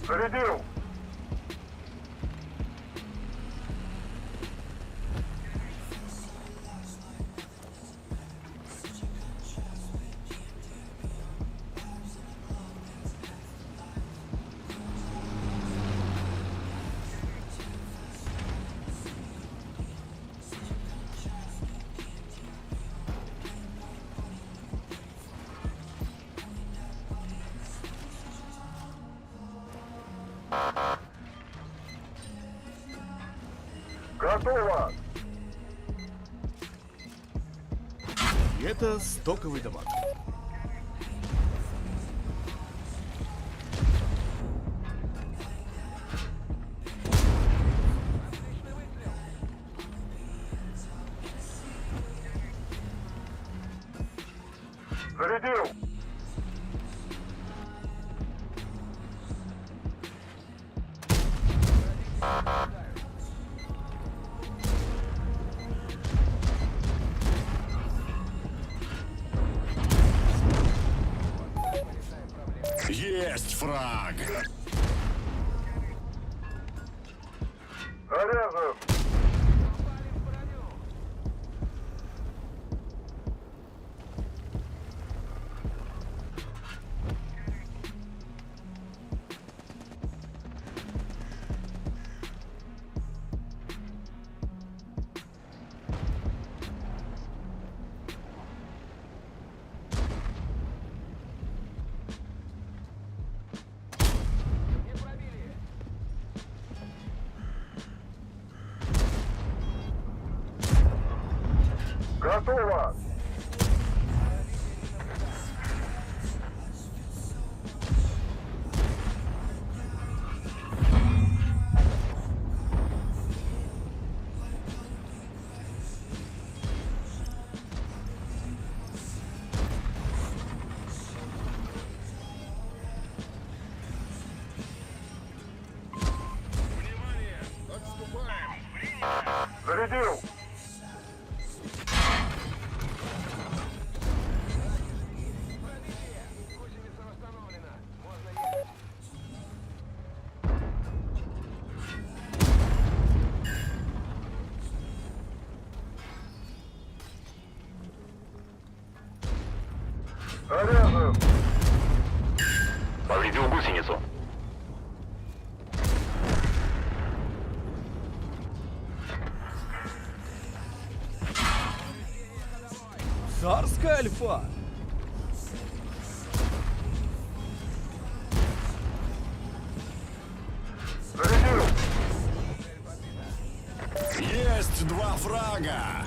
Зарядил! Готово! И это стоковый дамаг. Зарядил! Есть фраг! Заряжен! Готово! Зарядил! Заряжен! Повредил гусеницу. Царская альфа! Зарядил! Есть два фрага!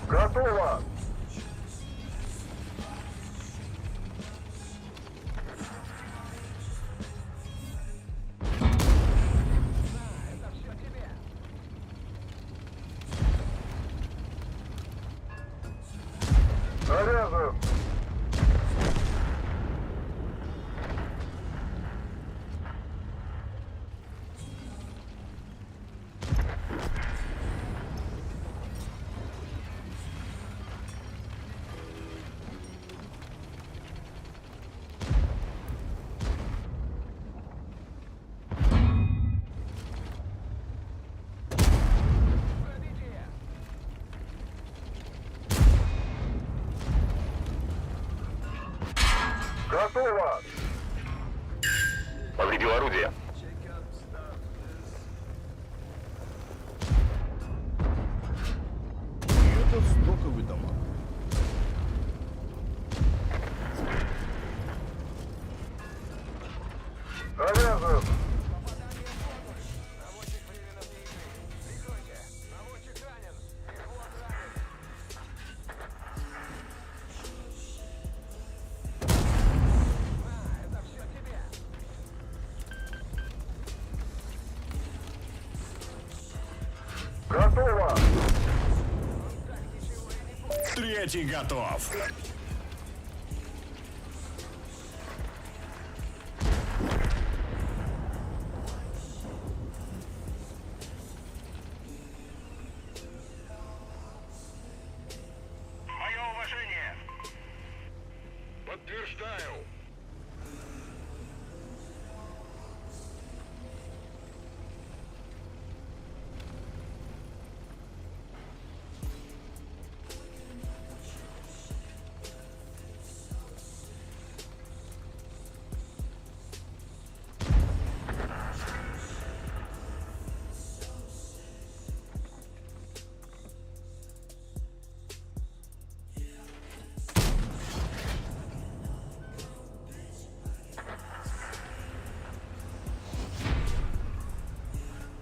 Готово! Заряжен! Готово! Повредил орудие. И это стоковый дамаг. Заряжен! Готово! Третий готов! Подтверждаю.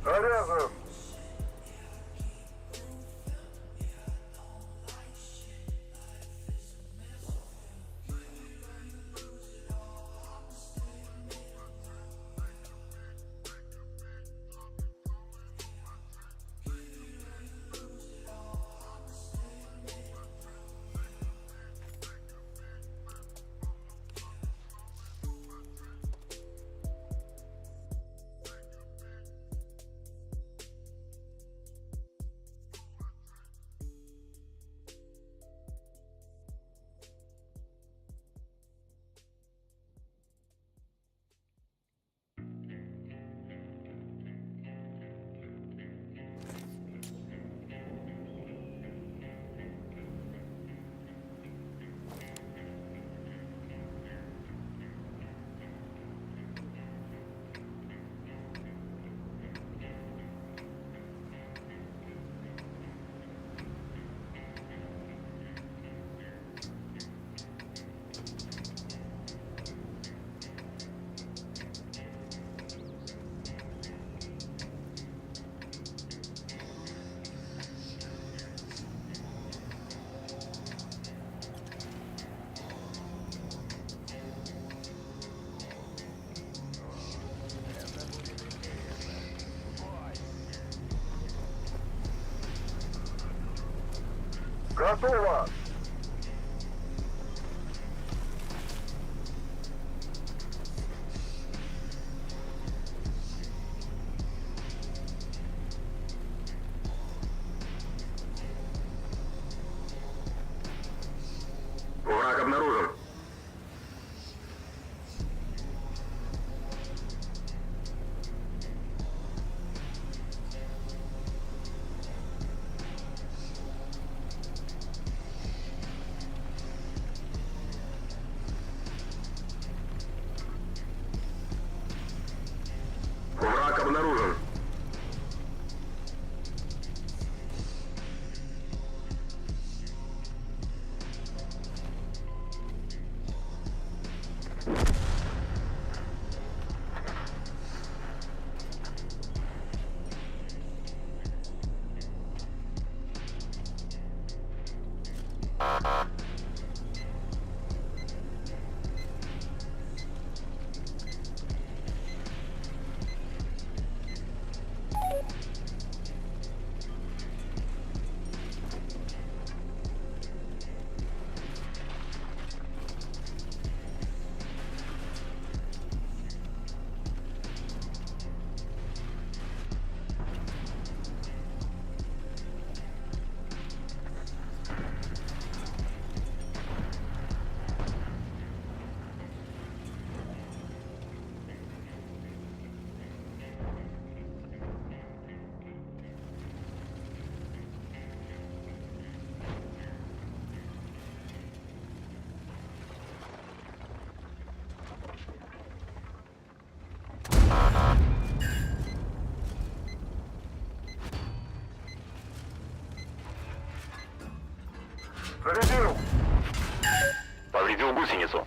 Заряжен. Готово. Враг обнаружен. Враг обнаружен. Зарядил. Повредил гусеницу.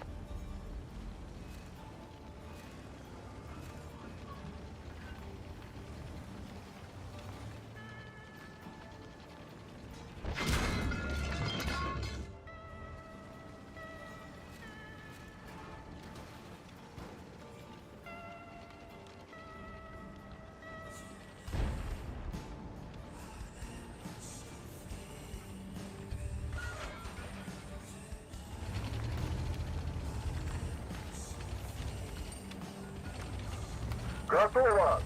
Готово.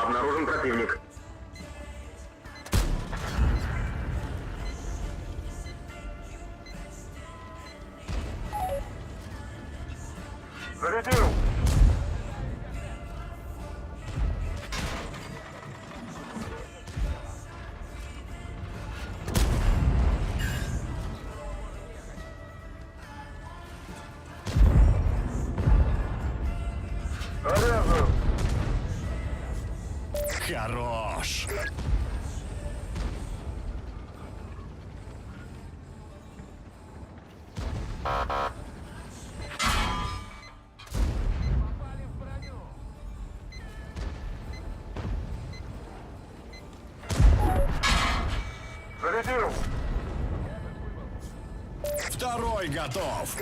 Обнаружен противник. Зарядил! Заряжен! Хорош. Зарядил! Второй готов.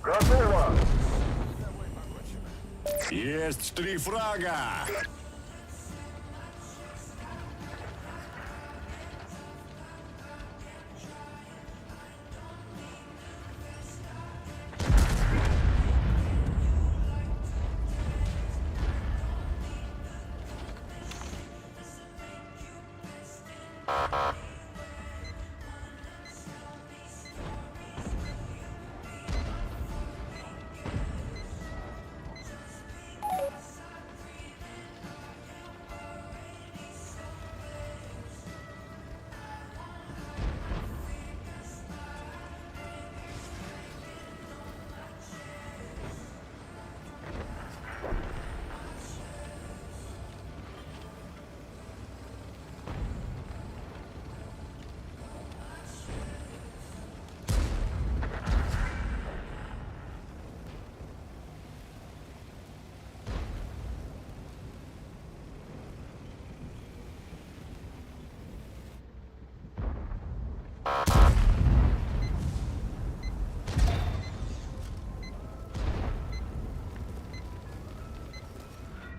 Готово! Есть 3 фрага.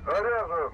Заряжен!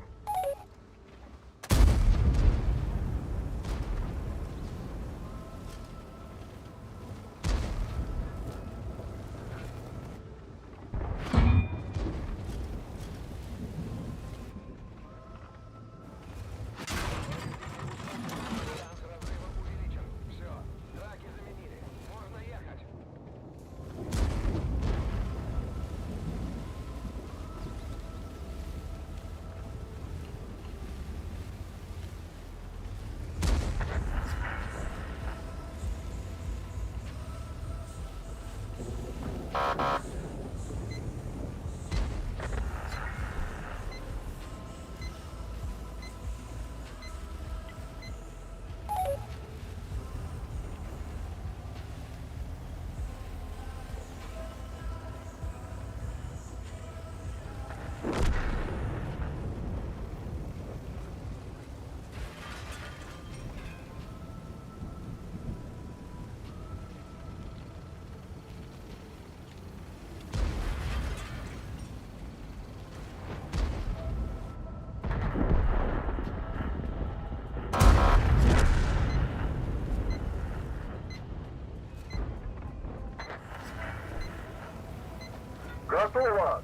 Готово!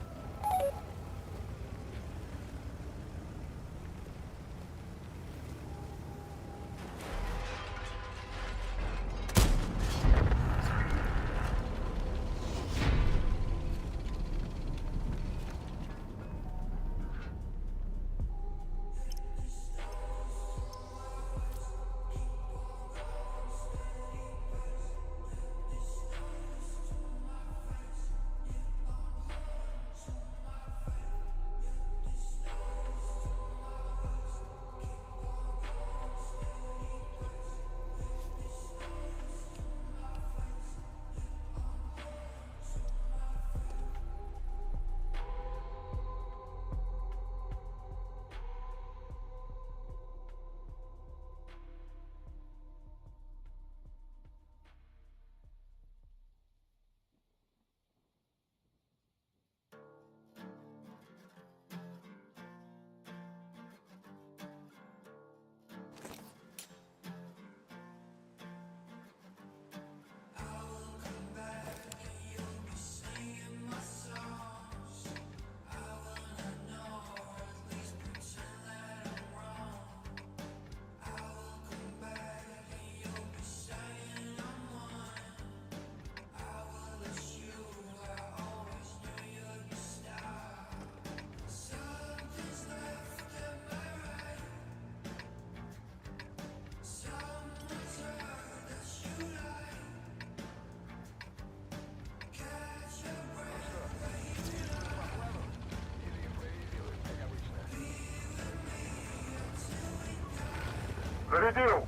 Зарядил!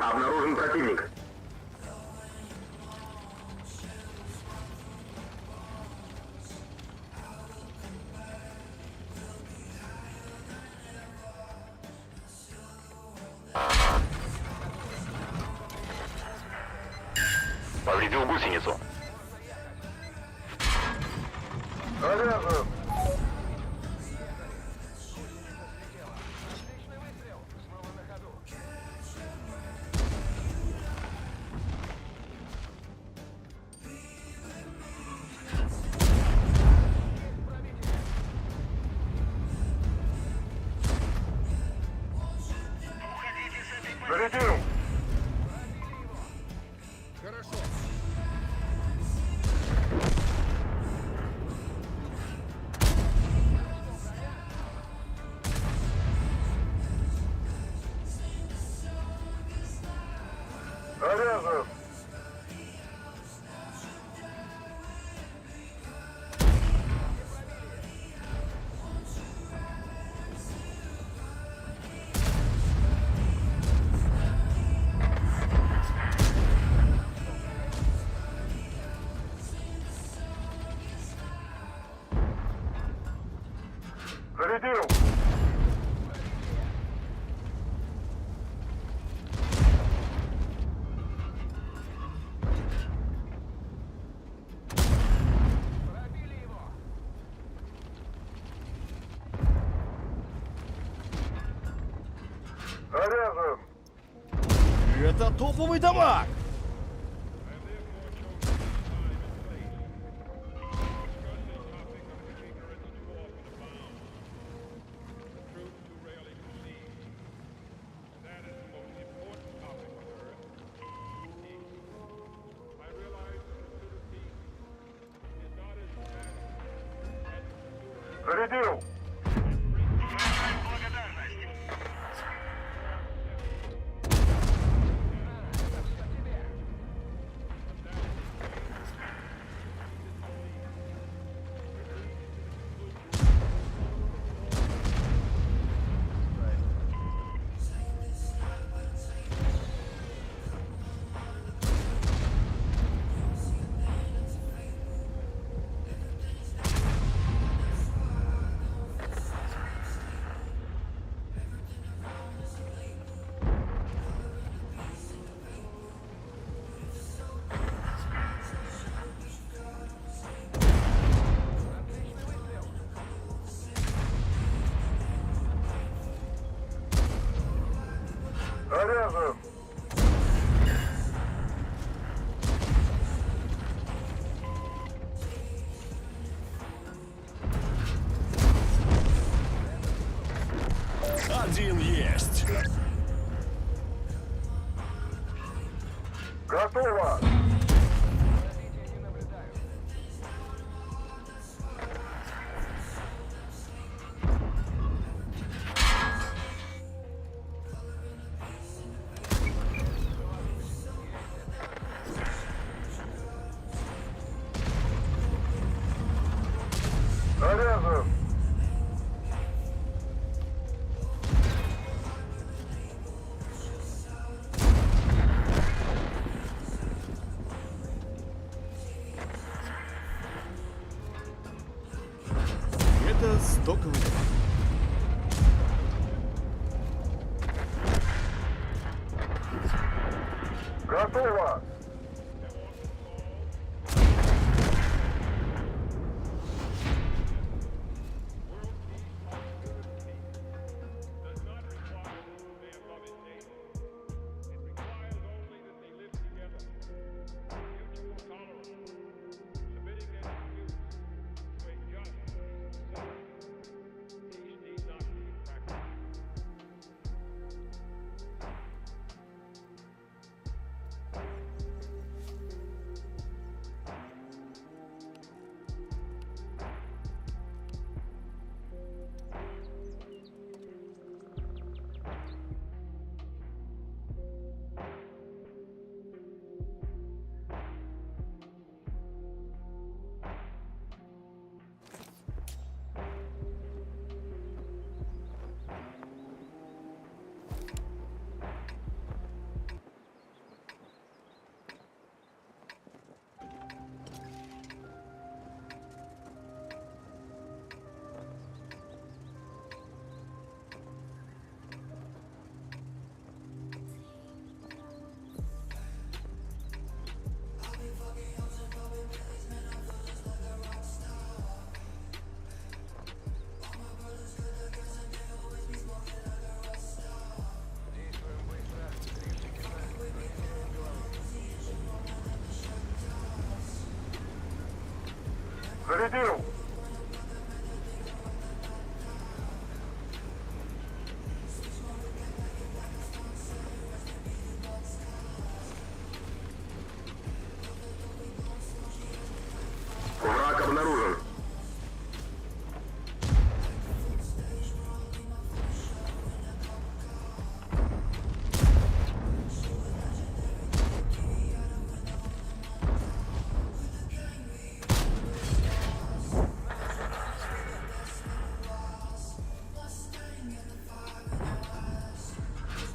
Обнаружен противник. Повредил гусеницу. Заряжен! Зарядил! Заряжен! Зарядил! Заряжен! Это топовый дамаг! Зарядил! Заряжен! Один есть. Готово! Заряжен! Это стоковый дамаг. Готово! Зарядил! Враг обнаружен.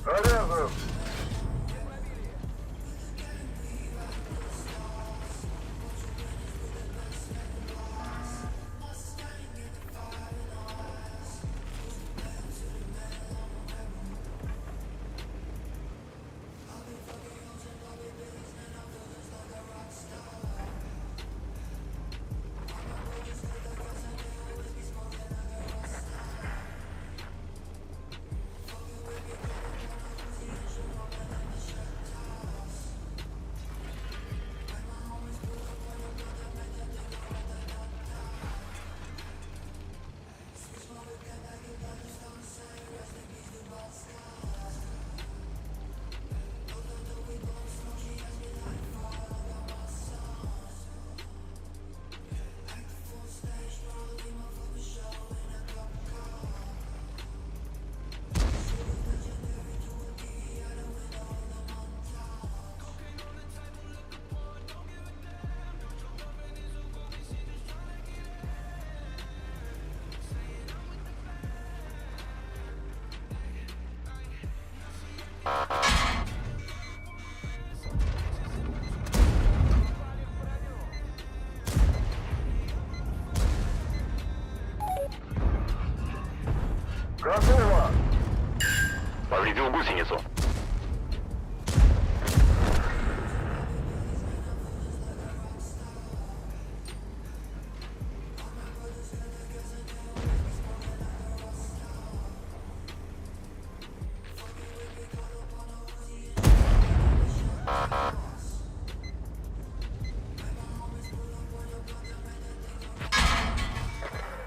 Заряжен! Готово! Повредил гусеницу.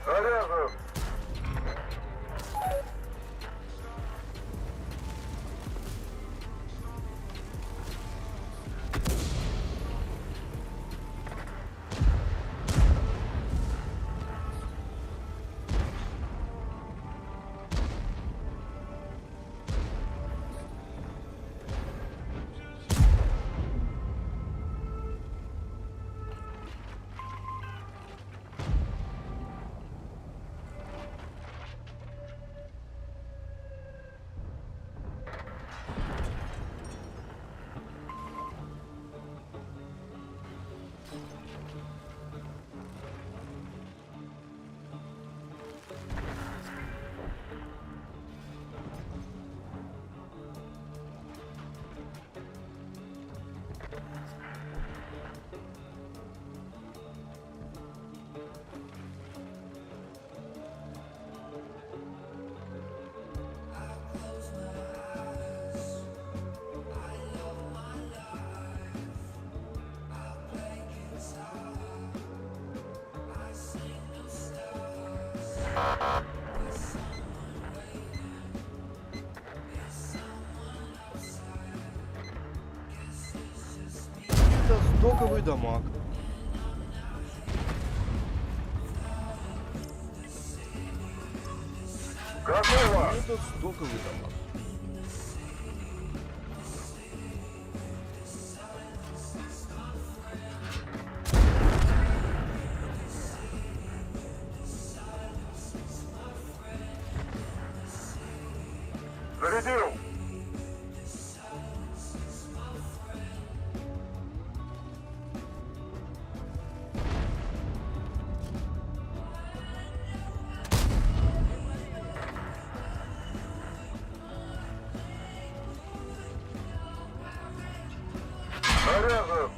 Заряжен! Это стоковый дамаг. Готово! Это стоковый дамаг. Зарядил! Заряжен!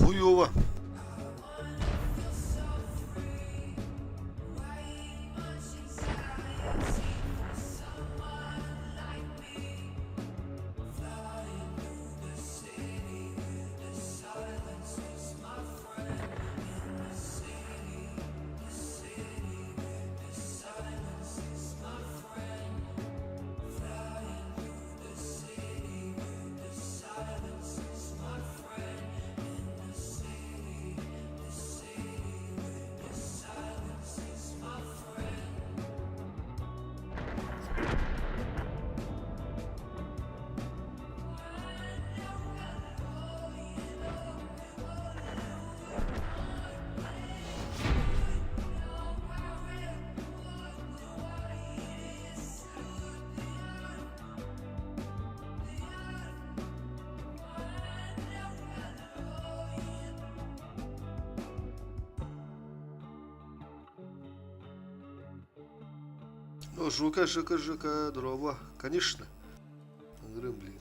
Хуёво. Ну, ЖК, дрова. Конечно. Грым, блин.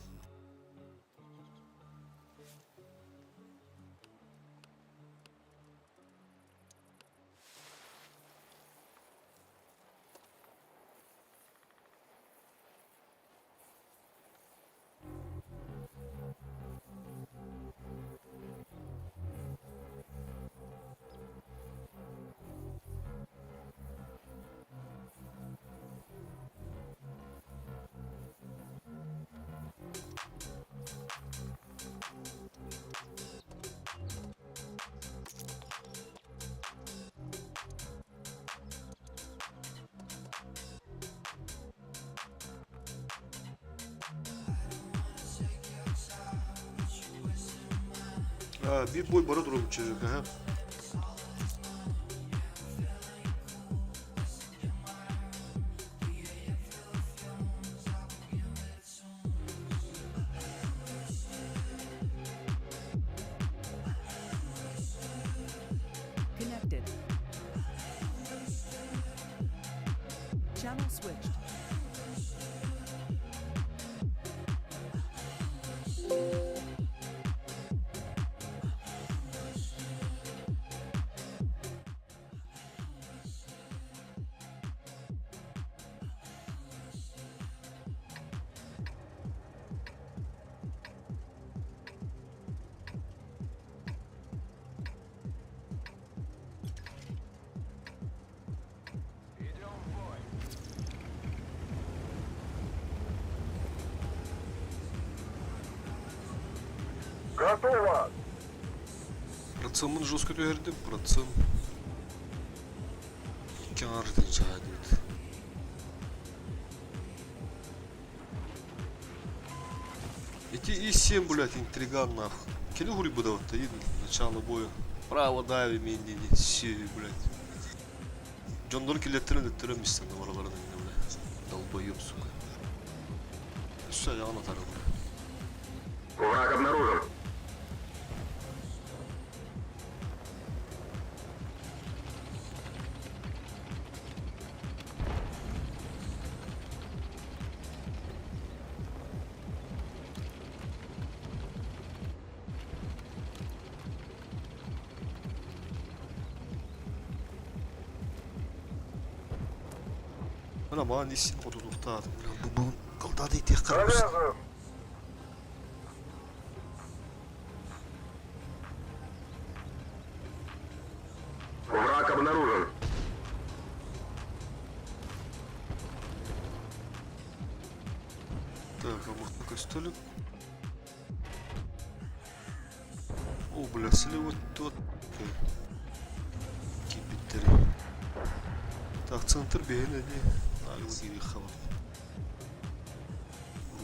Bir boy bana durum çocuk ha. Connected. Channel switched. Готово! Процентын жестко verdim. Процент. Каждый чадит. Эти И7, блядь, интриган нахуй. Келе хули буде вот таит начало боя. Право дави мендини, все, блядь. Джон Дон келеттерін на вараларына не, блядь. Долбоёб, сука. Все, я на тару, блядь. Враг обнаружен. Ana bana neyse odulukta adım. Bu kılda değil tek kırmızı. Заряжен! Враг обнаружен. Так, а может такой столик? О, бля, слева тот. Кипятери. Так, центр бегает, не? А, его не вихало.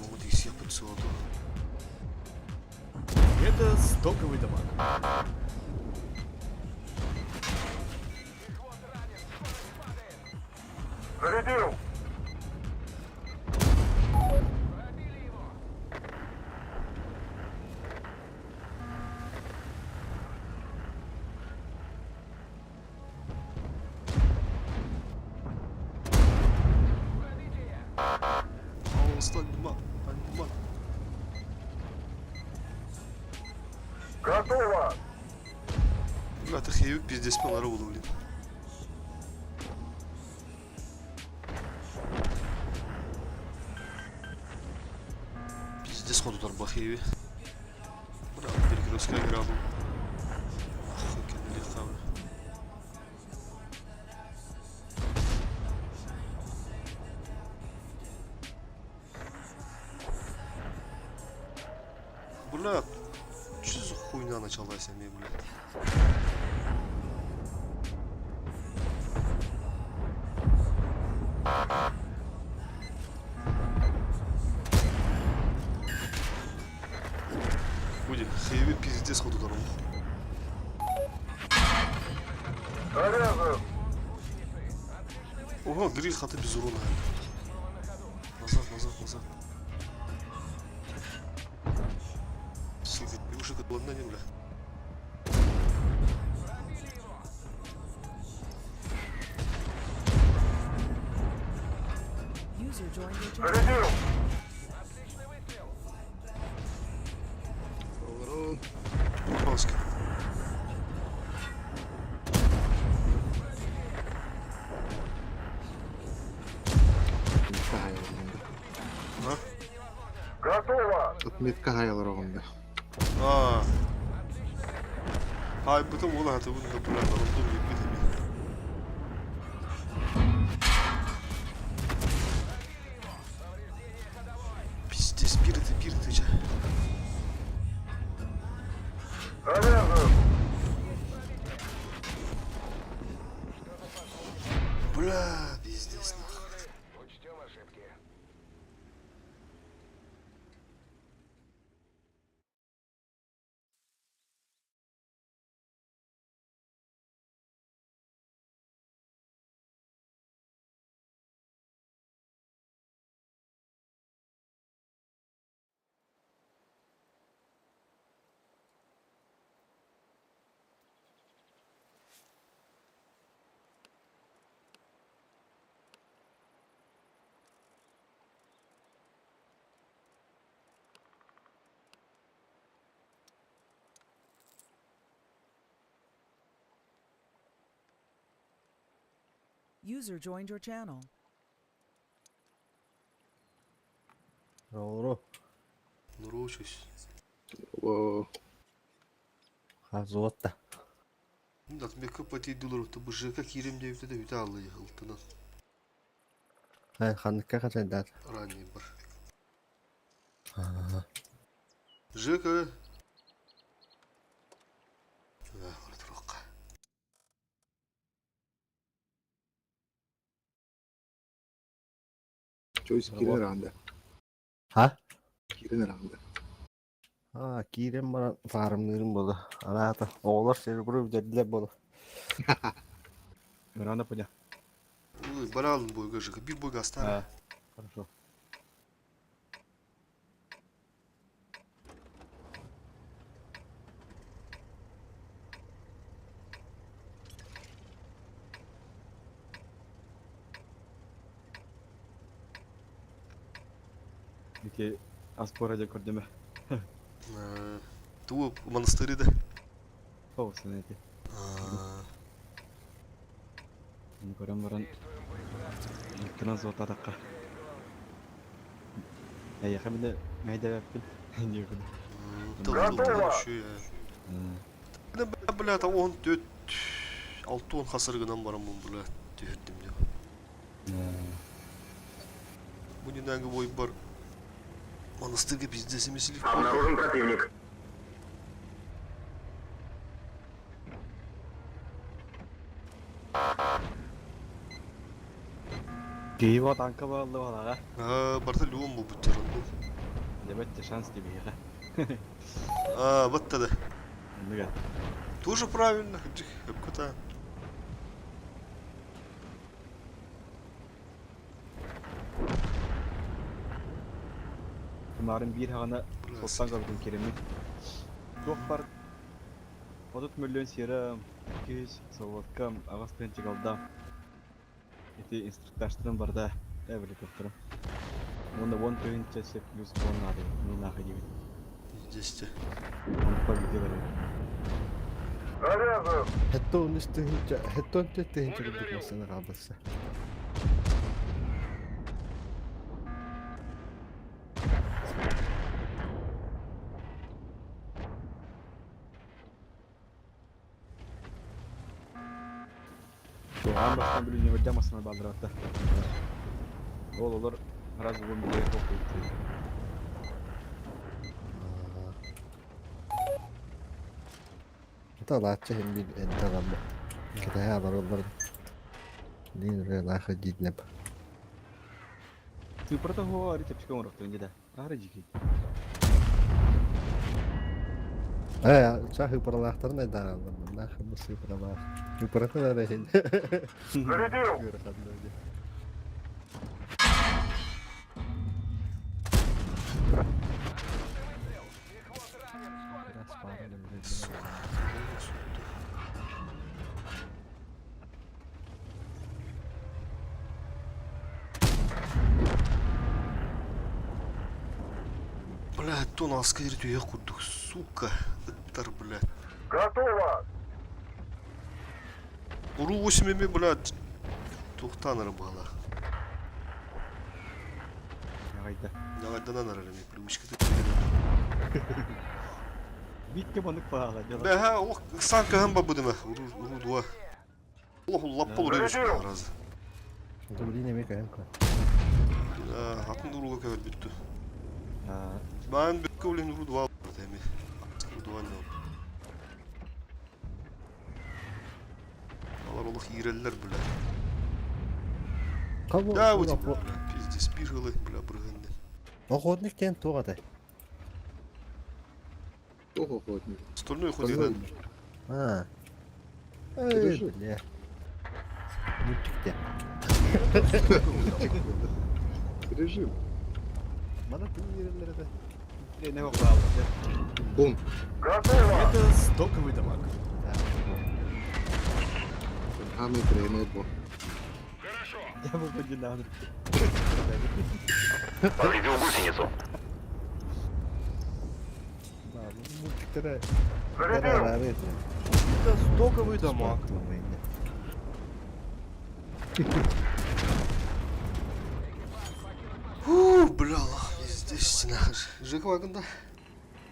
Вот их всех подсуду. Это стоковый дамаг. Зарядил! Алстан, Готово! Бля, ты хейвик пиздец пелара буду, блин. Пиздец ходу торба хейви. Бля, перекрестка игра был. Охуенно легко, бля. Бля, что за хуйня началась, мне, блядь? Будет хейви пиздец ходу дорогу. Зарезан. Ого, дриль хата без урона. Назад, назад, назад. Сука, бегушек от ладна не, бля. User joined your channel. Зарядил. Пожалуйста. А? Готово. Отметка гайла ровно. Ай, потом вона ти вона була на рандомі битві. Пиздец, пираты, ча. Зарезан. Бля, пиздец, нахуй. Учтем ошибки. User joined your channel. Ролро. Нуручусь. О. Хазотта. Да, тебе копати долларов, то боже, как ирем девять это витало ехал, ты на Ханка хазайдат. ранний бар. Жека. Да, вот рука. Чойс кирен ранда. Ha? Кирен ранда. Кирен бара фармнырым болду. Аната оолар сербру dediler болду. Ранда поня. Ой, баралын бойга Жека, бир бойга оставь. Хорошо. Пеке аспораja көрдеме. Ту монастырь да. Соусын эти. Көрем баран. Транс отадакка. Я хамиде майда яппин. Не буду. Тылдылдылар еще я. Бля, там он төт. 6-10 хасыргынан барамын, бля, төттім деп. Бұны нәңгі бой бар. Монастырға пиздес емес лифт. Обнаружен противник. Киева танка балды балага. Барта люом бұл бұттырын. Дебетте шанс тебе. Баттады. Неге? Тоже правильно. Көта. Bunların bir hana sostan gördüm Kerem'i. Çok var. 30 milyon serum, 200 sovatkam, ağız pençik aldı. Eti instruktaştırım var da, evli doktorum. Onda 10 töyünce sep plus 10 adı, ne nakı gibi. Здесь-те. Onu koy gidiyor böyle. Завязываем. Хеттон истехинче, хеттон тэхинче гэдэг юмсан гадалсан. Туған бастан білу не вадямасына балдырата. Олар раз бүгін біле қоқылды. Талаача hem bir enteramı. Kitaya var. Нин нахуй диднеп. Ты про того говорить, а пешком рахту не да. Аграджики. Чахы паралахтар не да. Нахуй мусы паралах. Ну парата да хин. Зарядил. Блядь, то нас скажет, я курдук, сука. Тар, блядь. Готово. Уру 8 блядь. Тухтан рыбала. Агайда. Давай наралами, привычка. Битке банык пағала. Бәһә, ох, санка гамба будеме. Уру дуа. Аллаху лаппал рейш разы. Дублине мекаемка. Атын уруга кәвел бүтті. Бән бітке олен уру дуа бар дәме. Уру дуа не ол. Алар олық иреллер, бля. Да, өте, бля, пиздец, bir жылы, бля, бұрғанды. Охотник тен тоғады. Стольной ходидан. Бля. Мультикте. Режим. Бана тың ерелері де. Не пағала. Бум. Готово. Это стоковый дамаг. Хамы тренер был. Я бы подинал. Повредил гусеницу. Мультиктері. Зарядил. Это стоковый дамаг. Бля, пиздец, стена. Жек вагында.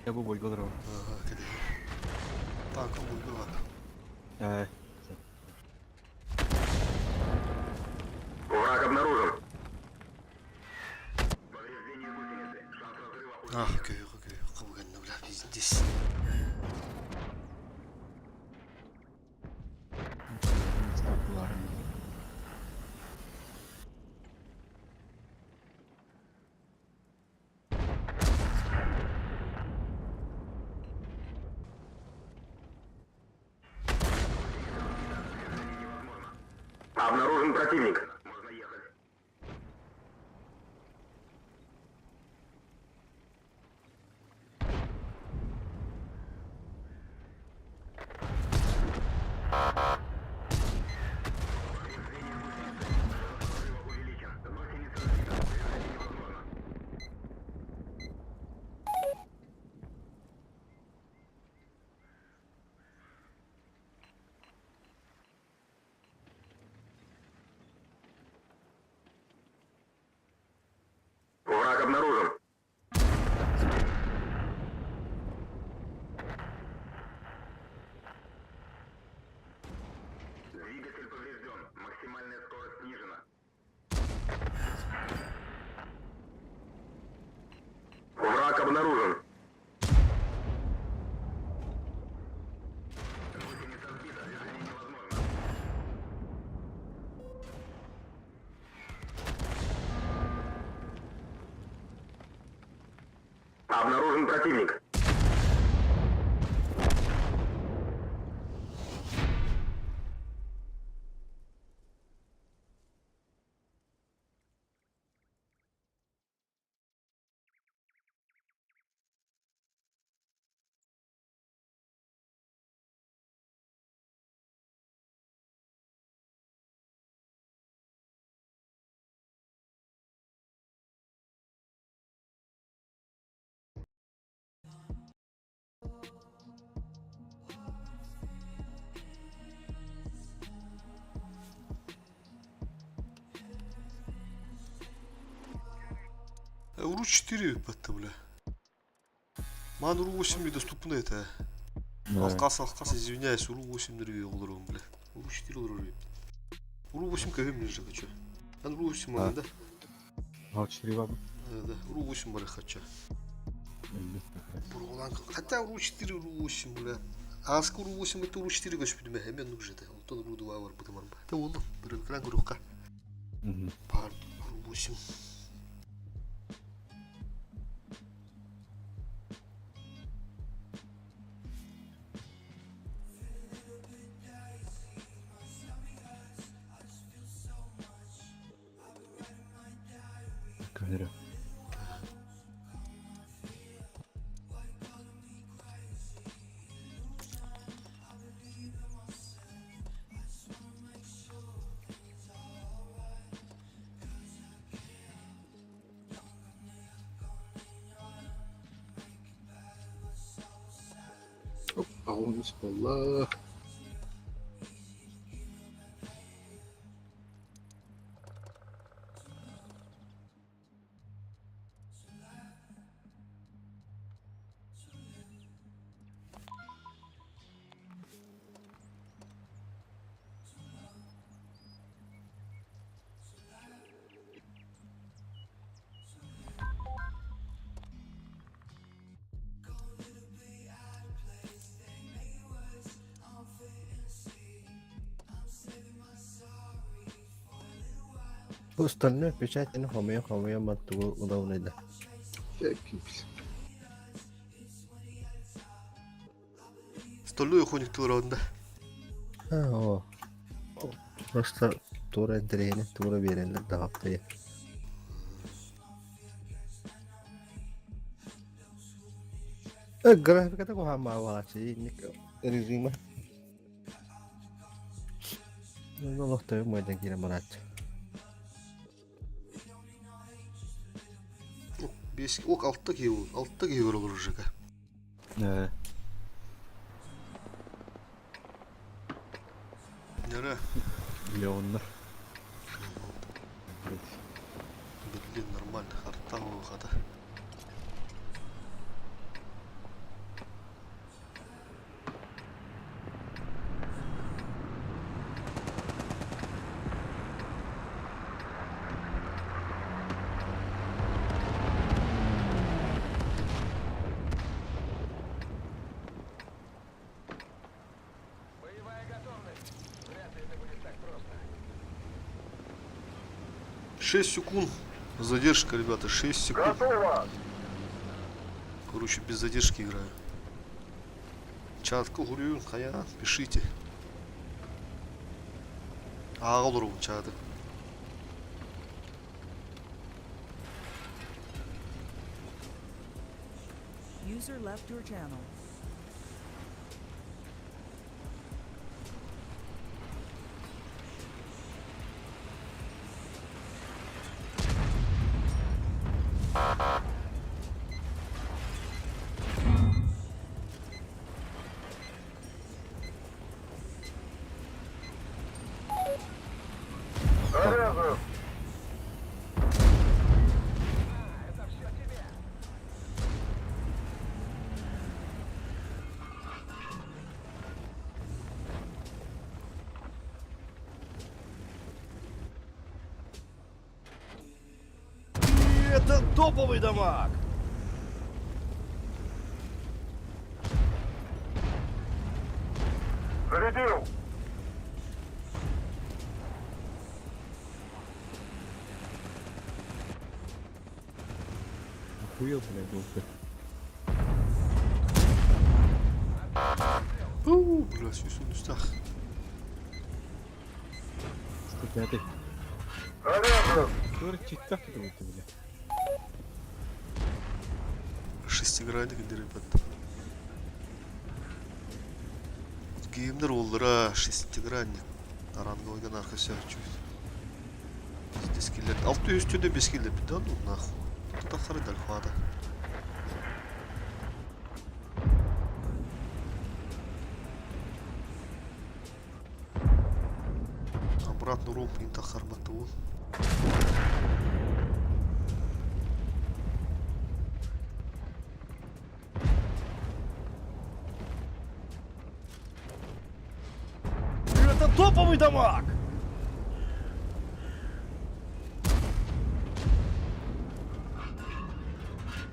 Я бы боль говорил. Ага, кәде. Танком бульбила. Враг обнаружен. Окей. Кавганды, бля, пиздец. Обнаружен противник. Можно ехать. Враг обнаружен. Двигатель поврежден. Максимальная скорость снижена. Враг обнаружен. Гусеница сбита. Движение невозможно. Обнаружен противник. Уру 4 бәтті, бля. Маған уру 8 недоступны это. Алкас, извиняюсь, уру 8 нырве олырым, бля. Уру 4 олырым. Уру 8 кәгім не жа хочу. Ан уру 8 маған, да? Гал 4 бабы. Да, уру 8 бара хочу. Бурулан, хотя уру 4, уру 8, бля. Аска уру 8 это уру 4 көшпеді ме, әмен нүк жеді. Олтан уру 2 бар бұды марым. Да, олды, бір экран көріққа. Бар, уру 8. Көнері. أعوذ بالله. Bu остальное печать, ну, хомея, мату, удобно, да. Фекипс. Столную ходик туранда. О. Просто тура интерейне, тура беренler dağıttı. Grafikada ko hama wala si Nick Rizima. No lo estoy muy tranquila marat. Ok altta giyiyor. Altta giyiyor olur Jaka. Nere? Миллионнар. Блин, нормально. Харта выхода. Шесть секунд. Задержка, ребята, 6 секунд. Готово! Короче, без задержки играю. Чатка гурю, хая, пишите. Ağılırım çadı. User left your channel. Заряжен! Это топовый дамаг! Зарядил! Охуел, блядь, был ты. Бля, süsün üstah. 105. Заряжен! Который читак это вот, блядь. Шестигранник еді, ребят. Геймдер олдыра, шестигранник. Аранга ойнан арқасы чуть. Здесь келер. 600 төнде 5 келер біді, ну нахуй. Тут ақыры дәл қуады. Обратно ром интахар матуын. топовый дамаг!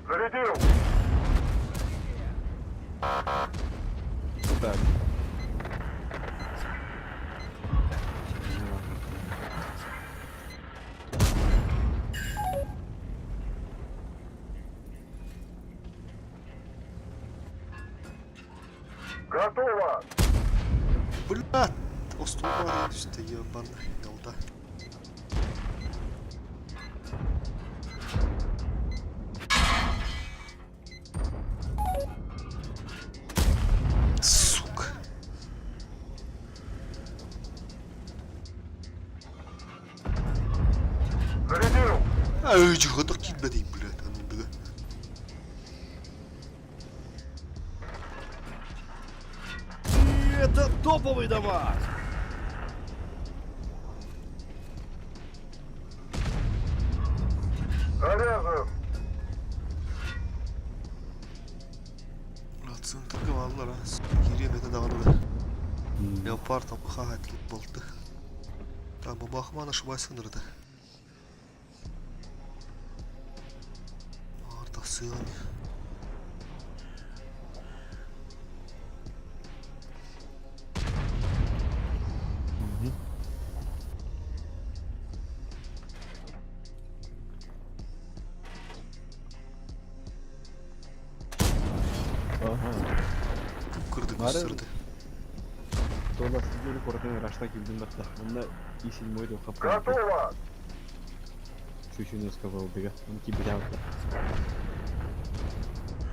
Зарядил! Так. Готово! Блядь! Остолбар işte ебаный ялда. Сука. Зарядил! Ай, чего так кидбедейм, блядь, а ну бля. И это топовый дамаг! Заряжен! Ulan центрге баллар, керемет дағылды. Леопард там хахатил болды. Там бабахман ошибай сындырды. Артақ сыйлами. Ага. Кырды Бары- көстірді. Тола сидели коротын рашта килдим бақта. Онда и седьмой деп қапқан. Готово! Чуть-чуть сказал бега. Он киберял.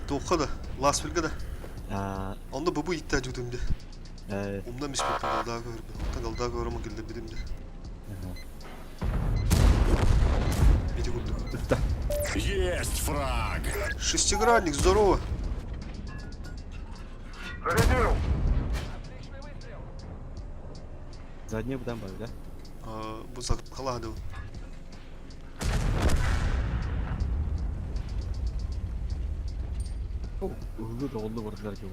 Тоққа да, лас білгі да. Онда бұбы итті әжудымде. Э, Умда миспеттен қалдағы көрмін. Оттан қалдағы көрімі келді білімде. Беде күлді. Есть фраг! Шестигранник, здорово. Зарядил! задний будам бар, да? Бұл қалады. О, ұлы да олды бұрдылар кеп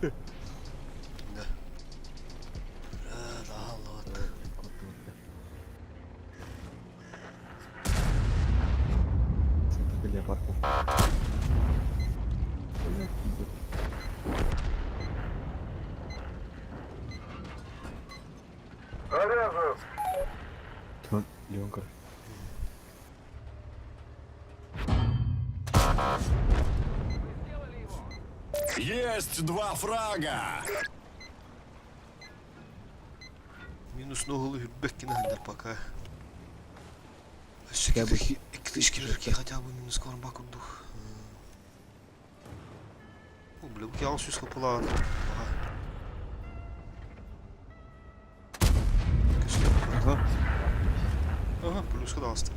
отыр. Да. Дағалы от. Центрге леопард бол. Заряжен! Леон, короче. Есть 2 фрага! Минус ноғылы үрбәккені әндер пока. Я бы- Эктішкелерге хотя бы минус кварм бакурдух. О, бля, бұке ал сүйсіл пұлаған. Ага. Ага, плюсқа да асты.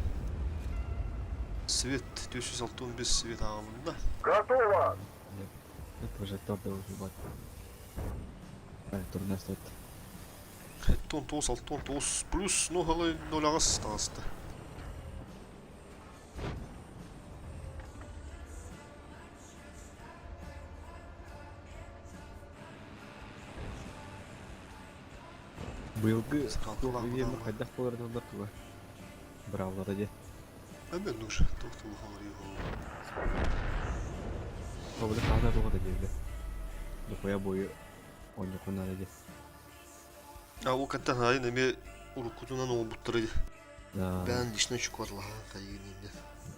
Свет 465 свет ағылында. Готово! Это уже тот уже бат. Турнир стоит. Тон 9 плюс ноғылы 0 ағыз тағысты. Быйылгы Сыралдылар Вильямы бұдамы. қайдақ болар долдар туға. Бравлада де. Әмен нұш, тоқтылы қалар еғыл. Қабылы қағына туға да келді. Дұқоя бойы ойны қонады де. Ол кәттен айын әме ұрыққытынан ол бұттыр еді. Да. Бән ішінен шүкварлаға қайын енді.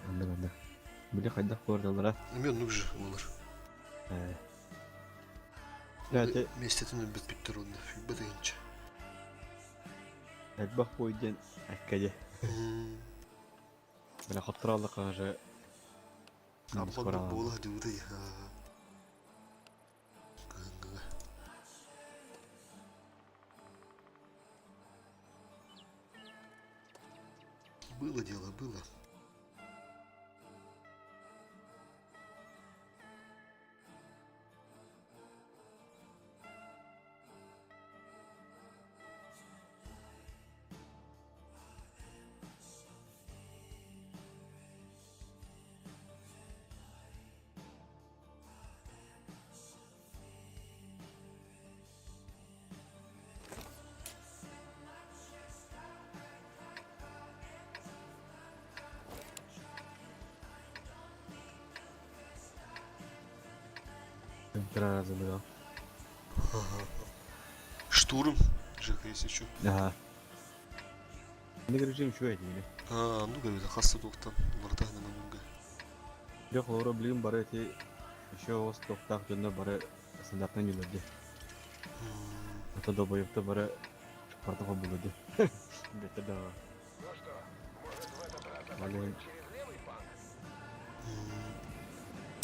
Анда. Біле қайдақ болар доллара. Әмен нұш олар. Ләте Местетін өмбет біттір онда. Фүбі дегенше. әлбақ бойден әккәде. Біле қаттыралы қаңжы. Абғанды бола деуді. Было дело, было. 3 раза был. Штурм. Жека, если что. Ага. Не режим что эти или? Ну говорит, хасса тоқтан. Оларда намунга. 3 лора блин бары эти еще ост тоқтақ жөнді бары стандартный нелерде. Это долбоевты бары шпартова булады. Где-то да. Блин.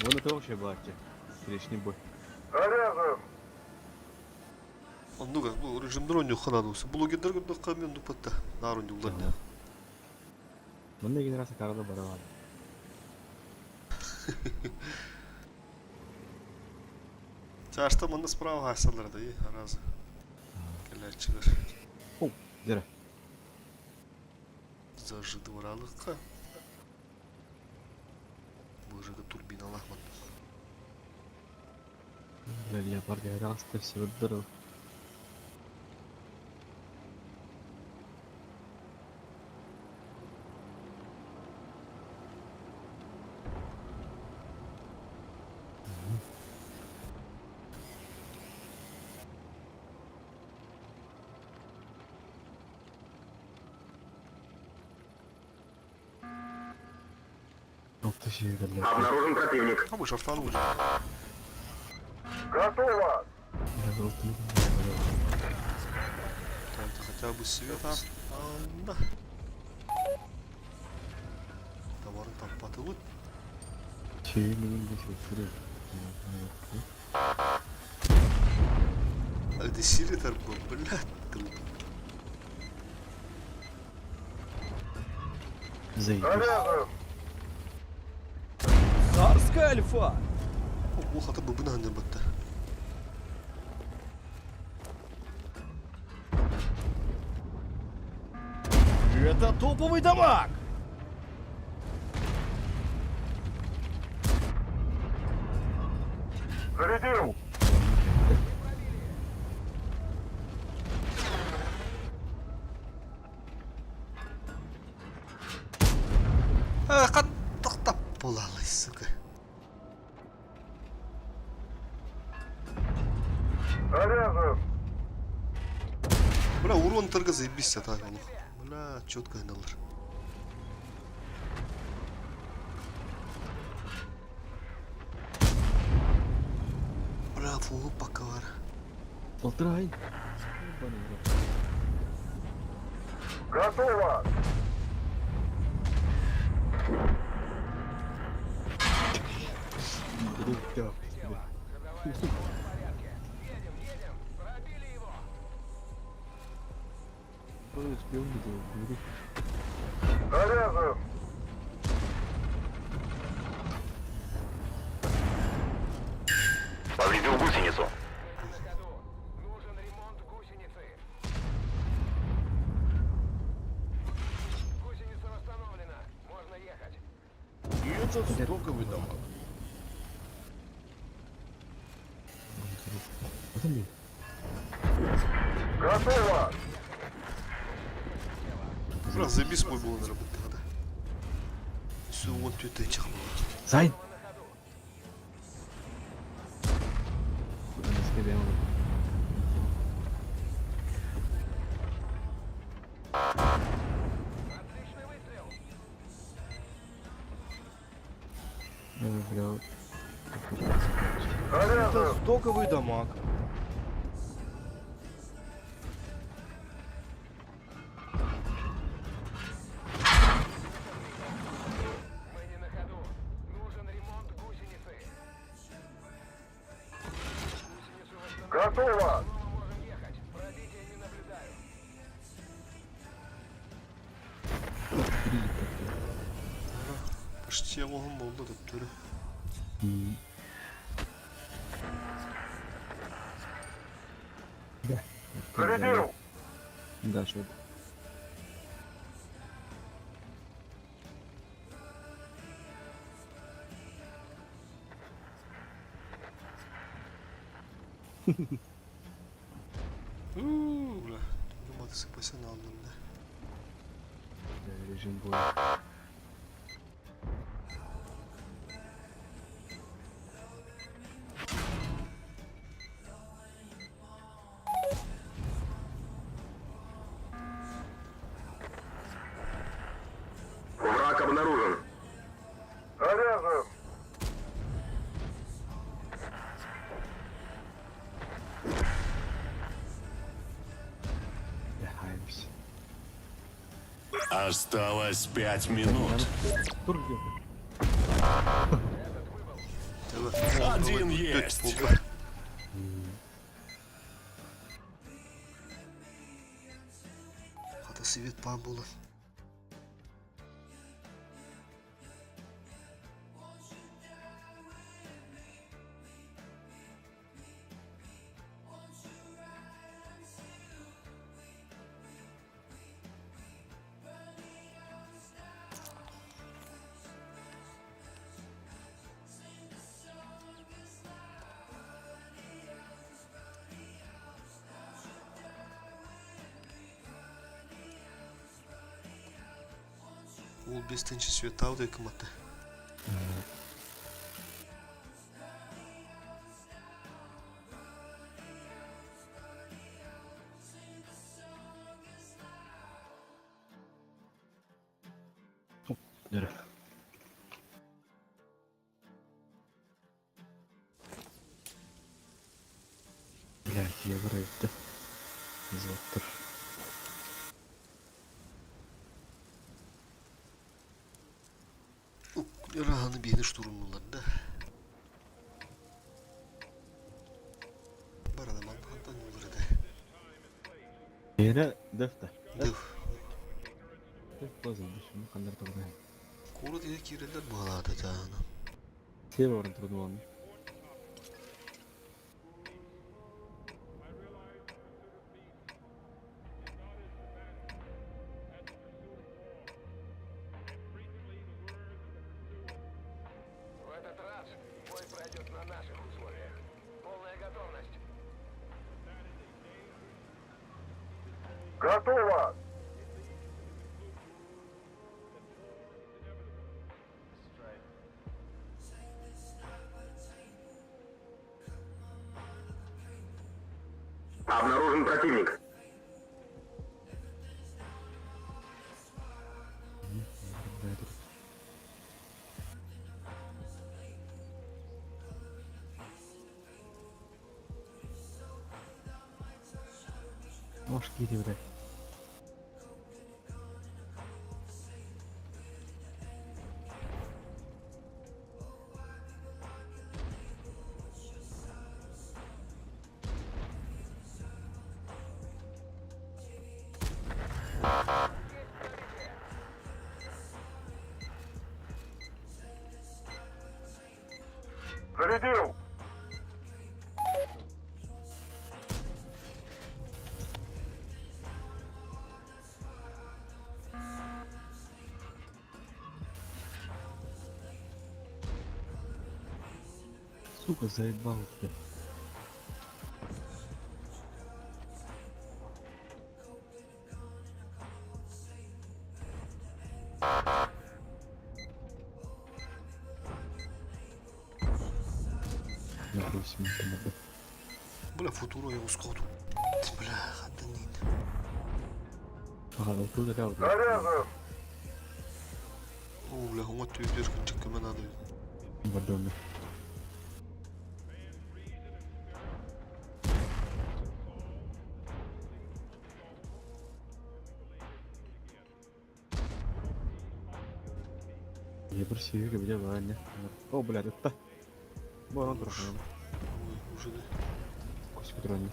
Вон это вообще бачи. Встречный бой. Заряжен. Аннуга, ну режим дроню ханадусы. Блогердер гында камен дупатта. Нарун юлларда. Мында генерация карада баравады. Чашта мында справа асаларда и разы. Келечилер. О, дера. Зажи дворалыкка. Божага турбина лахман. Я парня раста все дырыл. Ух ты, щи, Обнаружен противник. А мы шартан уже. Готово. Это хотя бы света. Да. Товары там потылут. Чей мы здесь вот А это силитер был, блядь. заебись. Заряжен. Царская альфа! Ох, это бы надо быть-то. Это топовый дамаг! Зарядил. Қаттықтап бола алайсың. Заряжен. Бля, урон торга заебись так он. Бля, четко айналар. Бля, фугу пока var. Полтора. Готово. Заряжен. Повредил гусеницу. Нужен ремонт гусеницы. Гусеница восстановлена. Можно ехать. И это стоковый дамаг. Готово. Бля, заебись мой был на работе тогда. Все, вот это и чахло. Зайн! Это стоковый дамаг. Мы не на ходу. Нужен ремонт гусеницы. Гусеницу восстановлена. Готово. Можем ехать. Пробития не наблюдаю. Почти я могу молодо тут туры. Зарядил. Да, что Бля, думаю, ты профессионал, да. режим боя. Осталось 5 минут. Тур где-то. Один есть. Hadi Svet Pambula. Ол 5-ші свет алды кыматы. Yürü. Блядь, я вырываю-то. Завтра. Раны бейді штурмыларды. Бар адам алпақтан өлірді. Yine defter. Дөв. Def bozuldu şimdi kanlar turdu. Қолы деге керелер бағалады дағаны. Север орын turdu onu. В этот раз бой пройдет на наших условиях. Полная готовность. Готово! Обнаружен противник. Может, Кири, блядь. Зарядил! Сука, заебал ты. Нахуй себе помогу. Бля, футуро его скоту. Бля, хаданин. Ага, ну тут реально. Заряжен! О, бля, хума түйдер күнчеккеме надо. Бадоны. Я просил, где Ваня. О, блядь, это. Вон он трохи. Ой, уже да. Кость патроны.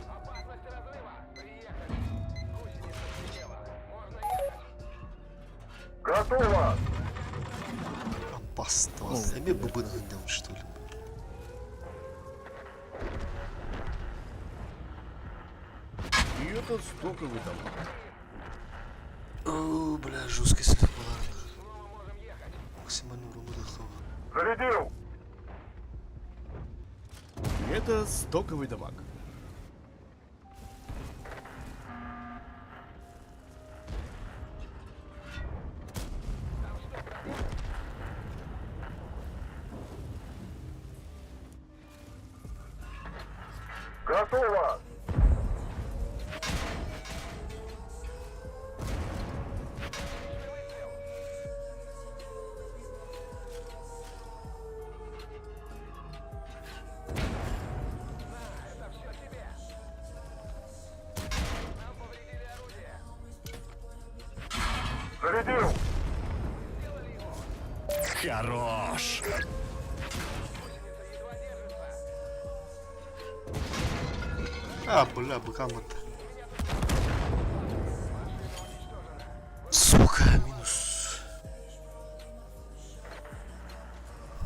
Опасность разрыва! Приехали! Гусеница слетела! Можно ехать! Готово! Опасно. Эми бубын гындам, что ли? И этот стоковый дамаг. О, бля, жесткий след была. Снова можем ехать! Максимально урон удохал. Зарядил! И это стоковый дамаг. Готово! Зарядил! Хорош. А, бля, быкам-то. Сука, минус.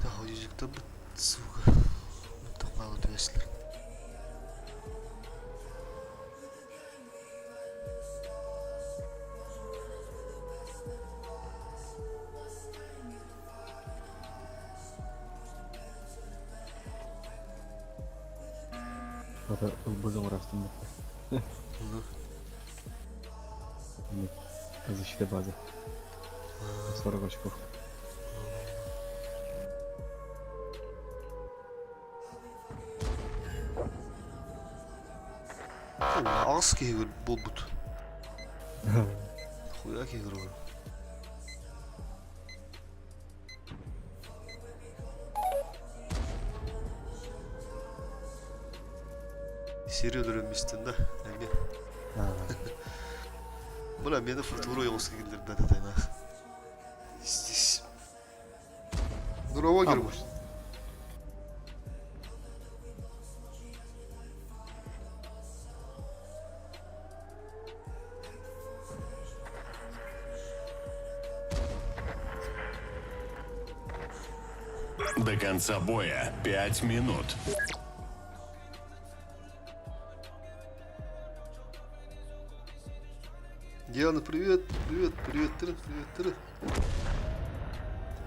Да, yüzükte bu suka. Mutlaka ötüyorlar. Это ылбызың ұрастым. Нет, защита базы. 40 очков. Ağız keyir bol but. Хуя кегір var. Серия дөрөмістен да. Әне. Бля, мені футуру yoğuz келдер да тайна. Здесь. Дурова гербаш. До конца боя 5 минут. Диана, привет, привет, привет, привет, привет, привет.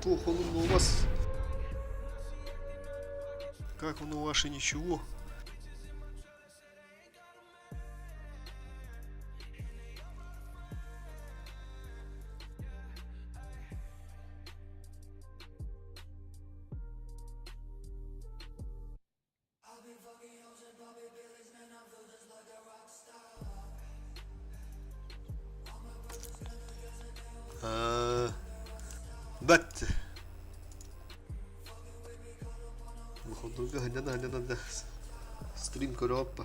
Плохо он у вас. Как он у вашей ничего? Бәтті. Бұқылдығы ханнан да стрим көрі аппа.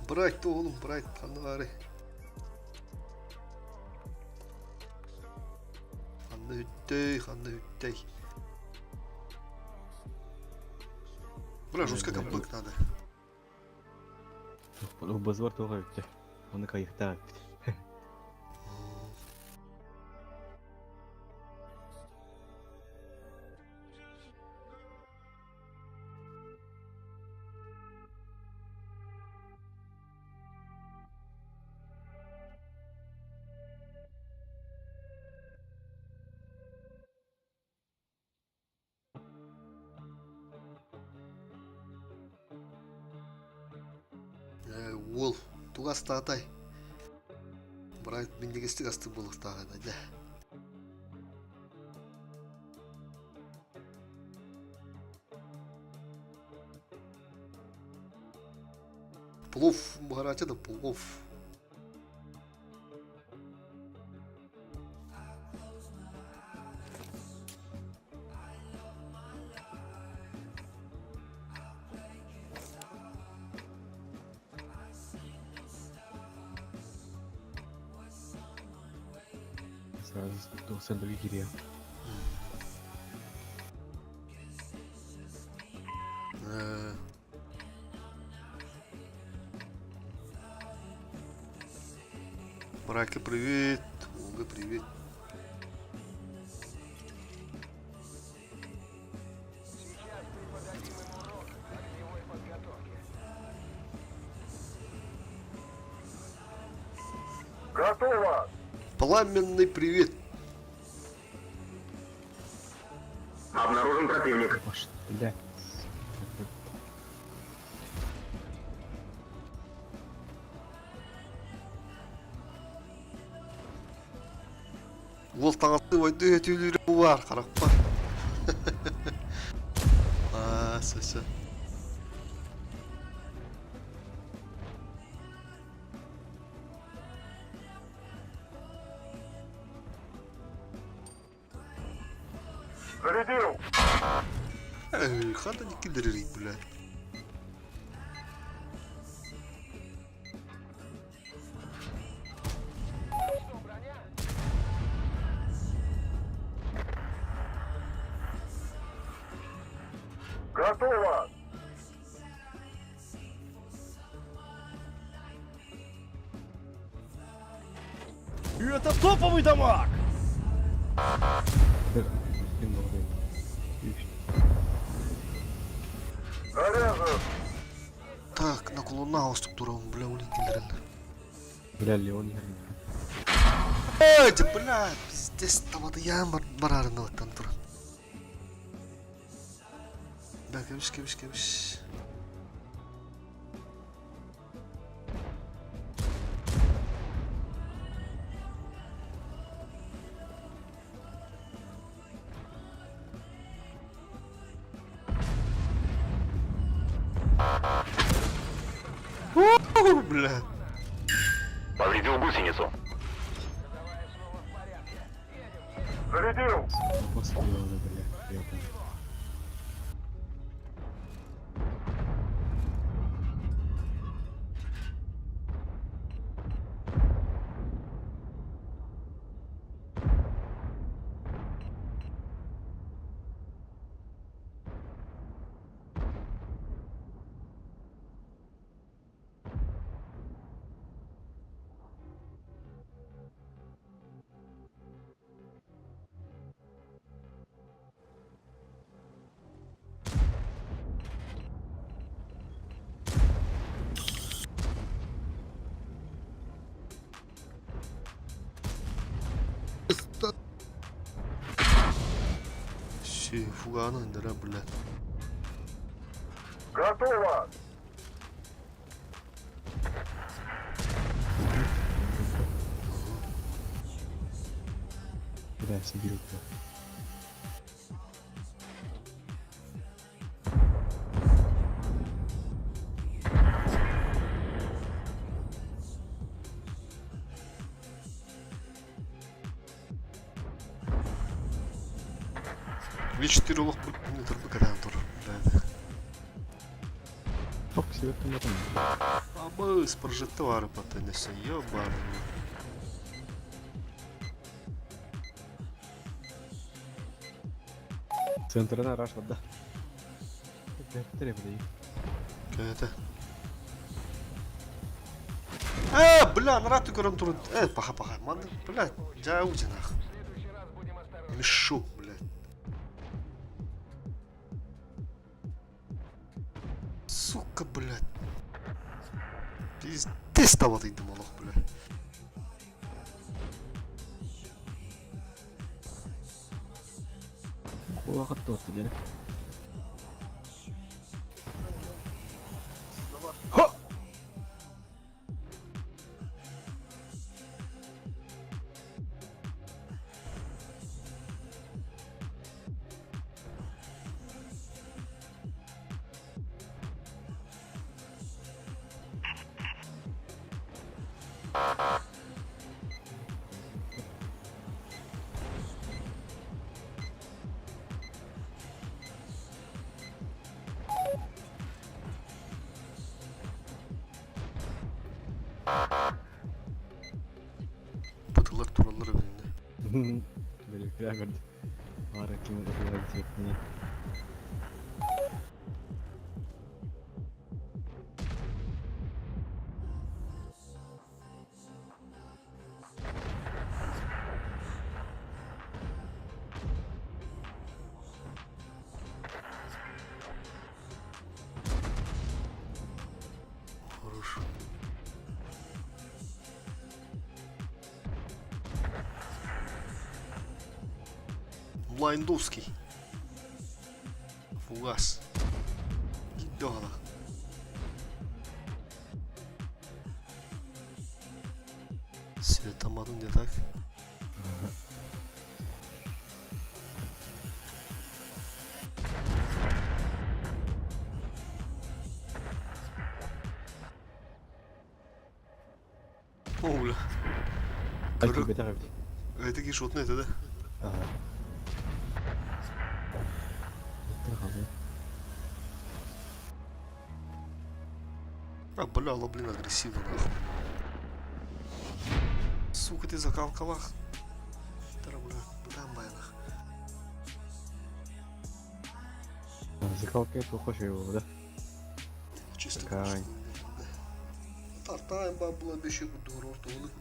Брайт оğlum, брайт қанды ғары. Қанды үттей. Бля, жестко капык надо. Ылбызы бар тоға өтті. Оны қайықта өтті. Ол, туғас тағатай. Брайт мендегестік асты болық тағады, да. Плов, бұғарача да плов. Сразу 92 гиря. Браки, привет. Ольга, привет. Сейчас преподадим им урок огневой подготовки. Готово! Пламенный привет. Обнаружен противник. Аж, бля. Ол таңаты ойды өтеулері бар, қарақпа. Сөзі. Зарядил! Қандай не келдіререйді, бля. Готово! И это топовый дамаг! Заряжен! Так, на колоннагу структура, бля, улетели. Бля, Леон я. Ой, да, бля, пиздец, там это я барарного там тур. Да, кевиш. Бля. Повредил гусеницу. Зарядил! После Леона, бля, приятно. Си, фугана, дыра, бля. Готово! Бля, Сибирь. V4 лох, не турбокарян тур, да. Ок, себе там это. А мы с прожитовары потенеса, ёбаный. Центр на раш, да. Бля, требли. Какая-то. Бля, нарату гарантуру. Паха, ман, бля, джауди нах. В следующий раз будем осторожны. Мишу, бля. Сука, блядь. Пиздец того ты думал, блядь. Уақыт тоқты деді. Бутылар туралары бенде. Böyle kıra gördü. Ağrı kimi de kıra gidecek. Хорош. Блайндовский. Фугас. Гидёгана. Светомадын не так. О, бля. Ay beta gördü. Это кишот не это, да? Ага. Трахал. Бля, блин, агрессивно, нахуй. Сука, ты закалкалах. Бля, бля, нах. Музыкалка похожа его, да? Чисто Такая. просто. Тартайм ба була бешек буду ортолык.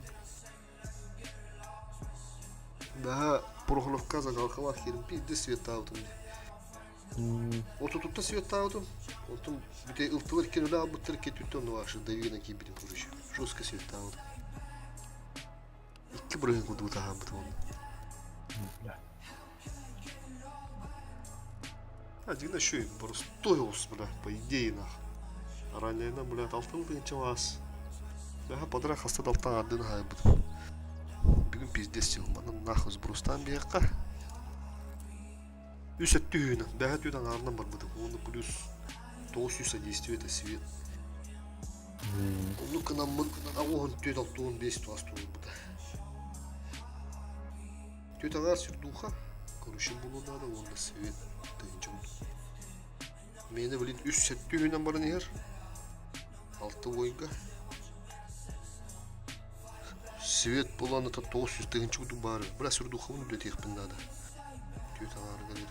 Да, Пороховка загалхала херим пизде свет аутом. Вот тут свет аутом. Вот там бите ылтылыр кинула буттыр кетүтөн вашы давина кибирим короче. Жестко свет аутом. Икки брыгын куду таган бутон. Один еще и просто стоился, бля, по идее, нах. Ранее нам, бля, алтын бенче вас. Да, подрах остатал та один хай буду. Бүгін пиздес сел, мана нахуй сбрустан бияққа. Үсет түйіні, бәға түйінен арынан бар бұды. Оны плюс 900 действует свет. Onu kınanmak, ağın tüyt altığın 5 tuas tuğun bu da. Tüyt ağır sürdüğü konuşun bunu da onda sevet deyince oldu. Mene bilin üst set tüyünden barın yer. Altı boyunca. Sevet bulanı ta 900 deyince oldu bari. Biraz sürdüğü bunu da tek binde da. Tüyt ağır gelir.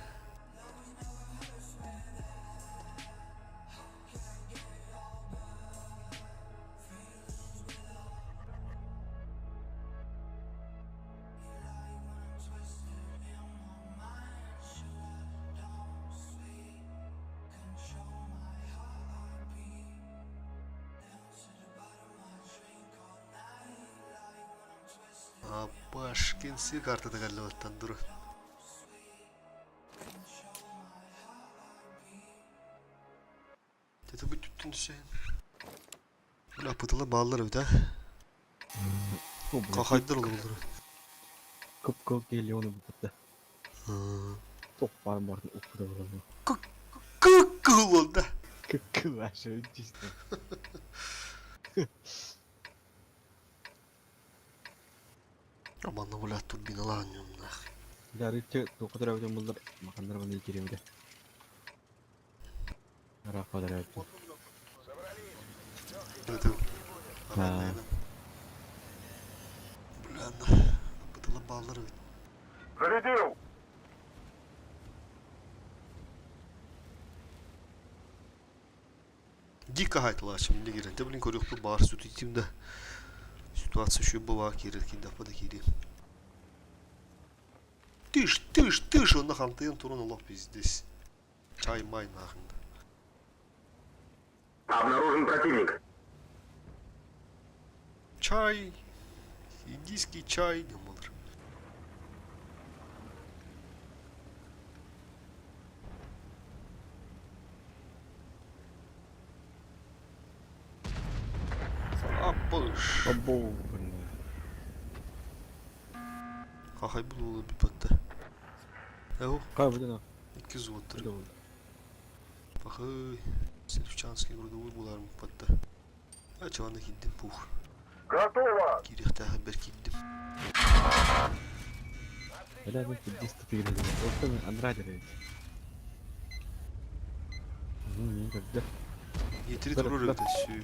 Башкинси картада каллыбаттан дура. Тете bu tüttün düşeyim. Böyle apıtıla bağlılar bir de. Kakaydılar olur olur. Kıp geliyor onu bu kadar. Çok var okuda var. Kıkıl oldu. Kıkıl aşağı işte. Aman da böyle turbina lan yumlar. Dari cek dokter aja mulur makan darah beli kirim deh. Rafa dari itu. Evet. Ha. Böyle apıtıla bağlılar. Зарядил! Дико хайтла şimdi giren. De bilin koruyuklu bağır sütü içimde. Ситуация şu была кирит кинда пода кири. Тыш, он нахан тыйын турун лох пиздес. Чай май нахын. Обнаружен противник. Чай. Индийский чай не olur. Апыш. Abo. Какай был bir patta. Evo, Kaybedin ha. 200 wattır. Öyle oldu. Bakay. Serifçanski burada bular mı patta. Açıvanda gittim puh. Готово! Girihte haber gittim. Helal olsun. Distik girelim. Yoksa ben Andrade reis. İyi güzel. Yetiri Tabii, durur tabii. öyle.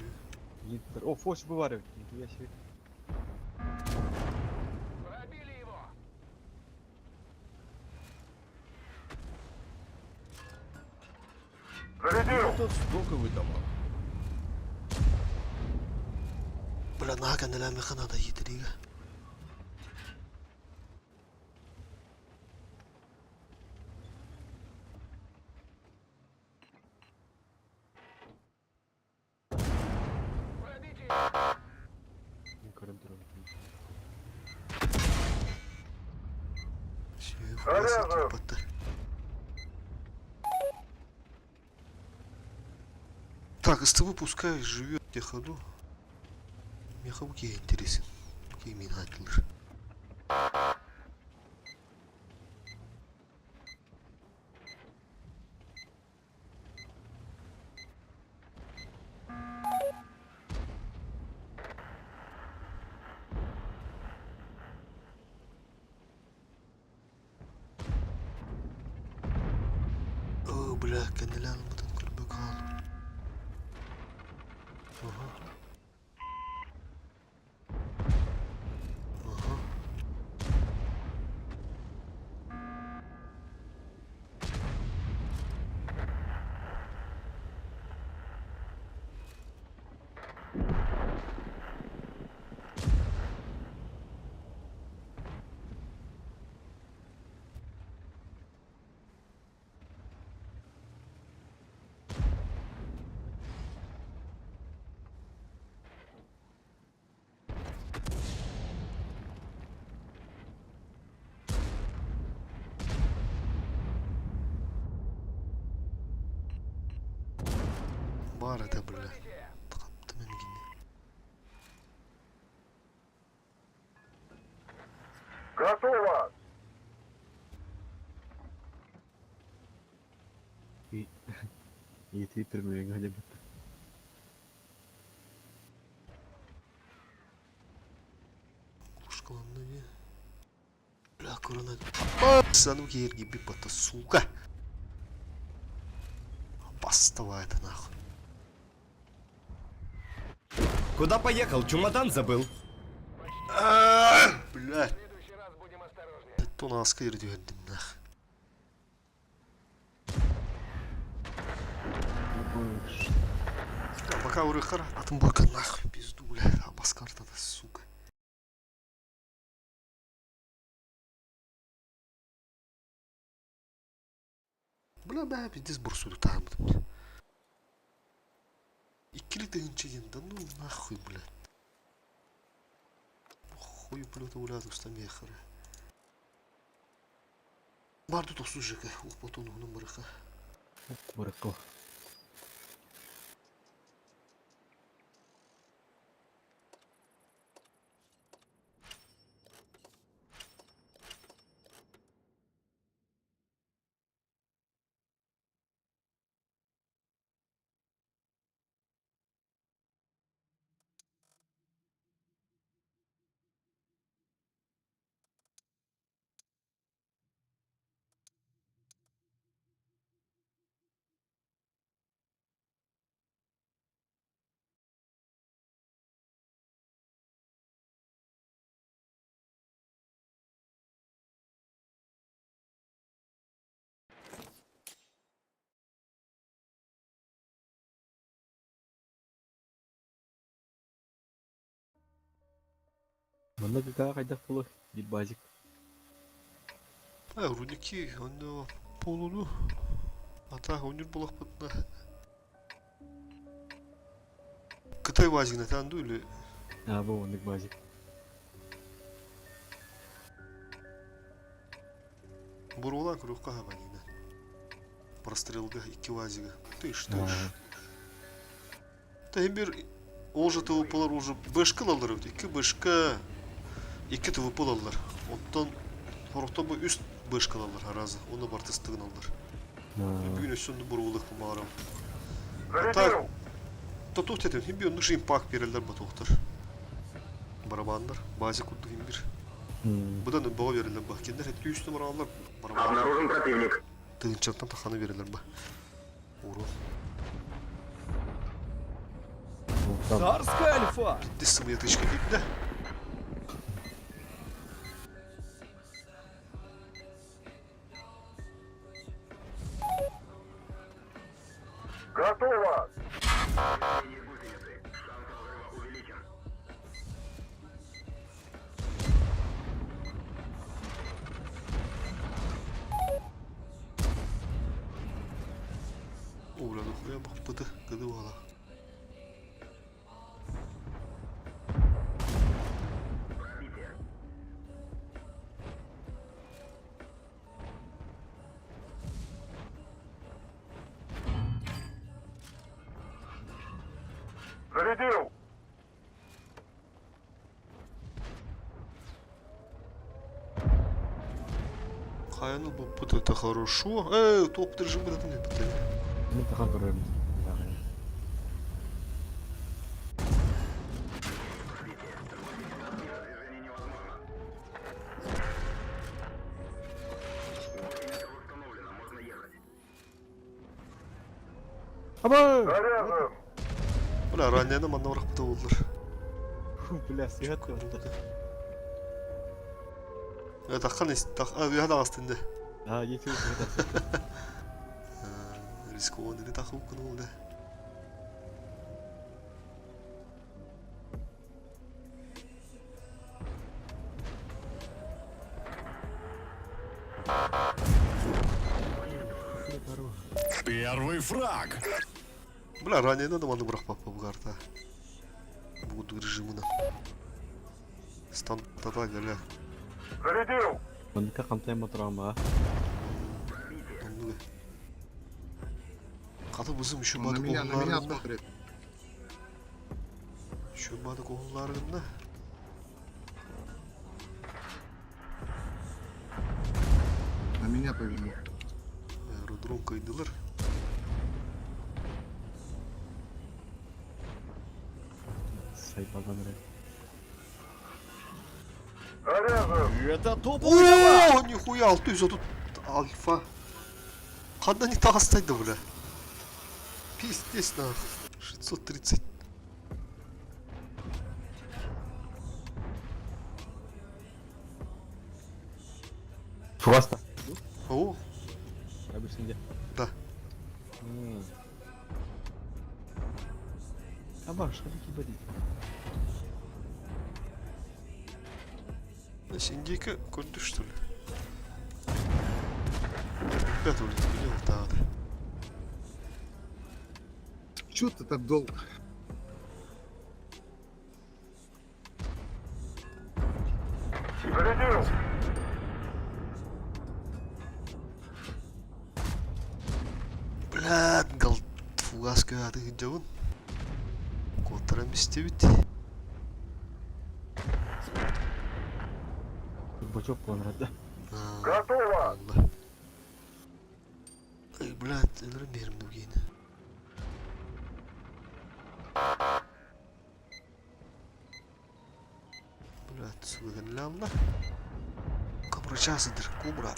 Yetler. O foş bu var evet. Я себе. Пробили его! Зарядил! Это стоковый дамаг. Bula nakan nila mi kanada yitiriga. Пробите! Şey, Заряжен. fırlasın patta. Так, СТВ пускай живет в тех ходу. Меховки интересен. Какие минатлер. О, бля, канелян бутан курбак алып. Ага. Ага. бар это, бля. Тақапты мен гене. Готово! Ети 1 миллионға деп бітті. Пушкаланды не? Бля, коронавирус. Сану ерги бипата, сука. Бастава это нахуй. Куда поехал? Чемодан забыл. Блядь. В следующий раз будем осторожнее. Это у нас кирди вердим нахуй. Пока урыхар, атым баркан нахуй. Пизду, бля. Абаскарта да, сука. Бля, бля, пиздец бурсуду тағымдым. Иккили тыгынчыген, да ну нахуй, блядь. Хую пулета улязу стамия хара. Барду тосу жека, ухпотону номерха. Бұрыққыл. Мұнда күкаға қайдақ болу, ел базик. Рудники, он полуну. А так, он не был охотно. Кытай вазигна танду или... Бұл ондық базик. Бурулан кругка гаванина. Прострелга iki вазига. Тыш, тыш. Таймер олжа тывыпалар уже бышкы алалар өт. Iki бышка. Iki тывыпал алалар. Оттан хорокта бу үст бышкы алалар аразы. Оны бар тыстыгын алалар. Бүгін өссөнді бурулық бұмағарам. Зарядил! Татух тетем, химби он нужен импакт перелер батухтар. Барабандар, базик удду химбир. Бұдан баға верелер ба. Кендер хет 3 номер алар барабандар. Обнаружен противник. Тыгынчаттан таханы верелер ба. Урон. Царская альфа. Десім етішке дейді да. Готово! Уля, ну хуя бах пыты, гады вала. Зарядил! Хаяны бұл пыты, это хорошо. Топ держи братан, не пыты. Мен тақан көрерім. Аба! Заряжен! Бля, ранее манна враг пыты болдылар. Бля, сыйат көмді. Таққан ұяда астында. Еті өтіп Рискованный, не тақып күні болды. Первый фраг. Бля, ранее надо манна враг папа в гарта. Буду режимына. Стан тата гәлә. Зарядил! Мұндыққа қамтай ма тұрған ба? Каты бызым şu На badı меня koğullarında. смотрит. Şu badı koğullarında. На меня повели. Аэродром kıydılar. Sayfadan oraya. Заряжен. Ooo! Нихуя 600 тут альфа. Когда не так стать-то, бля. Пиздец нахуй. 630. Фугаста. О, Обычно. да. А баш, что такие бодить? Индейка курды, что ли? Опять улетели, да. Чё ты так долго? Зарядил. Блядь, гал фугас кöyады жабын. Котара мистебит. Бачок планрада. Готово. Allah. Ey блядь, элрем берим дугейн. Блядь, суган лямна. Кобра часыдыр, кобра.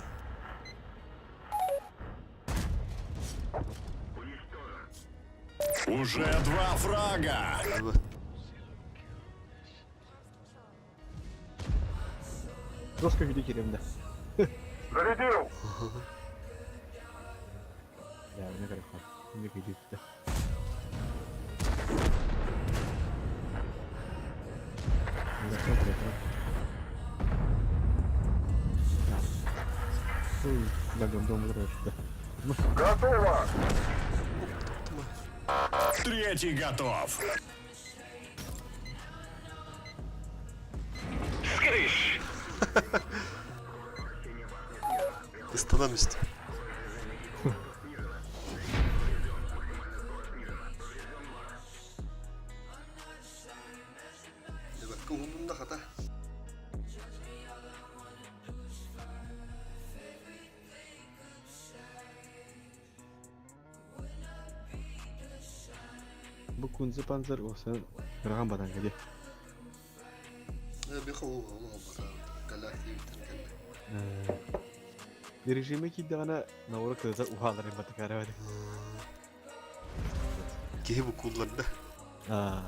Уже 2 фрага. Вот. Доска види керемде. Зарядил. Ya ne kadar var. Ne kadar gitti. Да, гандон вырастет. Готово. Третий готов. Ты становишься. Bak umurumda hata. Bu kunzu panzer olsa kırağın badan geliyor. Bir kolu Allah Allah. Galakti bitirken. Rejime ki dana navura kızar uhaların batıkara var. Ki bu kullandı. Aa.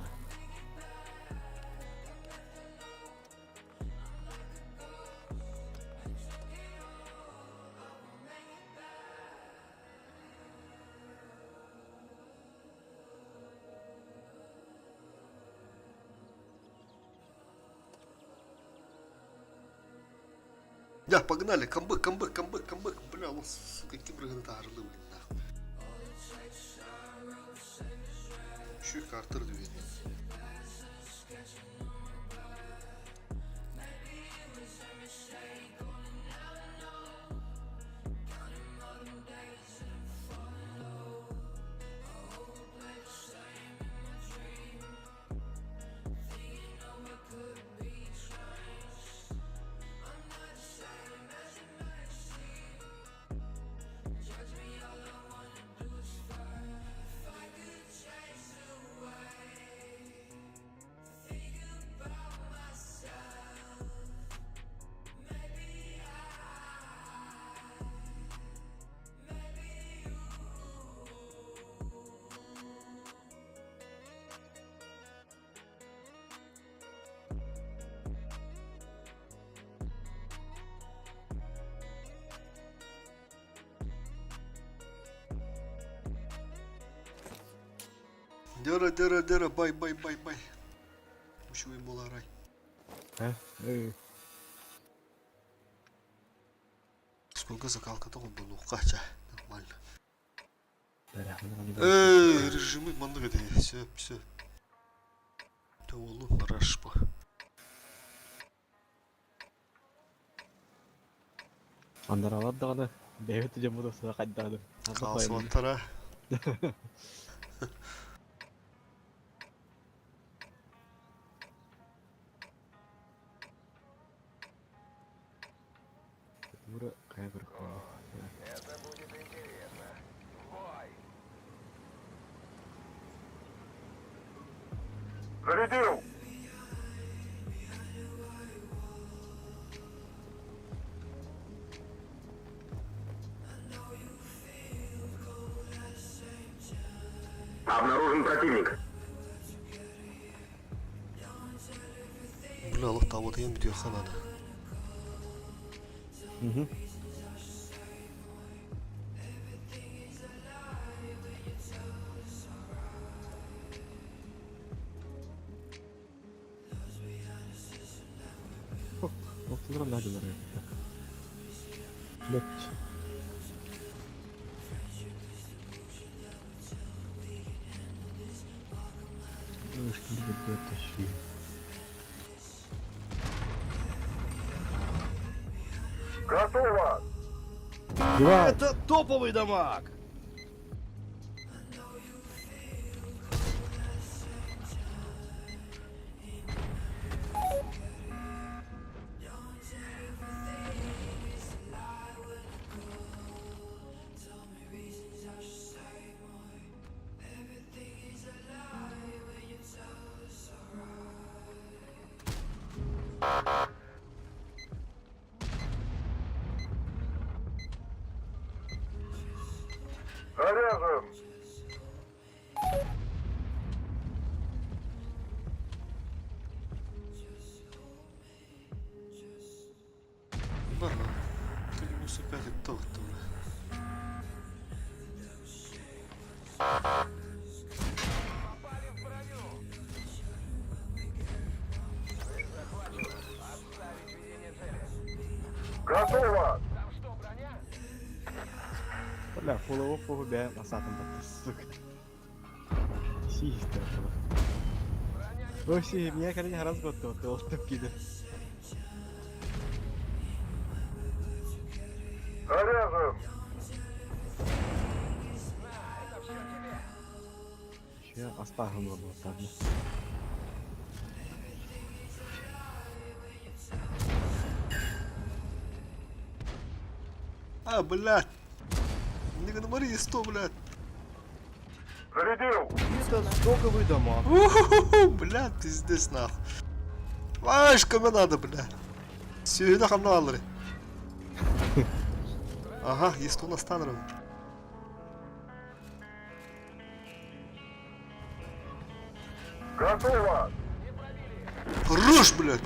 Да, погнали, камбэк. Бля, он, сука, кибргантажlı блин, нахуй. Şu kartır diyor. Дера, бай. Мuşuyu bolaray. He? Сколько закалка-то он был, ну, кача, нормально. Berahmını Режимы мандры, все. Товолу, рашпа. Anlar alat dağını. Beyvet hocam bu da sıra kaç dağını. Kalsıvantara. Ура, kayak berkembang. Это будет интересно. Бой! Зарядил! Обнаружен противник. Бля, лохта, вот я бедю ханада. Ну, ты гранадин, наверное. Блять. Девушки, ребята, тащи. Готово! Это топовый дамаг! Заряжен! Да, ты минус опять это то, бля. Попали в броню! Цель захвачена. Отставить ведение цели. Готово! Там что, броня? Бля, фулово побе насатом баттı, сука. Систер. Броня не Вообще, меня короче раз год то олтып киді. Заряжен! это все тебе. Ще астагын var bu tabi. А, блядь! Не говори 100, блядь! Зарядил! Это стоковый дамаг. Уху, блядь, пиздец нахуй. Вашка мне надо, блядь. Сюда хамналры. Ага, есть у нас танры. Готово! Хорош, блядь!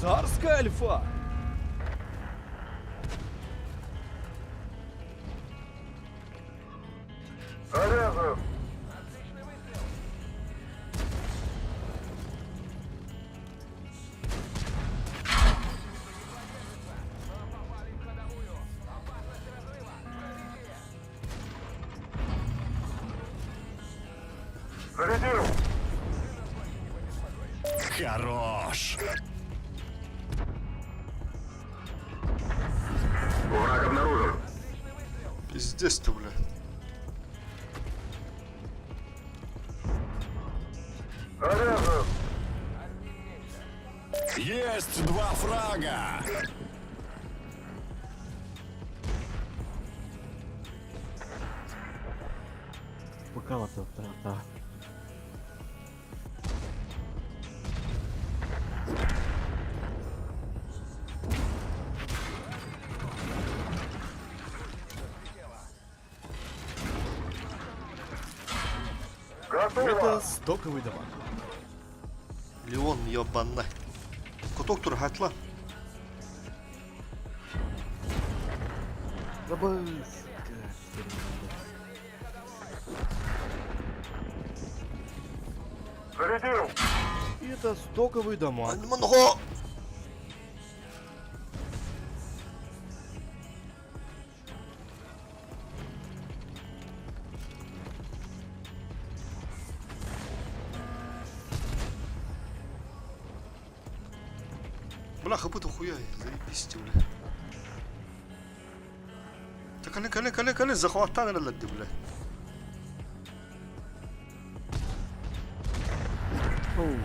Царская альфа! Заряжен! Отличный выстрел. Мы попали в ходовую. Опасность разрыва. Пробитие. Зарядил! Хорош! Враг обнаружен. Пиздец-то, блядь. Заряжен! Есть 2 фрага! Покала то, та. Готово! Это стоковый дамаг. Леон ебаный. Куток тур хатла. Забыз. Зарядил! Это стоковый дамаг. Много! Бляха, быта хуя, заебись, бля. Коли, захватали ладно, бля. Оу,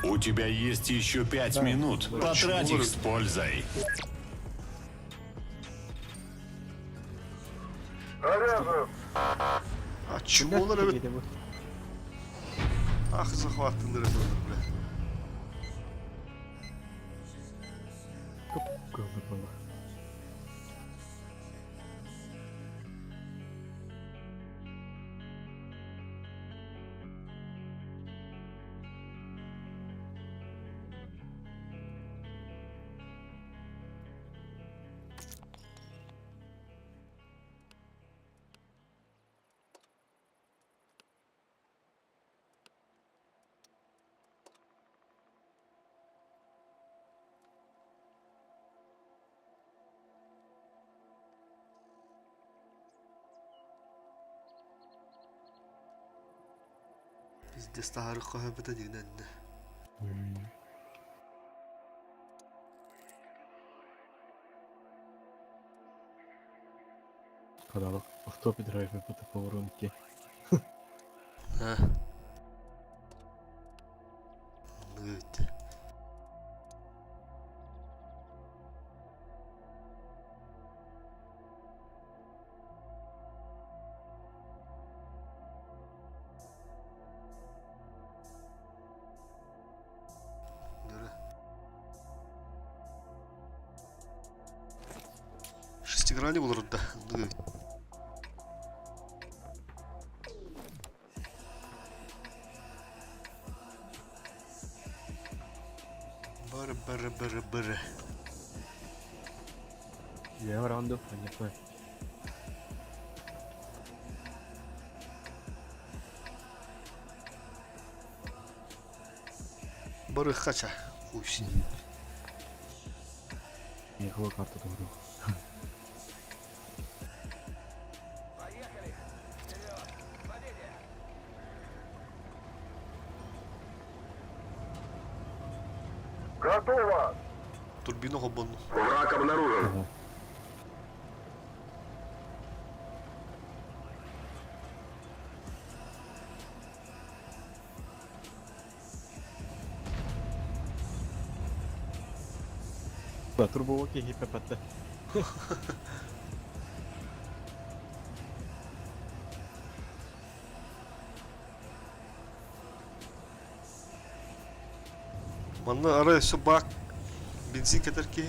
У тебя есть еще 5 минут. Потрать их с пользой. Заряжен. А чего onlar evet? блядь, Ah захватındır onlar bля. говно было. Biz de tarih kahvede dinen. Kadar автопи драйв по поворотке. Ha. Evet. Nere? Шестигранник olur da. Evet. Бара. Я рандом, понятно. Бары хача. Усі. Я его карту говорю. Готово. Турбіну гобану. Враг обнаружен. Ага. Да, турбовоки ГППТ. Manna araya все bak. Бензин катерки.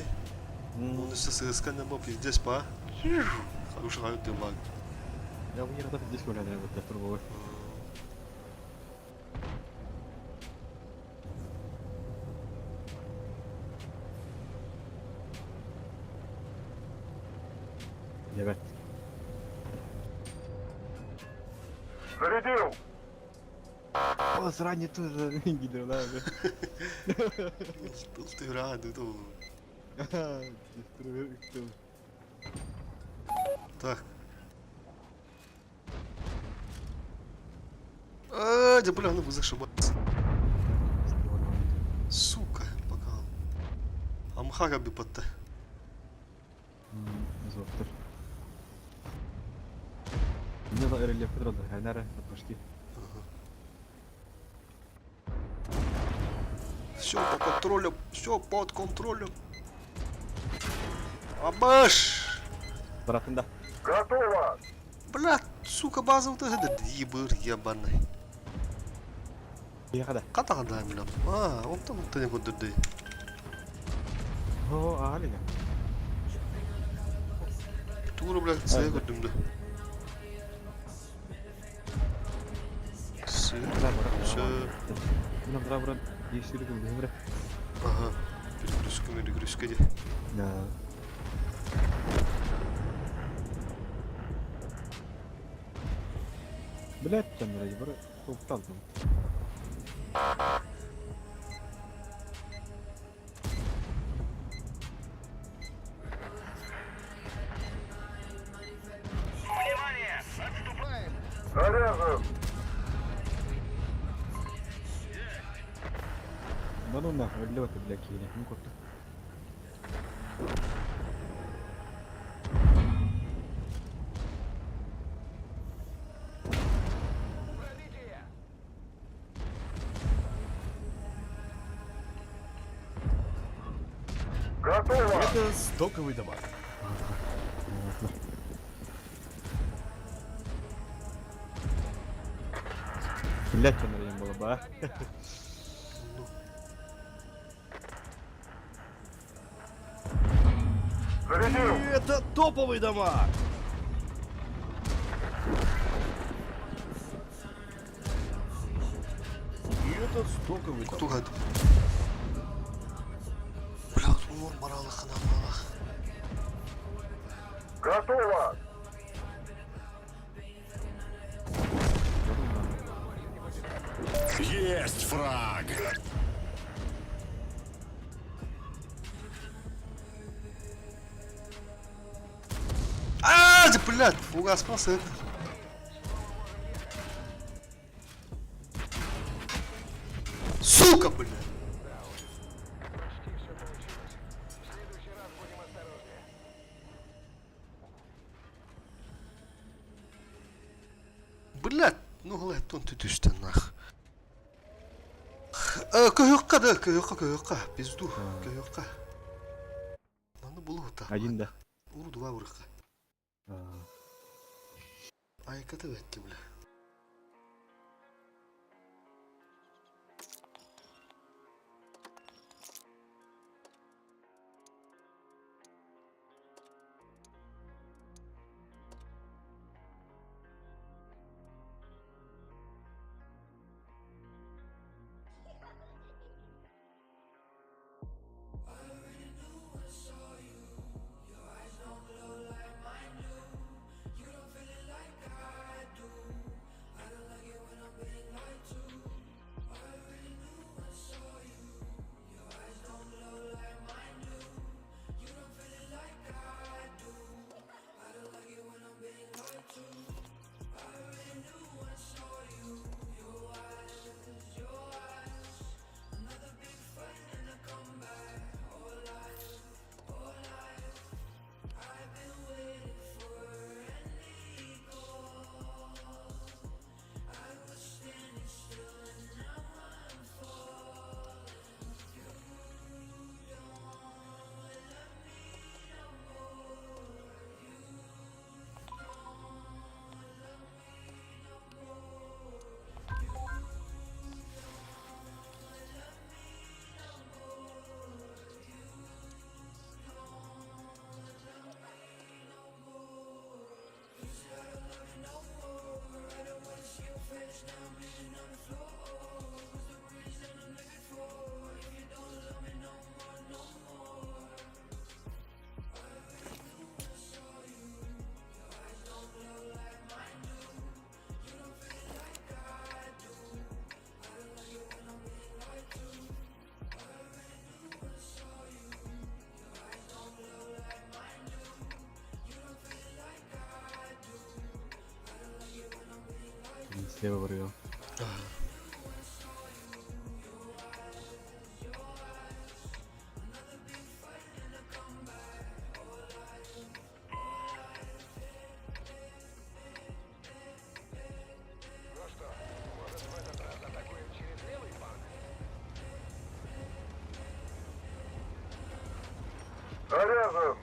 Он все сыскан нема пиздец па. Хороший хайот ты баг. Я бы не рад здесь гуляю, вот я турбовой. Evet. Зарядил. О, срань тоже гидро, да. Тут ты рад, тут. Так. Да бля, ну вы зашибаться. Сука, пока. Амхага би патта. Зоптер. Мне на рельеф подрода, гайнера, на пашки. Все по контролю, все под контролем. Абаш! Братында. Готово. Бля, сука, база вот это ебыр ебаный. Я когда? Ката када милам. Он там не кодырды. О, алига. Тура, бля, сэй кодымды. Сэй. Все. Нам забран. Есть сюриком, добре. Ага. Перегрузка, де. Да. Блять, там ради бра. Топтал там. Заряжен. Да ну нахуй, лёты, бля, кири. Ну как-то. Готово! Это стоковый дамаг. Блять, что наверное было бы, а? Зарядил! Это топовый дамаг. И это стоковый дамаг. Тугад. Бля, умор моралах на малах. Готово! Есть фраг! Да, блядь, фугас спасет. Сука, блядь. Почти все получилось. В следующий раз будем осторожнее. Блядь, ну глядь, тон ты что нах. Каюкка, да, каюкка, пизду, каюкка. Надо было вот так. Один, да. Уру два урыха. Ай, ката ветти, бля. Слева вырвал. Ну что, может в этот раз атакуем через левый фланг? Заряжен!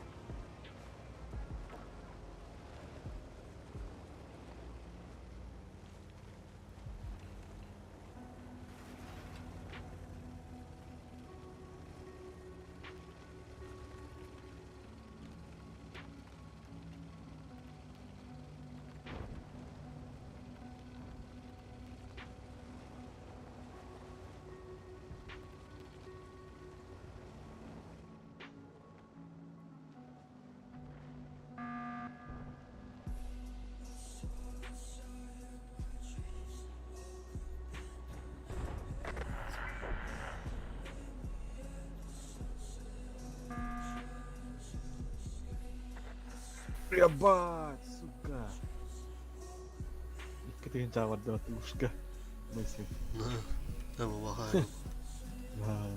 Ебать, сука. Ketika jawab dapat uska. Masih. Да, вымогаю. Nah.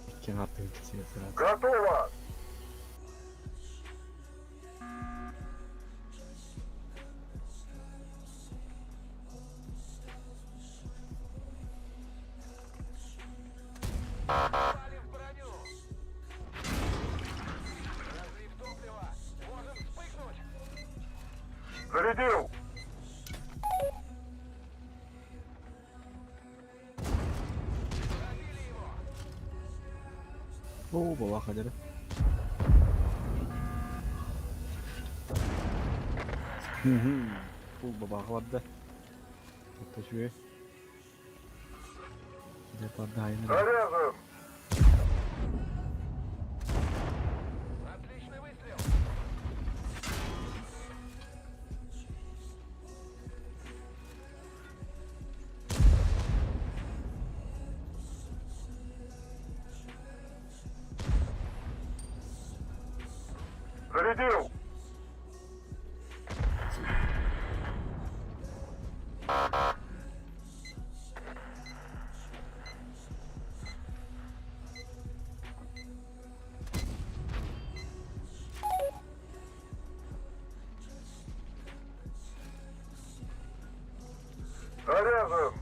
Bikin hati kecil berat. Готово! Попали Зарядил! Oo baba kadar. Bu baba vardı. Hatta şuraya. Deparda aynı. Заряжен! Отличный выстрел! Зарядил! Заряжен!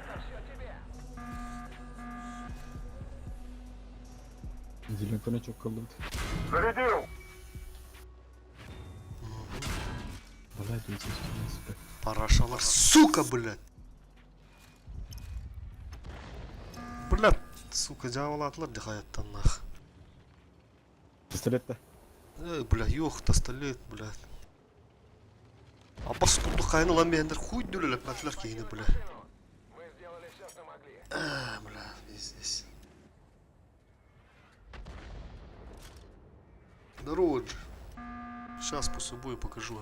Это все тебе! Zilintona çok kaldı. Зарядил! Vallahi değilsin. Süper. Парашалар, сука, блядь. Блядь, сука, жабылатылар де хаяттан нах. Pistolet de. Эй, бля, ёх, пистолет, блядь. А паскуду хайнылан бендер хуй дүлелеп мәтлер кейіні, бля. Мы сделали все, что могли. Бля, пиздец. Здорово, Джи. Сейчас по собой покажу.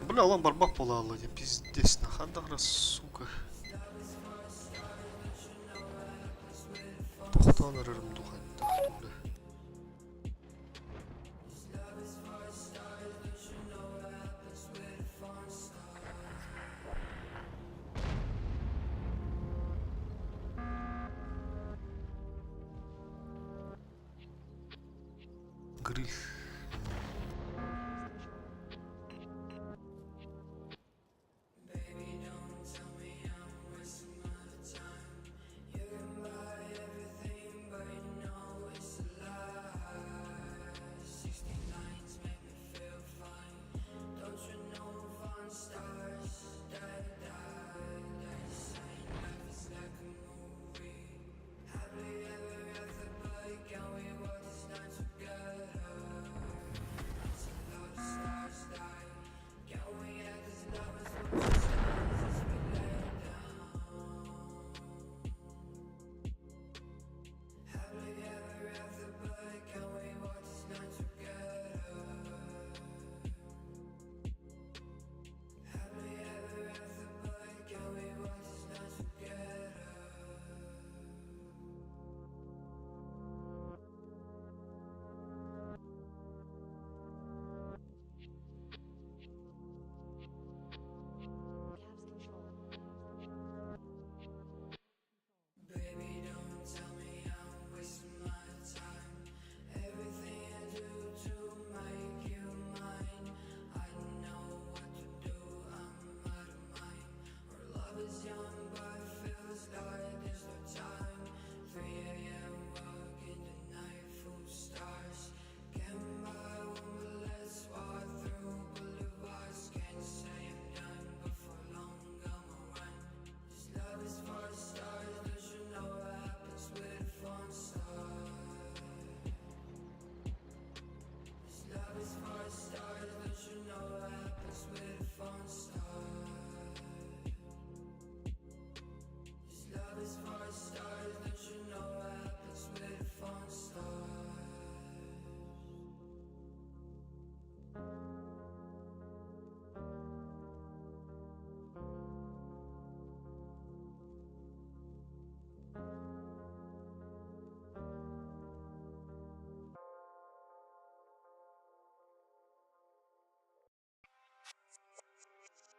Бля, lan барбак бола алады, пиздец, нахандагра, сука. Тоқтан әрірім дұған, тақту, бля. Гриль.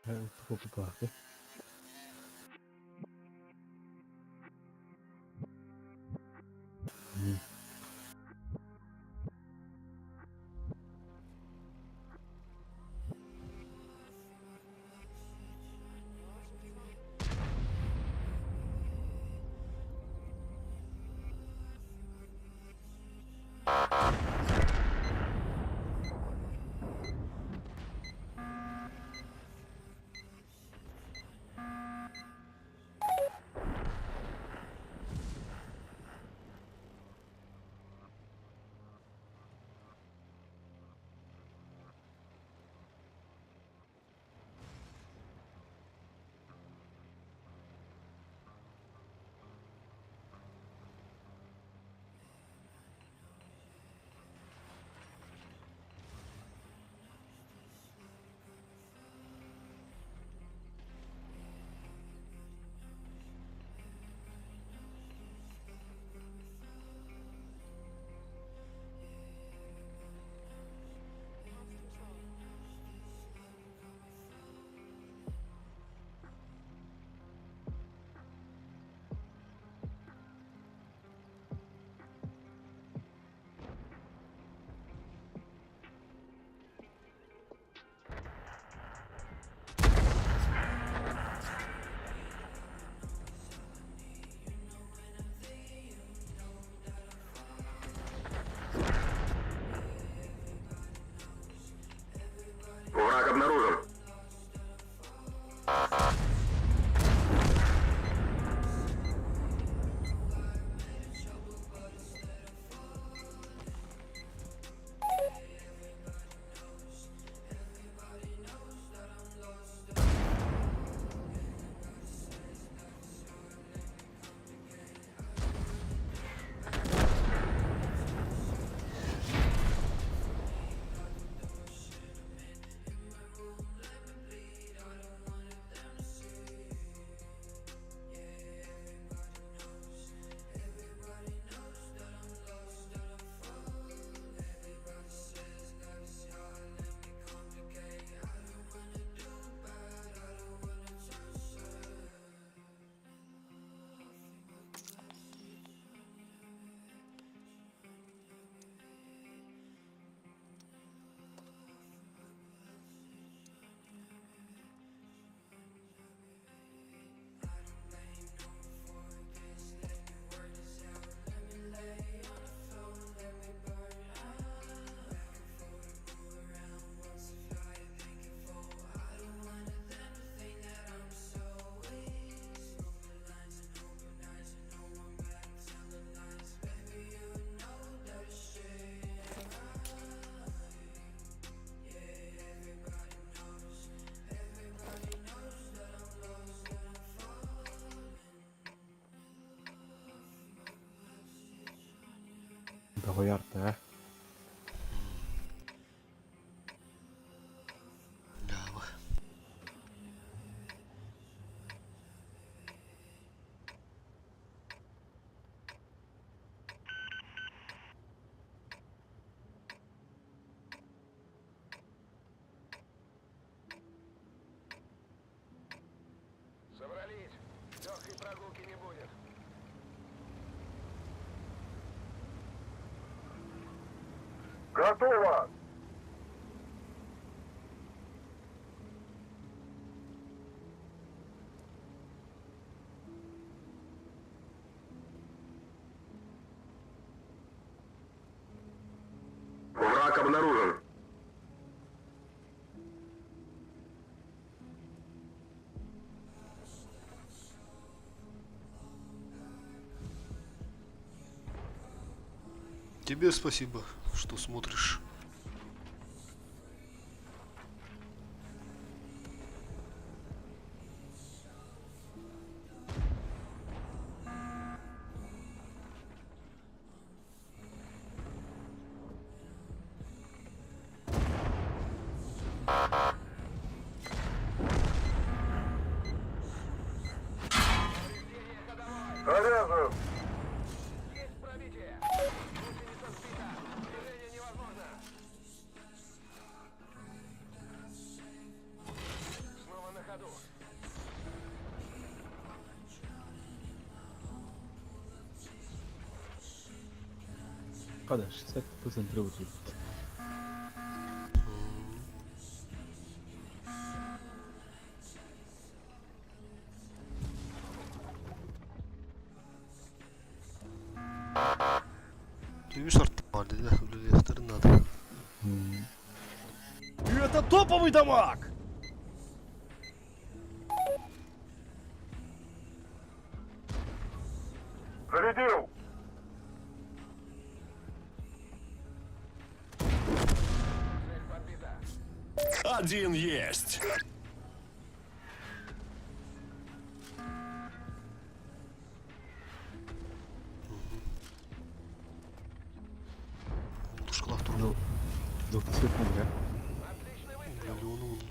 Опа, да. Враг обнаружен. Давай арта, Давай. Собрались. Легкой прогулки не будет. Готово. Враг обнаружен. Тебе спасибо, что смотришь. Заряжен. Есть пробитие. Гусеница сбита. Движение невозможно. Kada 60% работает. Düğüş arttı var dedi. Öyle defterin adı. И это топовый дамаг! Зарядил! Цель подбита. Один есть. Duşkala durdu. Желтый свет бля. Отличный выстрел. Bля Leon'u vurdum.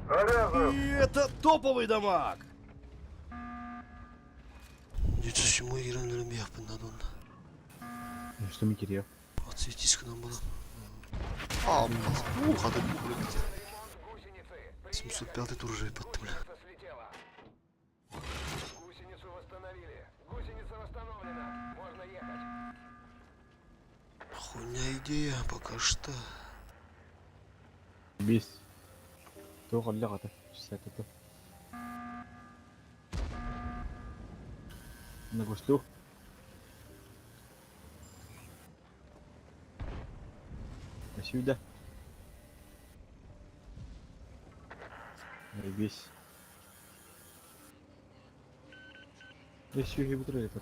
Заряжаю! И это топовый дамаг! Geçişimi girenlerin bir yapın da donda. Что материал? Отсветись к нам было. А, kadar bir kule bitti. Ремонт гусеницы. 705 tur уже battı bля. Гусеница слетела. Гусеницу восстановили. Гусеница восстановлена. Можно ехать. Хуйня идея пока что. Бес. Тоғы ля қата. 60 На гуслю. Сюда. Бес. Еще и бутыры это.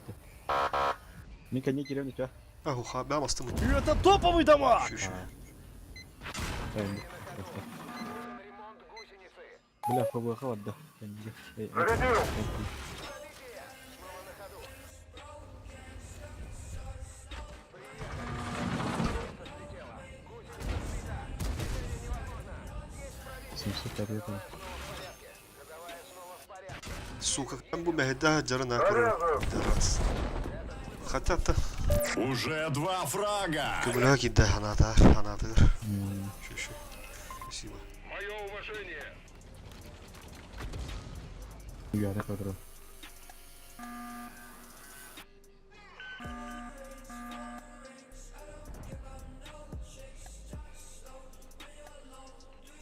Мика не керем тебя. Ha ha ben bastım. И это топовый дамаг! Şu şu. Правильно. Нужен ремонт гусеницы. Бля, пробую хавать, да. Зарядил! Снова на ходу. 705 это. Ходовая снова в порядке. Сука, ben bu mehde carına kırıyorum. Раз. Хотя-то. Уже 2 фрага. Кубля gitti anahtar. Anahtar. Şu. Спасибо. Мое уважение. Я так патрон.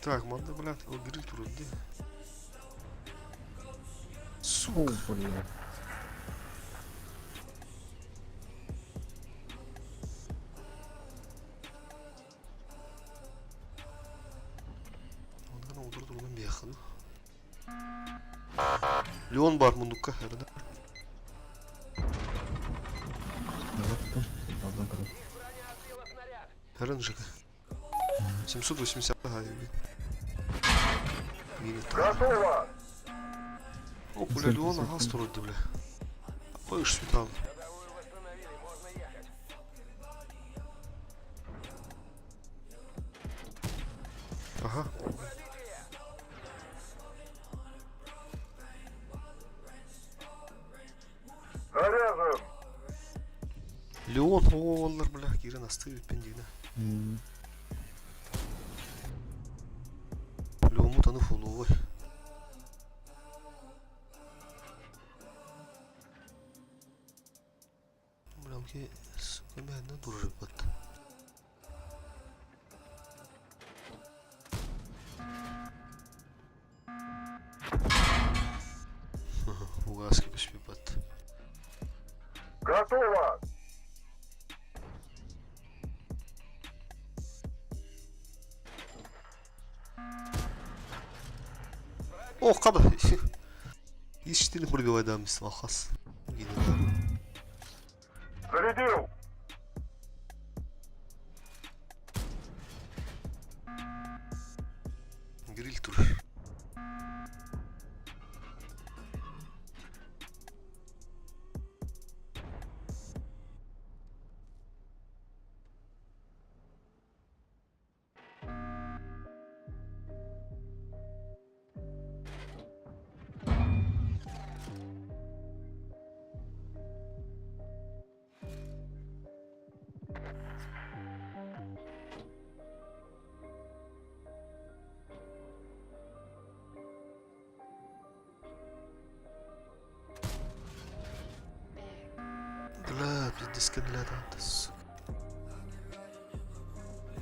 Так, манда, блядь, о, гриль туру, где? О, Сука. блин. Ondan odur durumdan bir yakın. Leon var mundukka herhalde. Herhalde şaka. 780 hayır. Мини так. Готово! О, бля, Леона газ вроде, бля. Пыш светал. Ходовую восстановили. Можно ехать. Ага. Заряжаю! Леон, о, onlar, бля, Кирин остывет пендина. Leon'u tanı follow vay. Bram ki sıkı benden durur battı. Угас gibi bir battı. Готово! О, kada. Иштini пробивай да мисл ахас. Генерал. Зарядил! Гриль тур. Искенлер атас.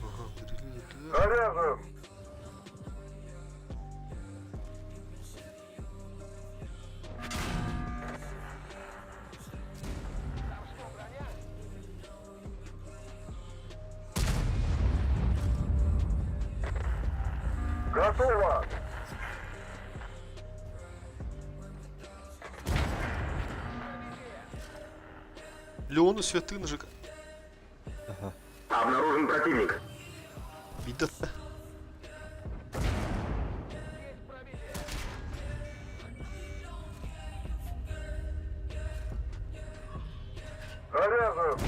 Ага, бирили. Заряжен. Готово. Леону святый ножик. Обнаружен противник. Видно. Заряжен.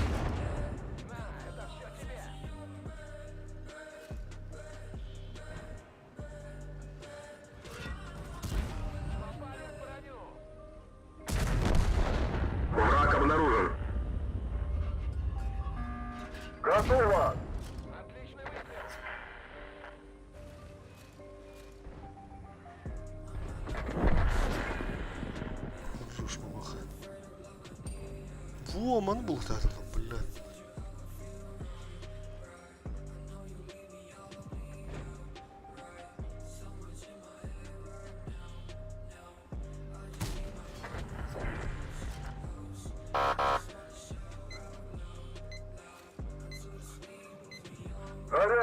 Враг обнаружен. Готово. Хорош, мамаха. Во, ман был тогда, блядь.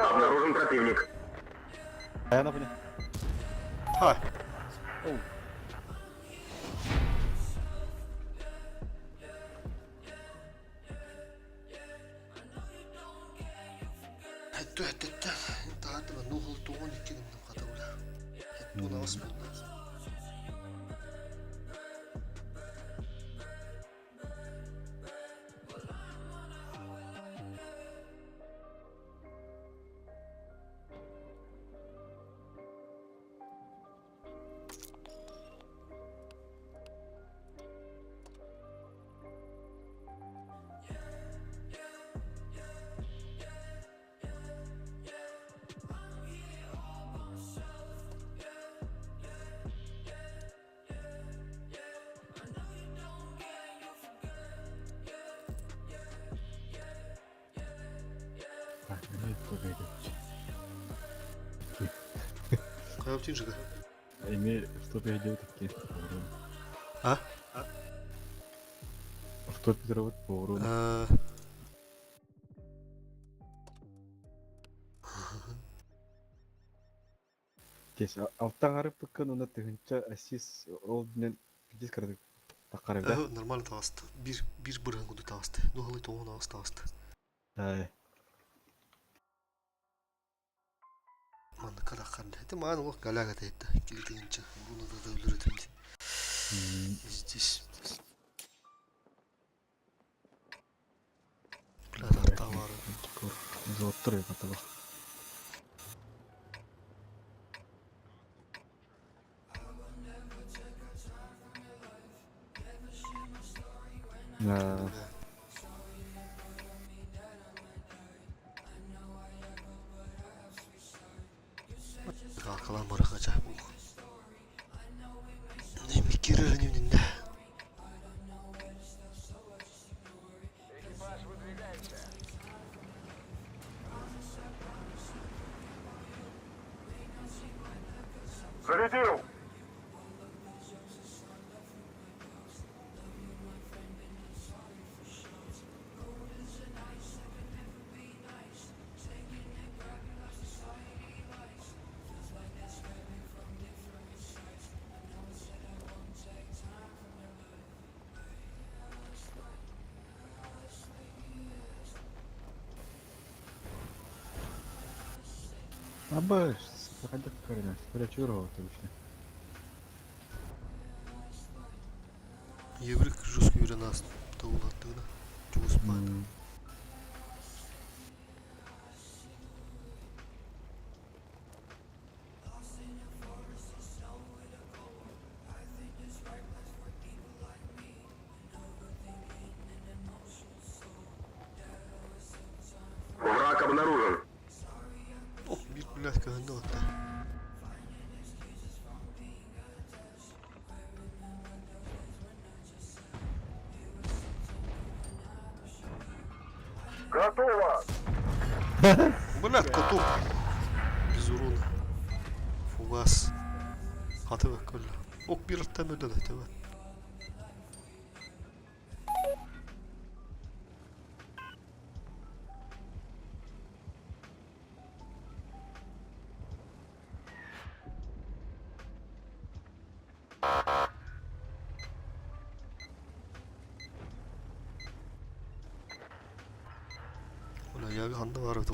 Обнаружен противник. А я напомню. Ха. Это ладно, ну голтон кидем на хатауля. Это у нас было. Какая птичка? Эми, что ты делал такие? А? Что ты делал по урону? Кеш, алтан арып быккан уна тыгынча асис ол менен бизис кырдык. Такарып да. Нормально тағасты. Bir бұрын күнді тағасты. Нұғылы тоғын ағыз тағасты. Ай. Маңды қадақ қанды. Это маған оқ галяға тәйітті. Келі тегенші. Бұны да өлір өтімді. Здесь. Блядар товары. Золоттыр я катыла. Арқалан бараға жай бұл. Не мекерер немнен. Зарядил. Абаш, хадак карна, спрячурова точно. Еврик жестко үйрен асын. Тауын аттығына. Жуыспайды. Враг обнаружен. Ох, bir блядь, көгінде отты. Готово! Бля, коту. Без урона. Фугас. Hadi bak öyle. Ok bir temelde de evet. Ulan ya bir handa var orada.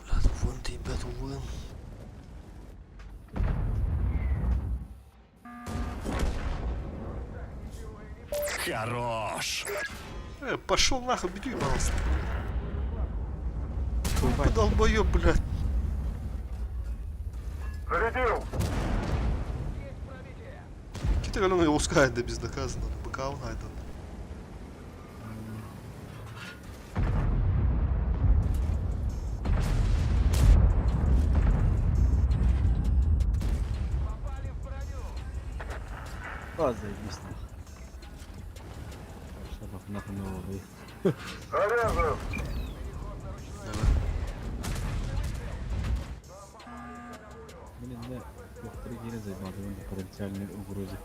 Ulan vun diyeyim ben vun. Хорош! Пошел нахуй, беги, пожалуйста. Тупай. Долбоёб, блядь. Зарядил! Git öyle Oscar da безнаказанно. Быкал найден. А, заебись нахуй. Шабах нахуй новый. Заряжен! Блин, да, три заебал, потенциальные угрозы.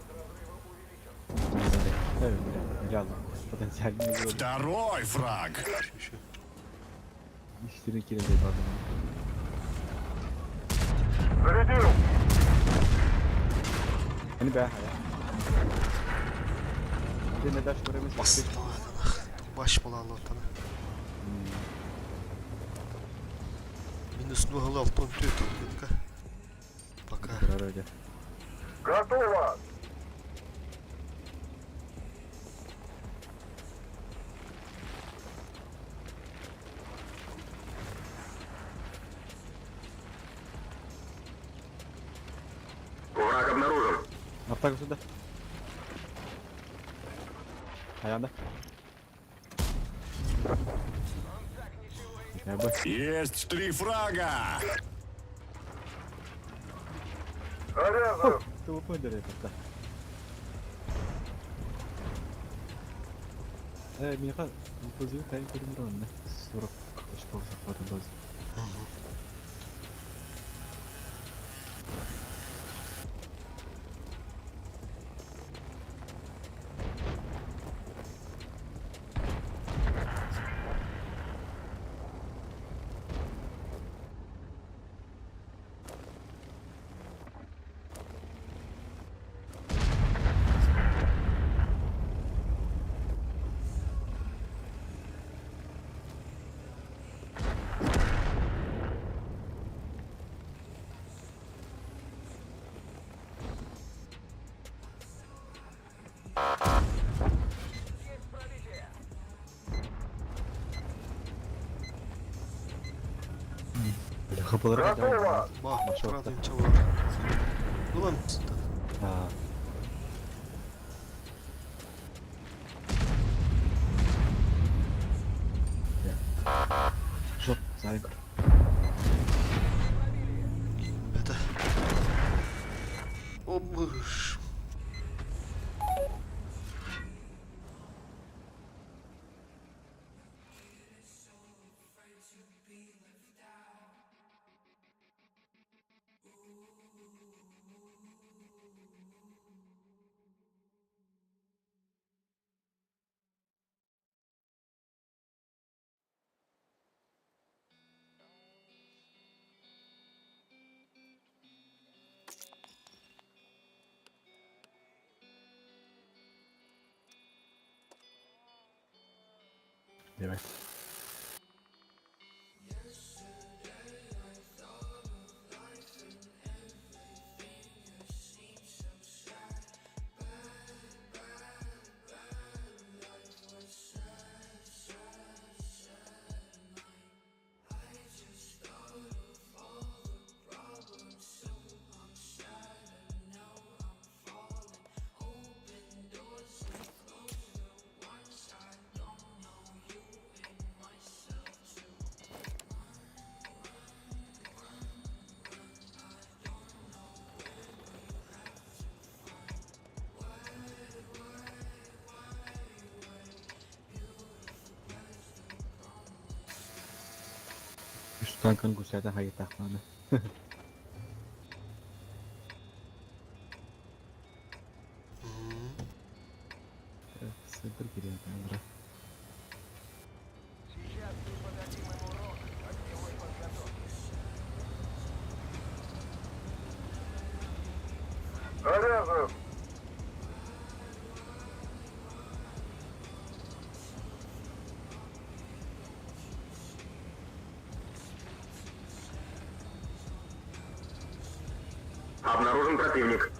Рядом, потенциальные угрозы. Второй фраг! Еще. Четыре киля заебал. Зарядил! Hani be ya. Bir de ne daş göremiz Bastı lan. Baş mı lan ortada? Minus 0 altın tüy tuttuk. Пока. Вроде. Готово! Враг обнаружен. Атака сюда. Ayağında. Ya bak. Есть 3 фрага! Заряжен! Ты выходишь это. Миха, позови хай перемрон, да? 40 очков захвата базы. Kapıları Готово! Bak Maşallah. şurada çabuk. Ulan Ha. Жоп, зайка. это. О, мышь. Давай. Kankan gusada hayat tahmana. Супер период. Сейчас мы подадим им урок огневой подготовки. Заряжен. Обнаружен противник.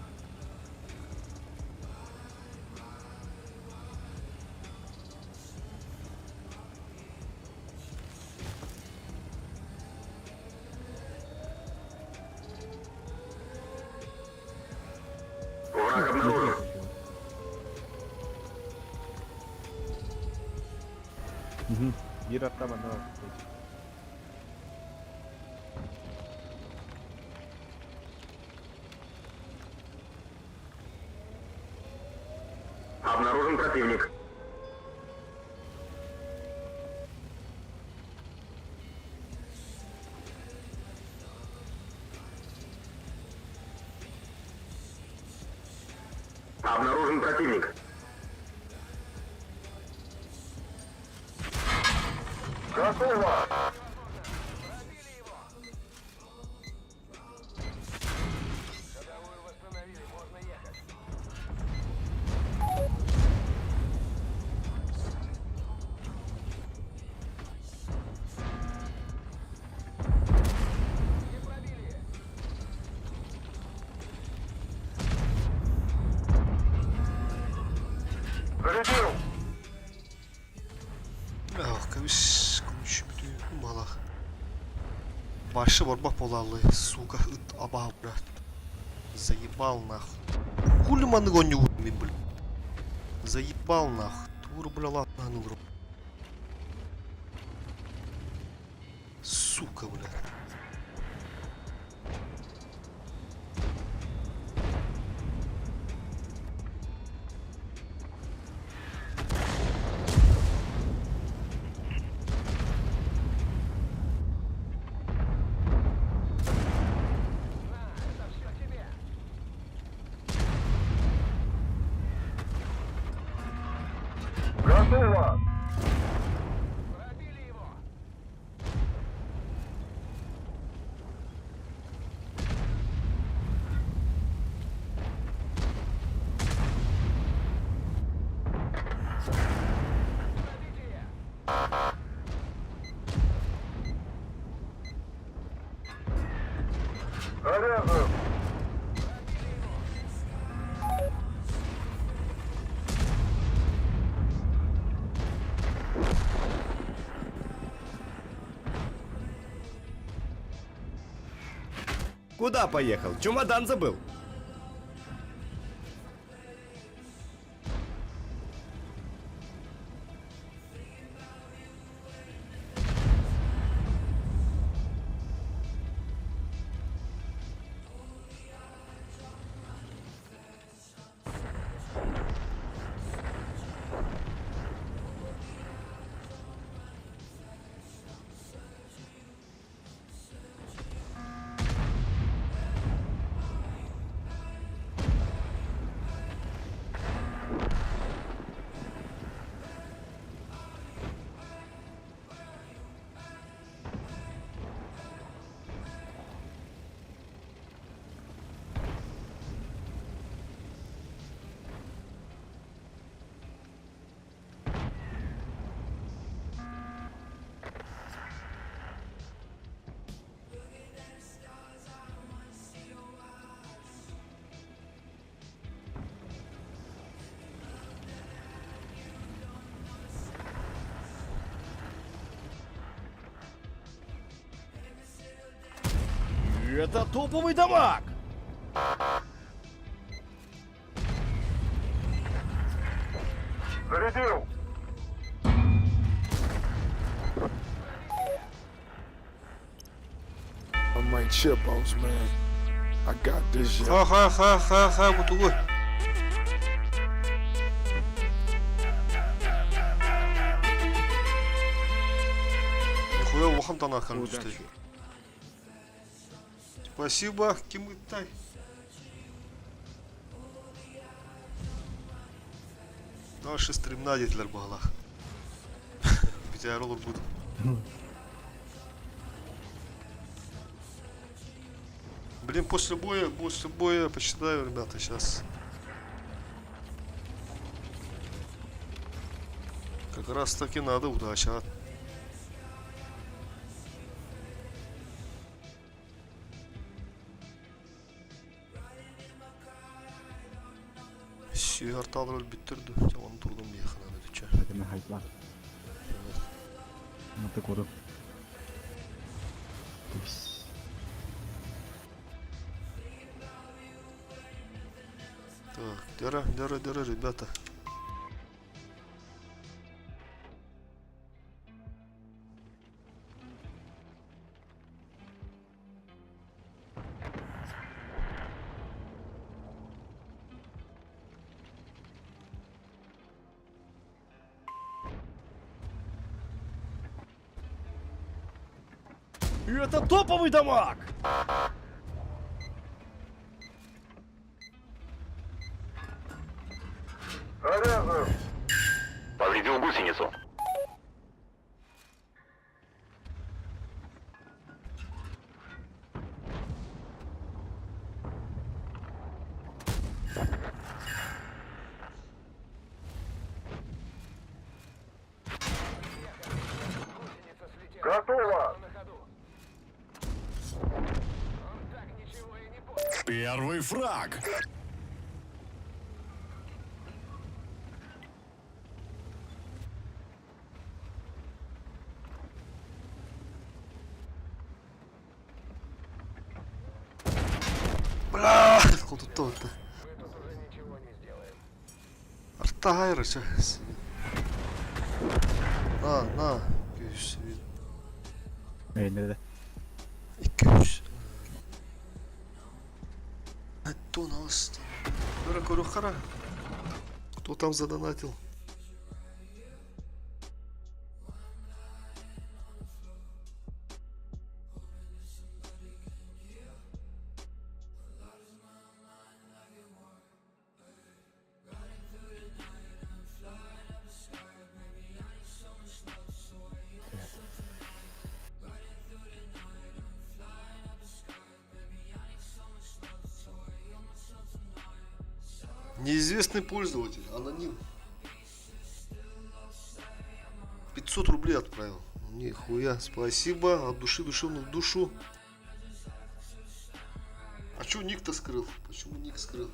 Враг обнаружен. Bir hatta bana var. Обнаружен противник. Обнаружен противник. Готово! Пробили его! Ходовую восстановили, можно ехать. Не пробили! Зарядил! Ах, кабис, короче, мало. Başı vurmak bolalı, сука, аба, блядь. Заебал нахуй. Хули маны гоню, блядь. Заебал нахуй. Тур, бля, ладно, ну, бро. Сука, блядь. Это все тебе! Готово! Пробили его! Пробитие! Заряжен! Куда поехал? Чемодан забыл. Это топовый дамаг! Зарядил! I might chip, boss man. I got this shit. Ха-ха-ха-ха-ха, вот угой. Нихуя лохом-то нахрен стоит. Спасибо, Кимытай. Наши стримна детлер bağlar. Biter olur bu. Блин, после боя почитаю, ребята, сейчас. Как раз таки надо удача. Сүйартал рөл бітірді. Оны тұрдым яқына өтче. Hadi mi haytlar. Mata korup. Так, дера, ребята. Это топовый дамаг! Заряжаю. Повредил гусеницу. Гусеница слетела. Готово. На ходу. Он так ничего и не понял. Первый фраг. Бля, откуда то-то? Мы тут уже ничего не сделаем. Артагайра, че? На. 200. Nerede? 200. Это нас. Рухара. Кто там задонатил? Неизвестный пользователь, аноним. 500 рублей отправил. Нихуя, спасибо. От души душевно в душу. А чё ник-то скрыл? Почему ник скрыл?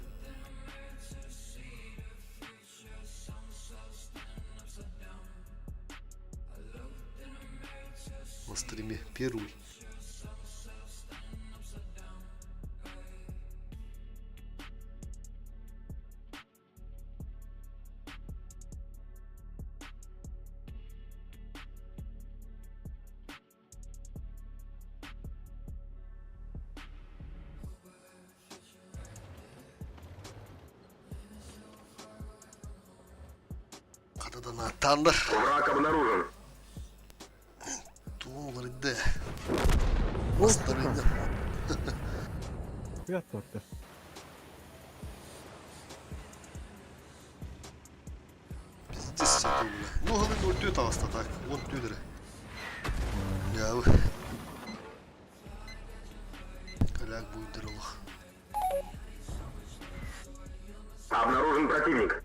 На стриме первый. Кададан аттанды. Враг обнаружен. Туңлырды. Остырды. Yat orada. Пиздец сату, бля. Ну, главное, 0 аста, так. Вон тюдеры. Явы. Коляк будет дырлых. Обнаружен противник.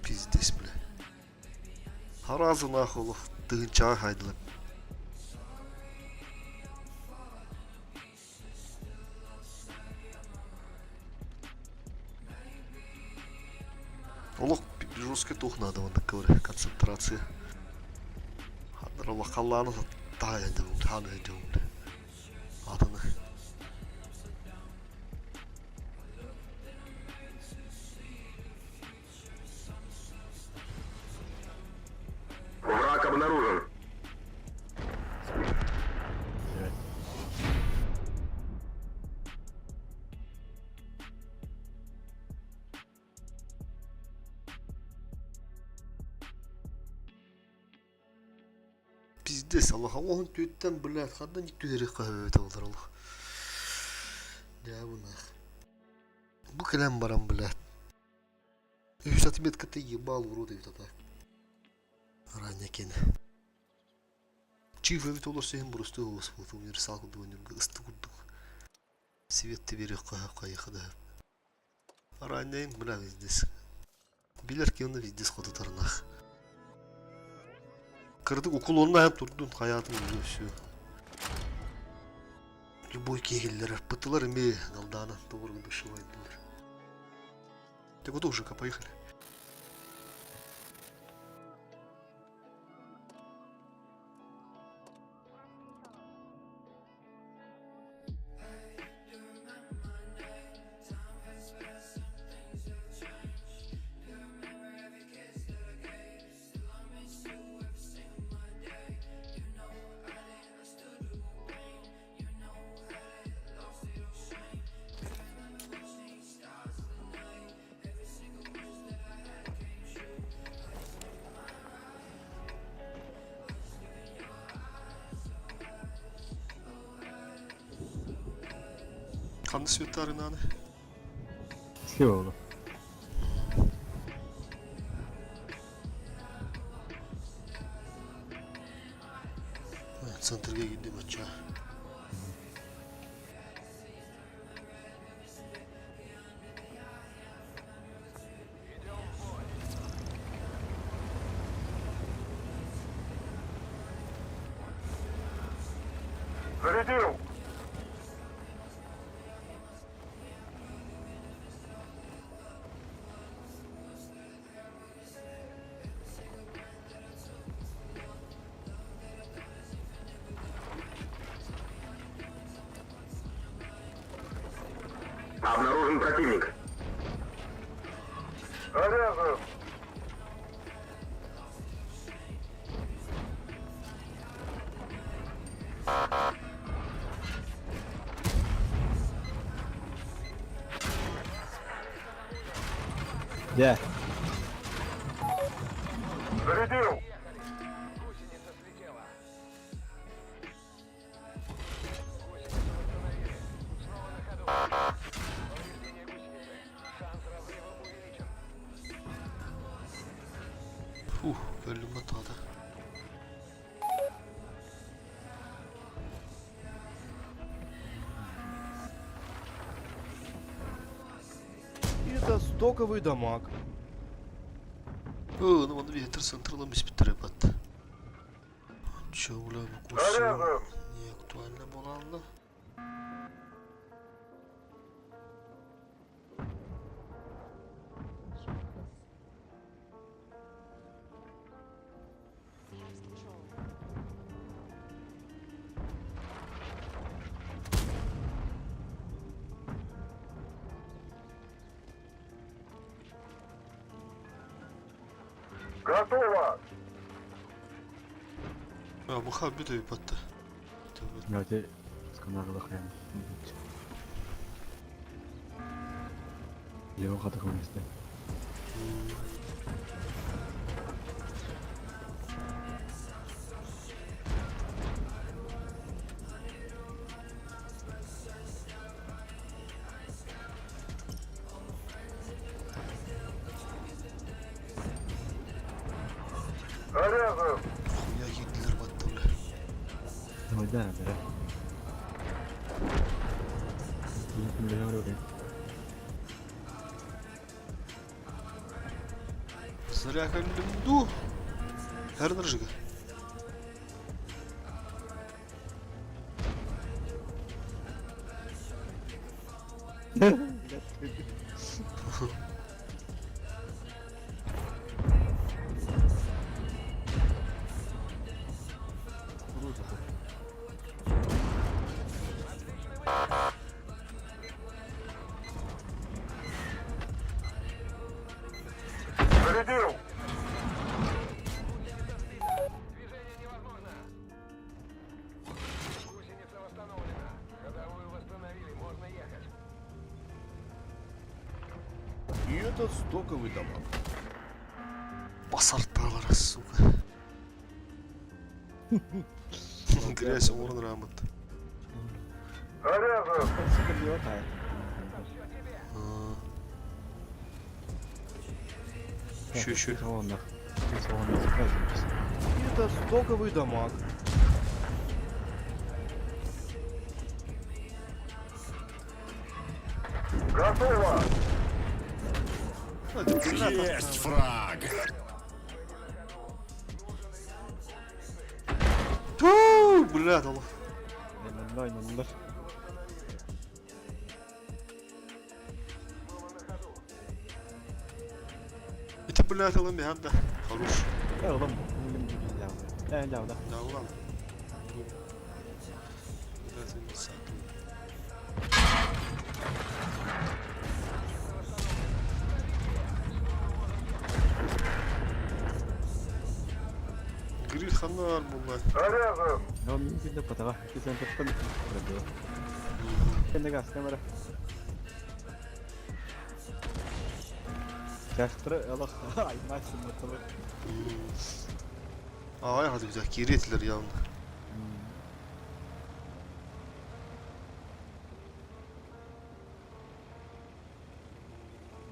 Пиздец, бля. Харазы нахуй, тыгынчаға хайдылып. Олық жестко тух надо, вон такая концентрация. Олық қалланы тағай әдеуін, ханы әдеуін. Атыны. Враг обнаружен. Пиздец, Аллах, Allah'ın tüyütten bilet, kadın tüyleri kahve tavlar Allah. Ne bu ne? Bu kalem baran bilet. 100 сантиметр ты ебал уроды это так. Ранее кене. Чиф вебит olur sen burası olsun bu universal kullanıyorum ısıtı kurduk. Свет veri kayıkda. Ранее бля виздес. Bilir ki onu vizdes kodu tarnak. Kırdık okul onunla hep durdun hayatım yaşıyor. Любой кегеллер пытылар ме галдана doğru дышывайдылар. Ты готов, Жека, поехали. Kanlı svetleri nane. Все oldu. Центрге gittim aşağı. Зарядил! Обнаружен противник. Заряжен. Gel. Зарядил. Гусеница слетела. Гусеницу восстановили. Снова на ходу. Повреждение гусеницы. Шанс разрыва увеличен. Bölüm hatada. Это стоковый дамаг. Ну onu ветер центрlamış bir trap attı. Çavula bu kursu niye aktualle bolandı? Готово. Bu habbi de bir battı. Давайте сканарла хрен. Лево хата коммунисты. Заряжен. Хуya gittiler battı bile. Давай, да, бери. Не говорю. Заряка люмду. Her нержига. Зарядил. Движение невозможно. Гусеница восстановлена. Ходовую восстановили. Можно ехать. И это стоковый дамаг. Basarttılar suka. Грязь орын рамыт. Заряжен. Sıkıntı yok hayır. Şu. Салонда. Салонда заказываемся. Это стоковый дамаг. Готово. Есть фраг. Туу, блядь, Allah. Oynadılar. Это, блядь, Allah bir handa. Хорош. Ya oğlum. Bilim gibi yavru. Yavru. Ya ulan. Biraz önce sattım. Grill хаnar bunlar. Заряжен. Ya mümkün de patağa. Sen tuttan. Burada. Kendi gaz kamera. Çaştırı Allah. Ay maçın batılı. Ay hadi güzel geri ettiler ya.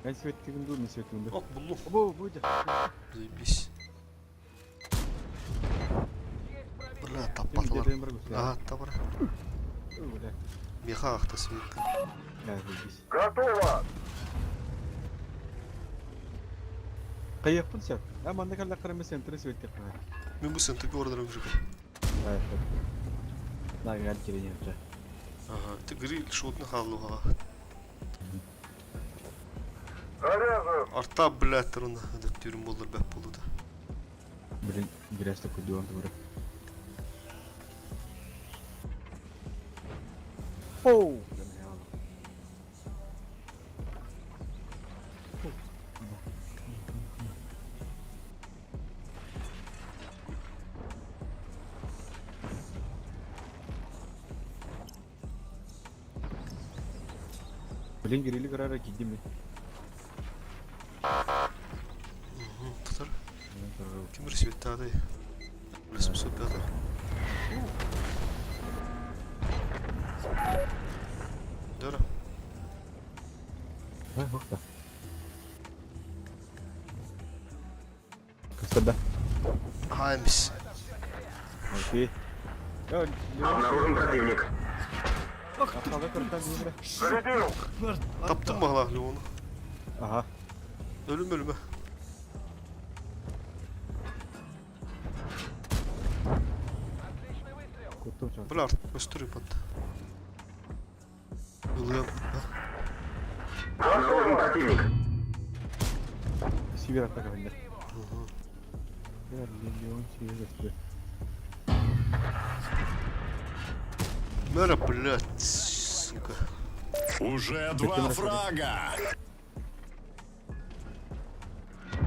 Ben svettiğim dur mu svettiğim dur. Ok buldum. Bu. Заебись. Бля, таппатылар. Дедем бір көз. Ага, табар. Öyle. Меха ақтасы бек. Ya biz. Готово. Kayıpın sen. Ama ne kadar kırmızı sentri svettik. Мен бұл сен түгі ордырым жүрген. Hayır. Daha gel kireni yapacak. Ага, ты гриль шотны қалуға. Заряжен. Арта, блядь, тұрын. Әдеттерім болыр бәп болу да. Biraz da kudu oldu burada. Oh! Блин, грили карара киди ми. Тұтар. Кемір светті адай. Білесім сөпі адай. Дөрі. Ha, bak da. Kıstırdı. Хаймис. Окей. Ya, Обнаружен противник. Arkalı kırıktan değil mi? Зарядил. Таптың ба қалақ Леоны? Aha. Өлім. Kurttum şu an. Бля, өстірі бат. Өлім. Обнаружен противник. Сивер атака bende. Ya, milyon şey gösteriyor. Мәрі, блядь, сука. Уже два фрага.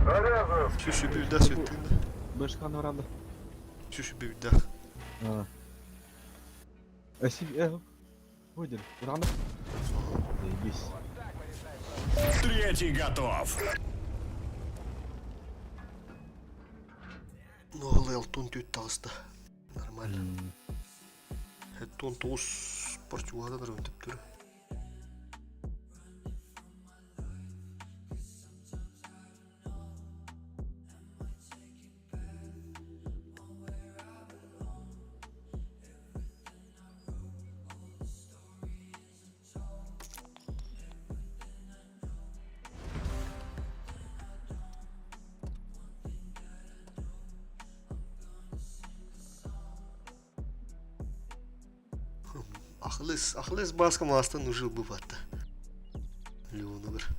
Заряжен. Şu bir daha svettiğinde. Başkan var aldı. Şu bir daha. Ha. Eski Выйдем. Рано. Заебись. Третий готов. Noğla altın tüyt tağızda. Normal. Ton 9 Portugal'da da öntüp durur. Ахлес баскам астан уже бывает. Леона bir.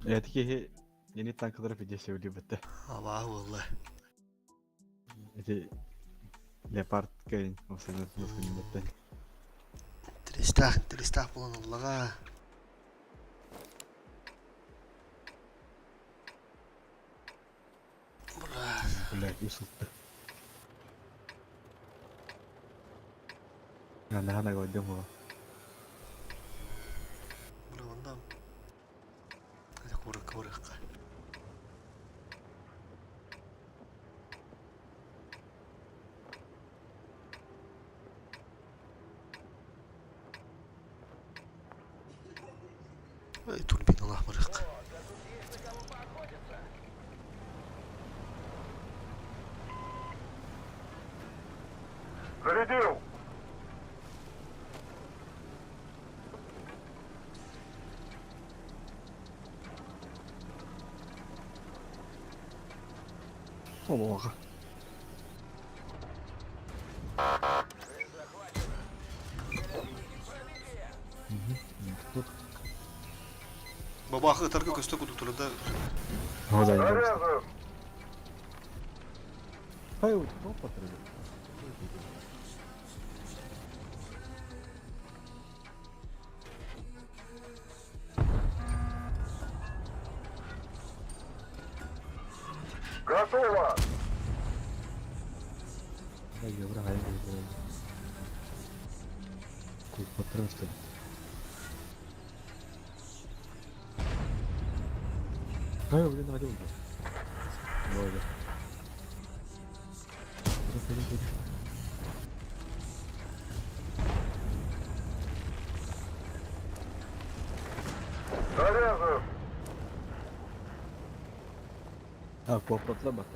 Evet ki yeni tankları videosu oluyor bitti. Ava vallahi. Это Leopard kayın. O sene nasıl bitti. Трестах bulan Allah'a. Блядь, усылтты. Anda koydum o. Bura ondan. Hadi kıvırık. Ай, турбина лахмарык. Зарядил. Олоға. Бабахы тарка көстө кутуктурда. Ода не Заряжен. Хай вот, опа, требует. Готово. Дай, евро, ай, евро. Тут патрон, что ли? Ай, блин, надел уже. Ой, Заряжен. А, попотла бака.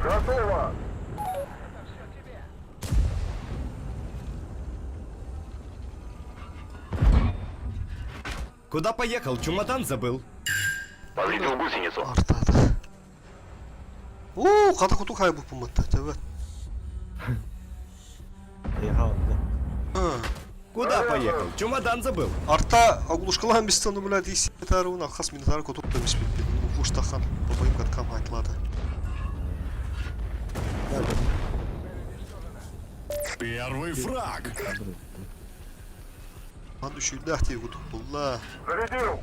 Готово. Куда поехал? Чемодан забыл. Повредил гусеницу. Артада. О, ката куту кайбы поматта, тебе. Ехал, да. А, Куда поехал? Чемодан забыл. арта оглушкалан бистonu, блядь, иси тарауна хас минутар кутуп демиш бит. Уштахан, бабайым каткам айтылады. Первый фраг. Ан үшүлдах тип кутуп булла. Зарядил.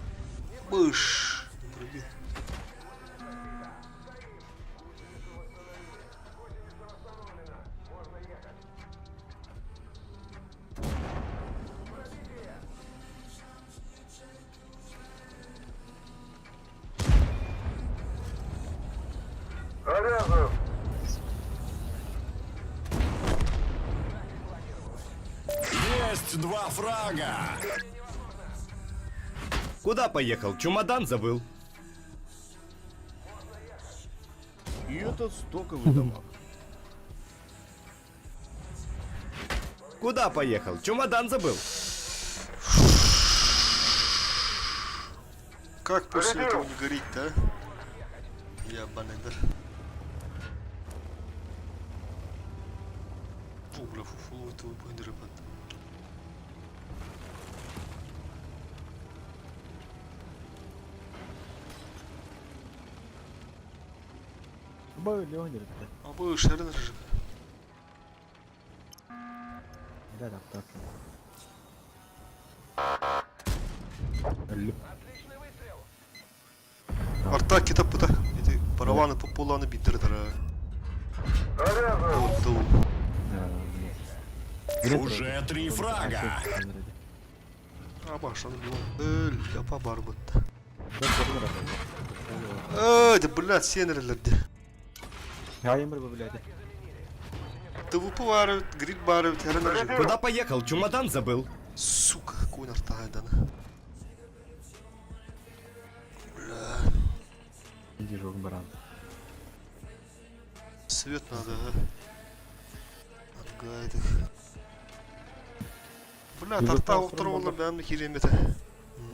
Быш. Пробил. Заряжен. Есть два фрага. Куда поехал? Чемодан забыл. И это стоковый дамаг. Куда поехал? Чемодан забыл. Как после этого не гореть-то, а? Ябаный, да? О, бля, фуфу, это вы будете рыбать. Бой, Леонид, да. А вы шерен же. Да, да, так. Алло. Арта китап бұта. Эти параваны популаны биттірдір. Заряжен. Вот да. Уже три фрага. А башаны білон. Япа бар бұтты. Да, блядь, сенерлерді. Хаймер, блядь. ТВП бар, грид бар, теренер же. Куда поехал? Чемодан забыл. Сука, какой нартайдан. Бля, Иди, жог, баран. свет надо, а? Отгайдық. Бля, тарта отыруылы бәмі кереметі.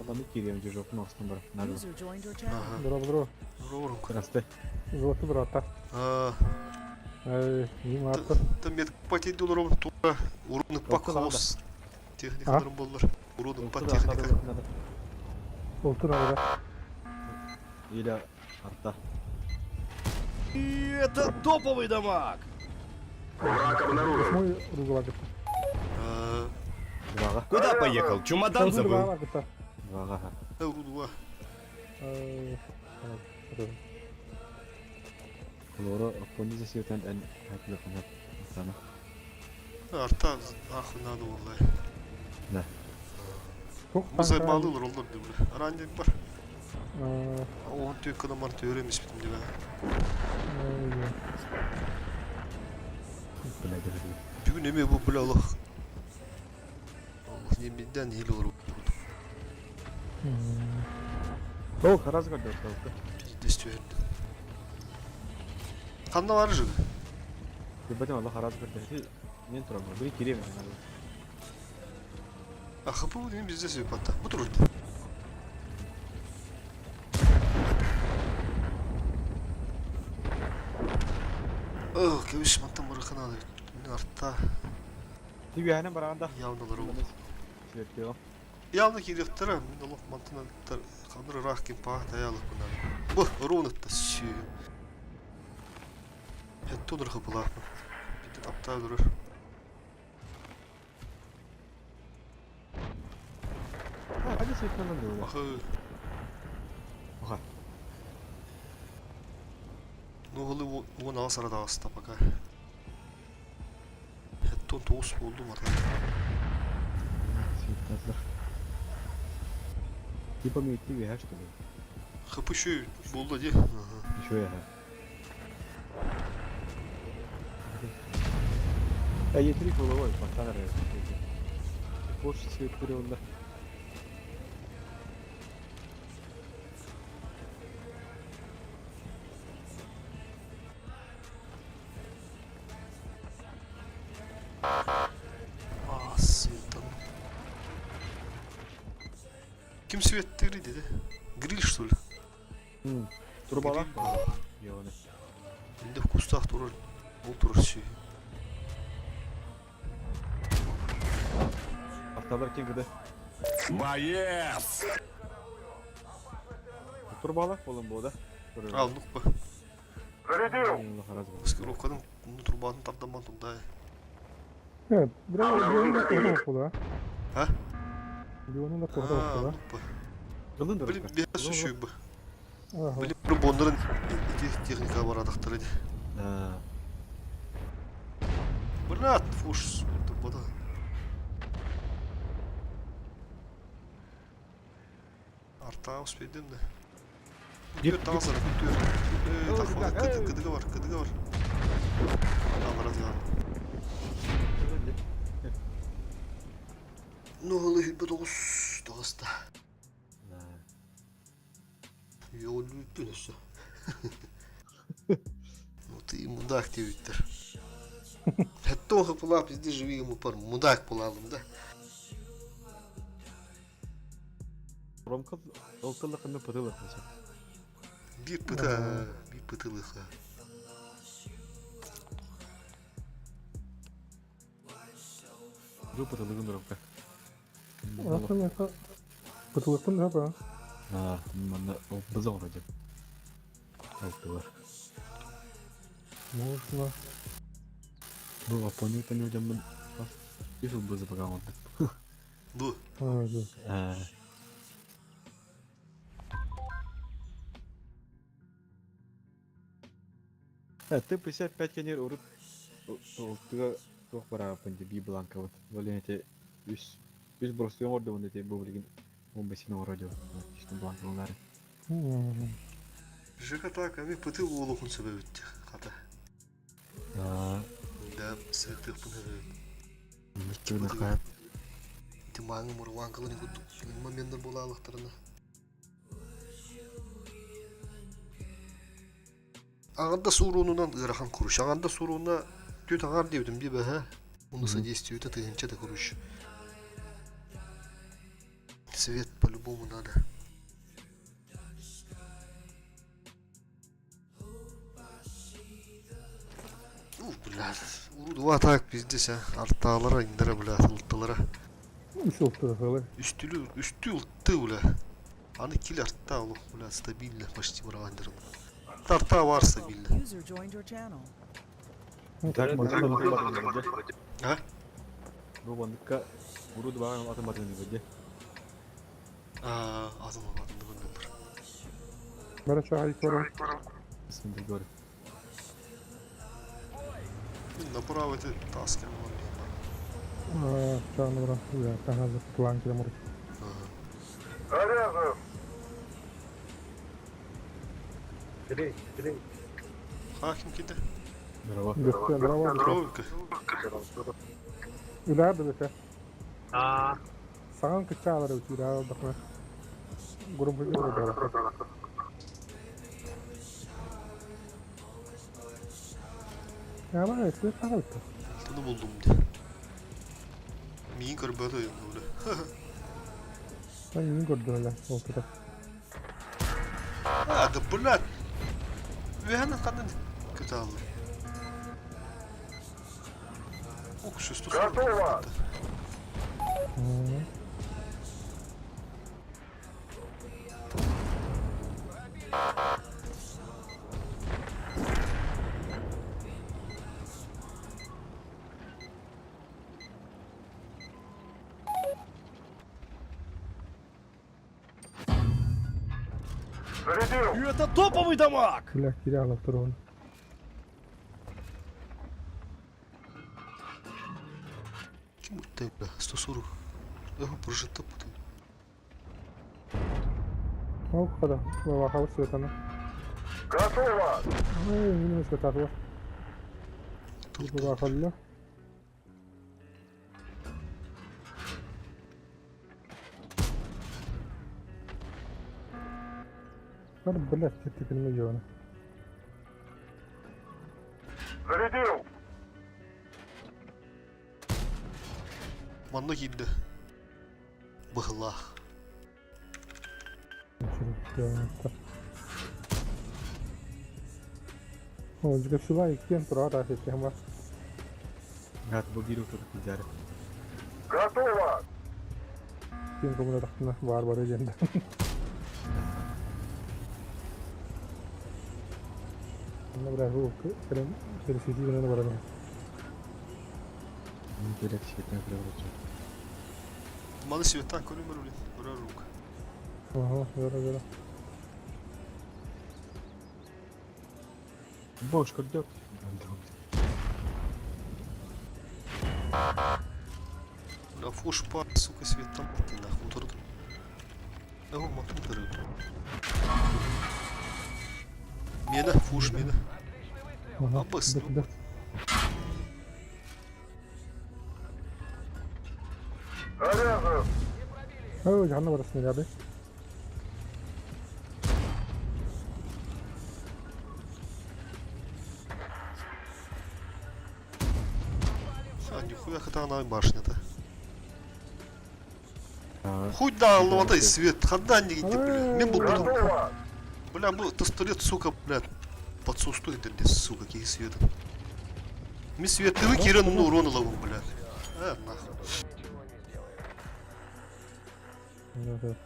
Адамы кирем, жог, ностын бар. Надо. User joined your channel. Ага, Здорово. роврым. Расты. Золоты брата. Там мет патей долларов тура. Урудный пак хаус. Техникаларым болар. Урудный пак техника. Олтур арада. Или арта. И это топовый дамаг. Враг обнаружен. Мой руглагы. Двага. Куда поехал? Чемодан забыл. Двага. Урудва. Loro Pony sesiutan dan hati lepas sana. Arta ahınadı vallahi. Ne? Mızay bağlılar olur diye böyle. Arancak var. Oğun tüy kadar öğrenmiş bitim diye. Bugün emi bu böyle Allah. Allah yemiden hile olur. Oh, karaz kadar oldu. İstiyor. Kanda var jüri. Tiba-tiba Allah karaz kadar. Niye turun? Biri kiri mi? Akı bu değil bizde sebep hatta. Bu durur. Oh, keviş mantam bırakın adı. Artta Tibi hane baranda. yavnaları oldu. Svetliyor. Явно киректера, Allah mantığına kanır rahkim pah dayalık bunlar. Bu ровно-то сü. Hatta dur kapılar. Bir de aptal durur. Hadi svetliyor diyor. Ahı. Aha. Ne oldu o na sara da asta paka. Hatta toz oldu var. Svetliyor. Tiba mi tibi her şey. Kapı şu buldu diye. Şöyle ha. Ya yeteri kolu var. Bak sana re. Boş svetliyor onda. Ah Sветан. Kim Svetleri dedi? Grill что ли? Turbalar mı? Yani. Şimdi kustah durur. Oturur şey. Haftalar kim gıdı? Боец! Turbalar oğlum bu da. Aldık bu. Зарядил! Allah razı olsun. Скоровкадан турбанын таптаман тундай. Evet, biraz Leon'un da korda okulu. Ha? Leon'un da korda Ha, okulu. aldık bu. Kılın Білім biraz şu bu. Aha. Білім бір бондарын техника бар адақтар еді. Брат, фуш, турбада. Арта успейден де. Күтер тағы сара, күтер. Тақпа, кыдыға бар, кыдыға бар. Алар азған. Ну, лыхи бұд оғыз, тағыста. Я люблю все. Ну ты мудак тебе, Виктор. Это была пизде живи ему пар мудак полалым, да? Ромка oltalık mı pırılık mı? Bir pıtılık ha. Bu pırılığın Ромка. Aslında pıtılıktın ne yapar? Ha, bana o bızı olacak. Altı var. Можно. Bu Aponya'yı tanıyacağım ben. Yusuf bızı bakalım. Bu. Да. Ты 55 кенер урут. Олтыга çok para bence bir blanka var. Böyle nete 100 borsiyon orada onu nete bu bilgin 15 bin euro diyor. İşte blanka onları. Жека так, а ми пыты олухун себе битти. Хата. Да, сеттик пыны бит. Микки на кайып. Ти маңы мурван кылын гуттук. Моментер бола алыктарына. Ағанда суруунунан ырахан куруш. Ағанда сурууна түйт ағар дебдим дебе, ха? Оны содействует тыгынча да куруш. Свет по-любому надо. Блядь, уруду атак bizde sen. Arttağlara indire блядь, ıltılara. Üç oldu böyle. Üstü ılttı блядь. Hani kill artta oğlum блядь, стабильно почти вырандырым. Тарта var стабильно. User joined your channel. Tak maçta bakın bence. Ha? Bu bandıkka vurdu bana atamadım bence. Aa, adım var. Bara çay koru. Şimdi gör. Направо эти таски. Çağını bırak. Ya sen hazır. Plan kilim oraya. Заряжен. Hakim kide. Merhaba. Göster. Bravo. Здоровенько. İleride de sen. Sağın kıçaları uçuyor. Ya bakma. Grubu yürüyor. Ya ben eski tanıdım. Bunu buldum diye. Miyin karbada yandı öyle. Ben yeni gördüm öyle. Ortada. Hadi блядь. Вена kadın kötü aldı. Ok üstü Готово. Зарядил. И это топовый дамаг! Bile kiralık dur onu. Kim bu tepla? 140. Его прожито потом. O kadar. Baba hava sırtına. Готово. Yine sırtı var. Bu bakalım. Ben bile tepkimi yiyorum. Зарядил. Manna giydi. Bıhlah. О, juga сюда и кем трора система. Гад богиру тут тижара. Готово. Кем кому рахна бар бар еженде. Anda biraz bu krem serisi gibi ne var ama. Не керек шетне превращу. Malı sivyetten koyun var öyle. Öyle ruka. Aha, böyle. Бошка ждет. La fuş par suka svijetan na hutordu. Evo matutarı. Mene fuş mene. Aha. Abbas. Dur. Заряжен. Oh, canına varasın ya be. А, нихуя хотя она башня-то. А, Хуй да, ловатай свет, хода не иди, бля. Мен был там. Готово. Бля, был пистолет, сука, блядь. Под сустой дали, сука, какие света. Ми свет, ты выкирен, ну урон лову, блядь. Нахуй. Evet.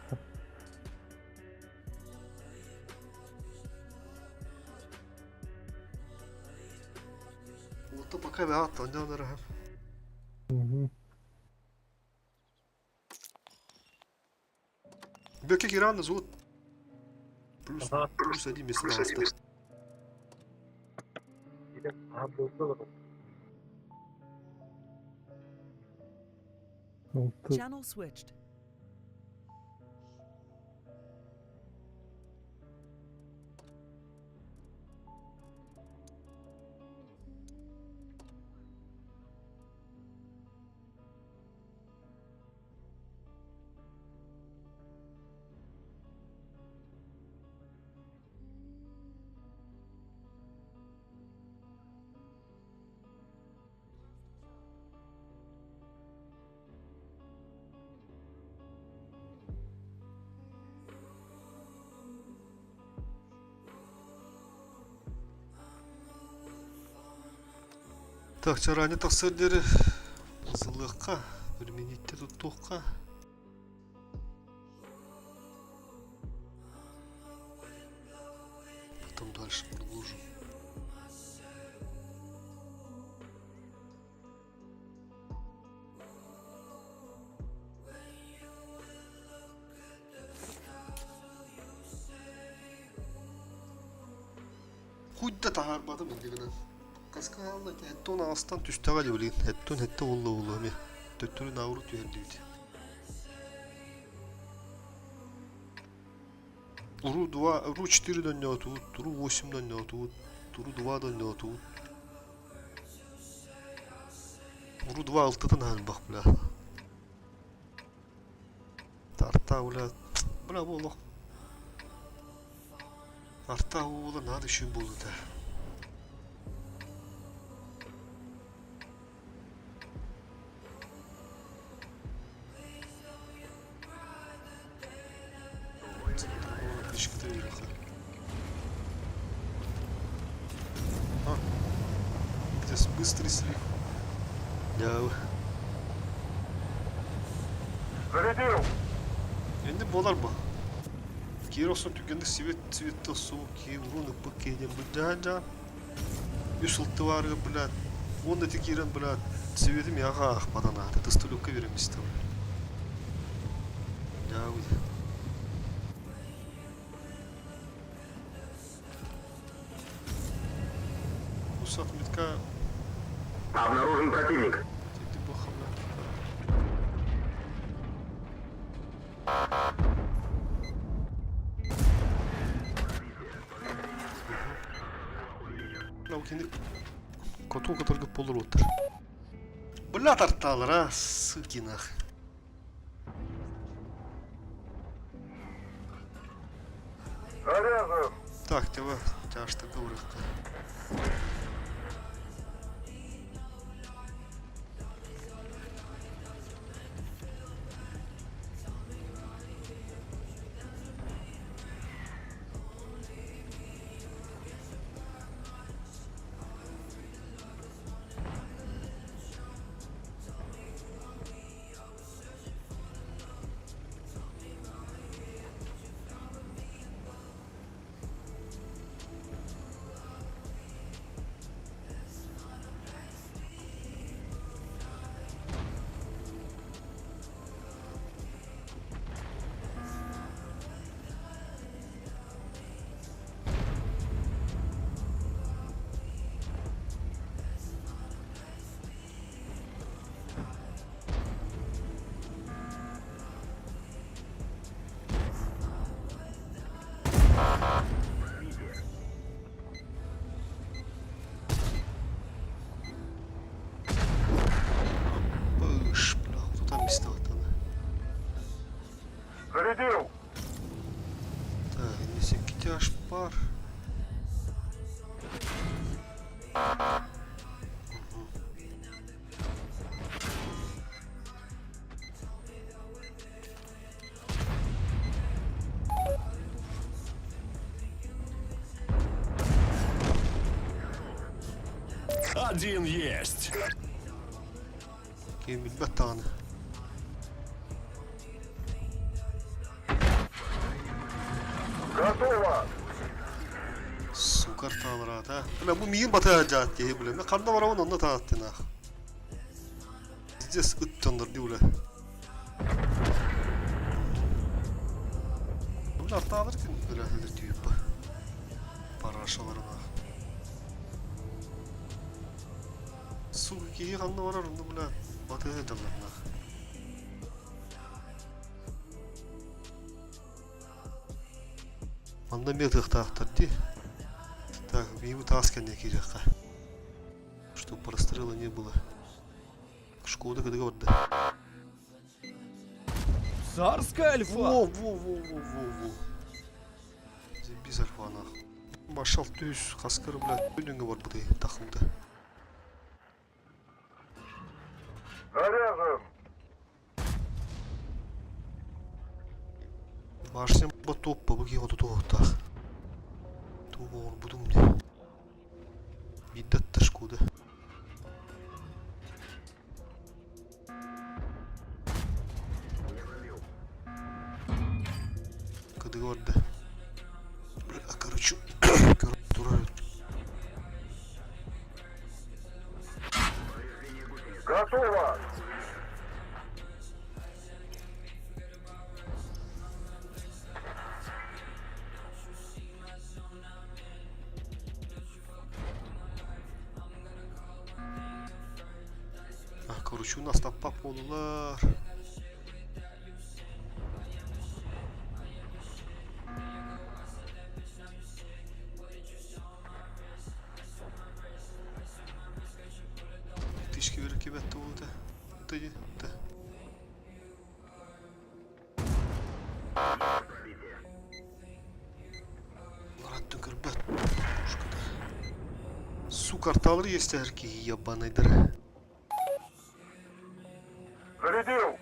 Вот то пока я то не надо. Hı. Беки гиран зовут. Плюс один место. Oldu. Channel switched. Так, чарани тахсырдері зылыққа, применитте тұттуққа. Потом дальше продолжим. Kuyda taharmadım indiginen. Kaska aldı ki hette ona astan tüstega diyorlar. Hette oğlu mi? Töttürü navru tüyendiydi. Uru 4 дня тут, Uru 8 дня тут, Uru 2 дня тут. Uru 2 6-дан албах, бля. Тарта, бля, болу. Тарта болу, надо үшін болу да. Здесь быстрый слив. Яу. Зарядил! Енді болар ба? Киросын түгенді цветті су, кейбіруны бұқ кейден бұлда. Үш ұлтты барғы, блядь. Онда текерен, блядь. Цветім яға ақпадан ады. Дыстылыққа вереместі. Яу. Усат метка. Обнаружен противник. Ты бахам. Лаукинди коту которого полротер. Бля тарталар, а, сыкинах. Заряжен! Так, тебе тяжко говорить. Зарядил! Так, если китяж пар. Один есть. Кемиль батаны. Готово! Сукар талрат, а. Бля, bu miyin batacak diye bile. Ne karnına varavan onda taattın ha. Здесь ыттандар ди бля. Bля арталар кен бля хәлдер түйіп ба. Парашаларына. Су кие карнына варар onda bля. Batacaklarına. Анда метых тахтар ди. Так, его таскан некий жака. Чтобы прострела не было. Шкода когда вот да. Царская альфа! Во. Без альфа нах. Машал төз хаскар блядь. Önüne var bu da takımda. Заряжен! Башням батоп по быги вот тут так. Думал, буду мне. Бидат ташкуда. Когда говорят, да. Бля, короче, турают. Готово! Короче, у нас там популар. Тышки верки бетті болды. Ты. Нараттың кірбет. Су карталары есть әрке ебаныйдыр. Зарядил!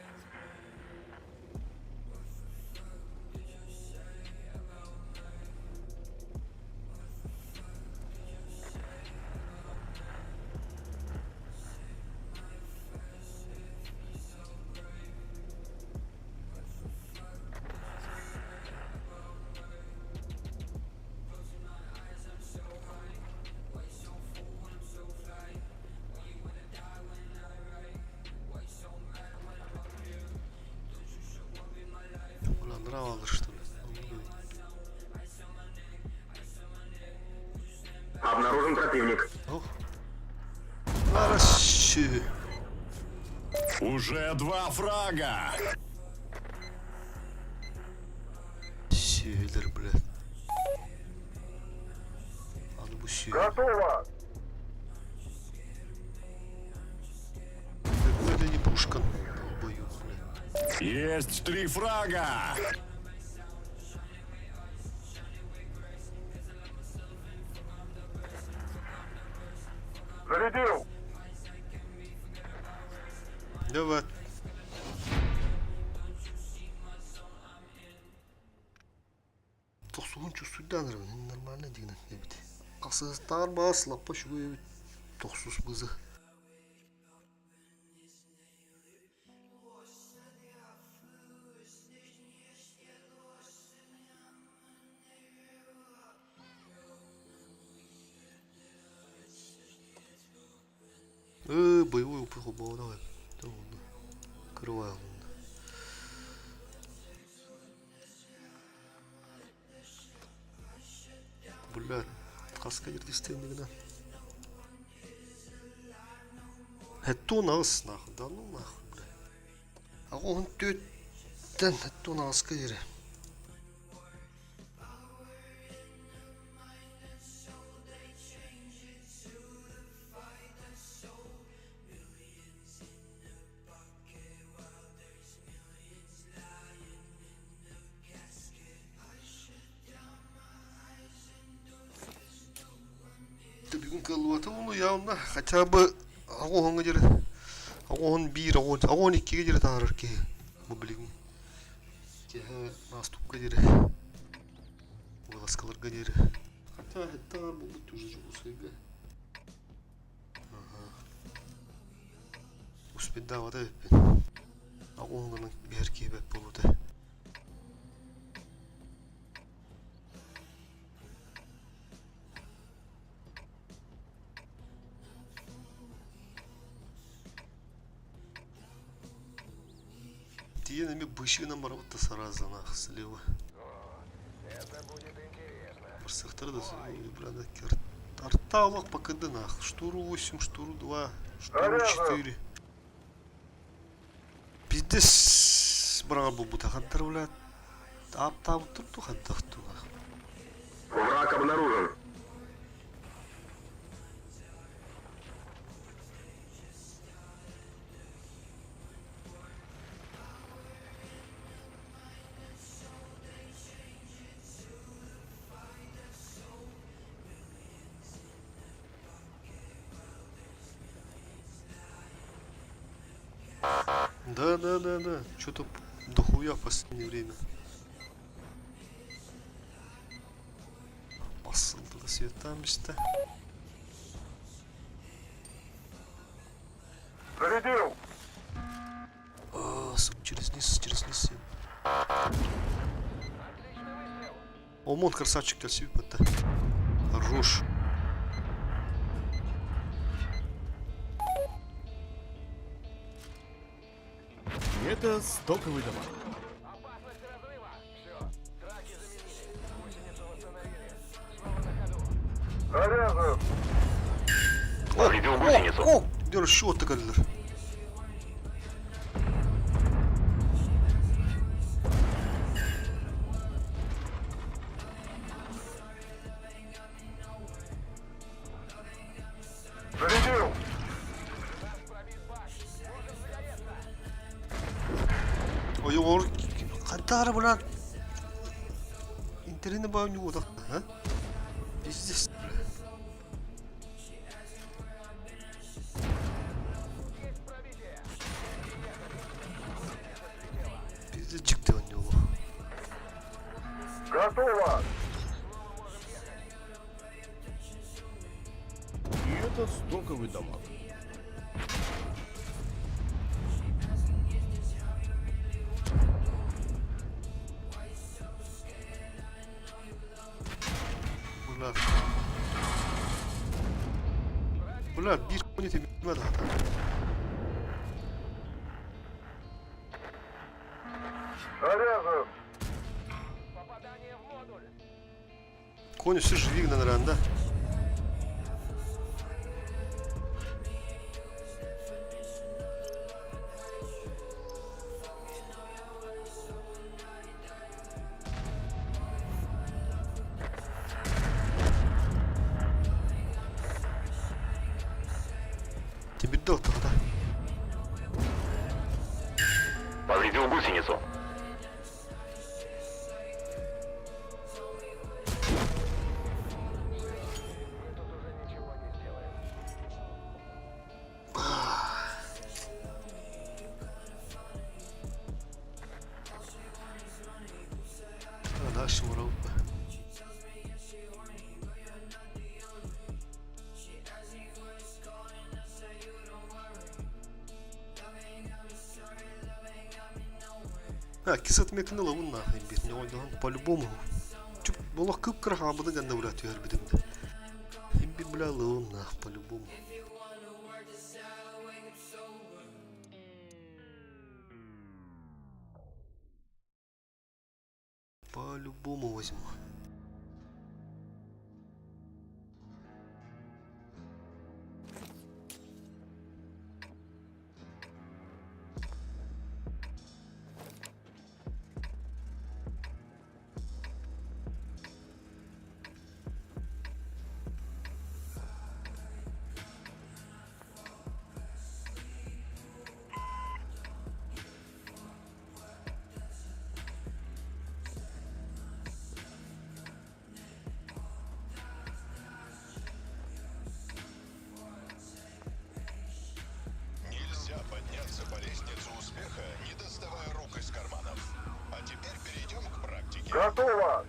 Нравилось, что ли? Обнаружен противник. Ох. Хорошо. Уже 2 фрага. Север, блядь. А ну бу Готово! это не пушка. Бою, блядь. Есть 3 фрага. Зарядил! Давай. Тоқсуынчу суйданыр, нормально деген не бит. Қасызтар басылап пошуй тоқсус бызы. Боевой опыт был, давай. Крываем. Блядь, хаска ертистенdigina. Это у нас нахуй, да ну нахуй, блядь. А он тётен, это у нас кайре. Явно хотя бы огонь где огонь бир огонь iki где тарар ки bu bilin теге наступка где вылазкаларга где хотя это будет уже жусыга успеть давать огонь берки бек болуды. Тиенами бычина марвата сразу нах слева. Это будет интересно. Марсехтар да брада арталок пока нах. Штуру 8, штуру 2, штуру 4. Пиздец брабу бутахантар блядь. Там тут хантахту. Враг обнаружен. Да. Что-то дохуя в последнее время. Посыл туда светамista. Зарядил! Через низ. Омон красавчик красивый пота. Хорош. Это стоковый дамаг. Опасность разрыва. Все. Траки заменили. Гусеницу восстановили. Снова на ходу. Заряжаю! Повредил гусеницу. Дер счет так аллер. Зарядил! Ой, ор... Қантары бұлан... Интернет бау не удақ, а? Пиздец, бля. Пиздецчик ты у него. Готово! И это стоковый дамаг. Блядь. Блядь, bir хуйня тебе не надо. Заряжен! Попадание в модуль. Коня все живи, наверное, да? Тебе дал тогда. Повредил гусеницу. Мы тут уже ничего не сделаем. А дальше мурал. Кисет мекнила он нахуй бит, не ойдан по-любому. Чуп, болах кып кырха буда ганда блядь яр бидимде. Им бит бля лун нахуй по-любому. По-любому возьму. Нельзя подняться по лестнице успеха, не доставая рук из карманов. А теперь перейдем к практике. Готово!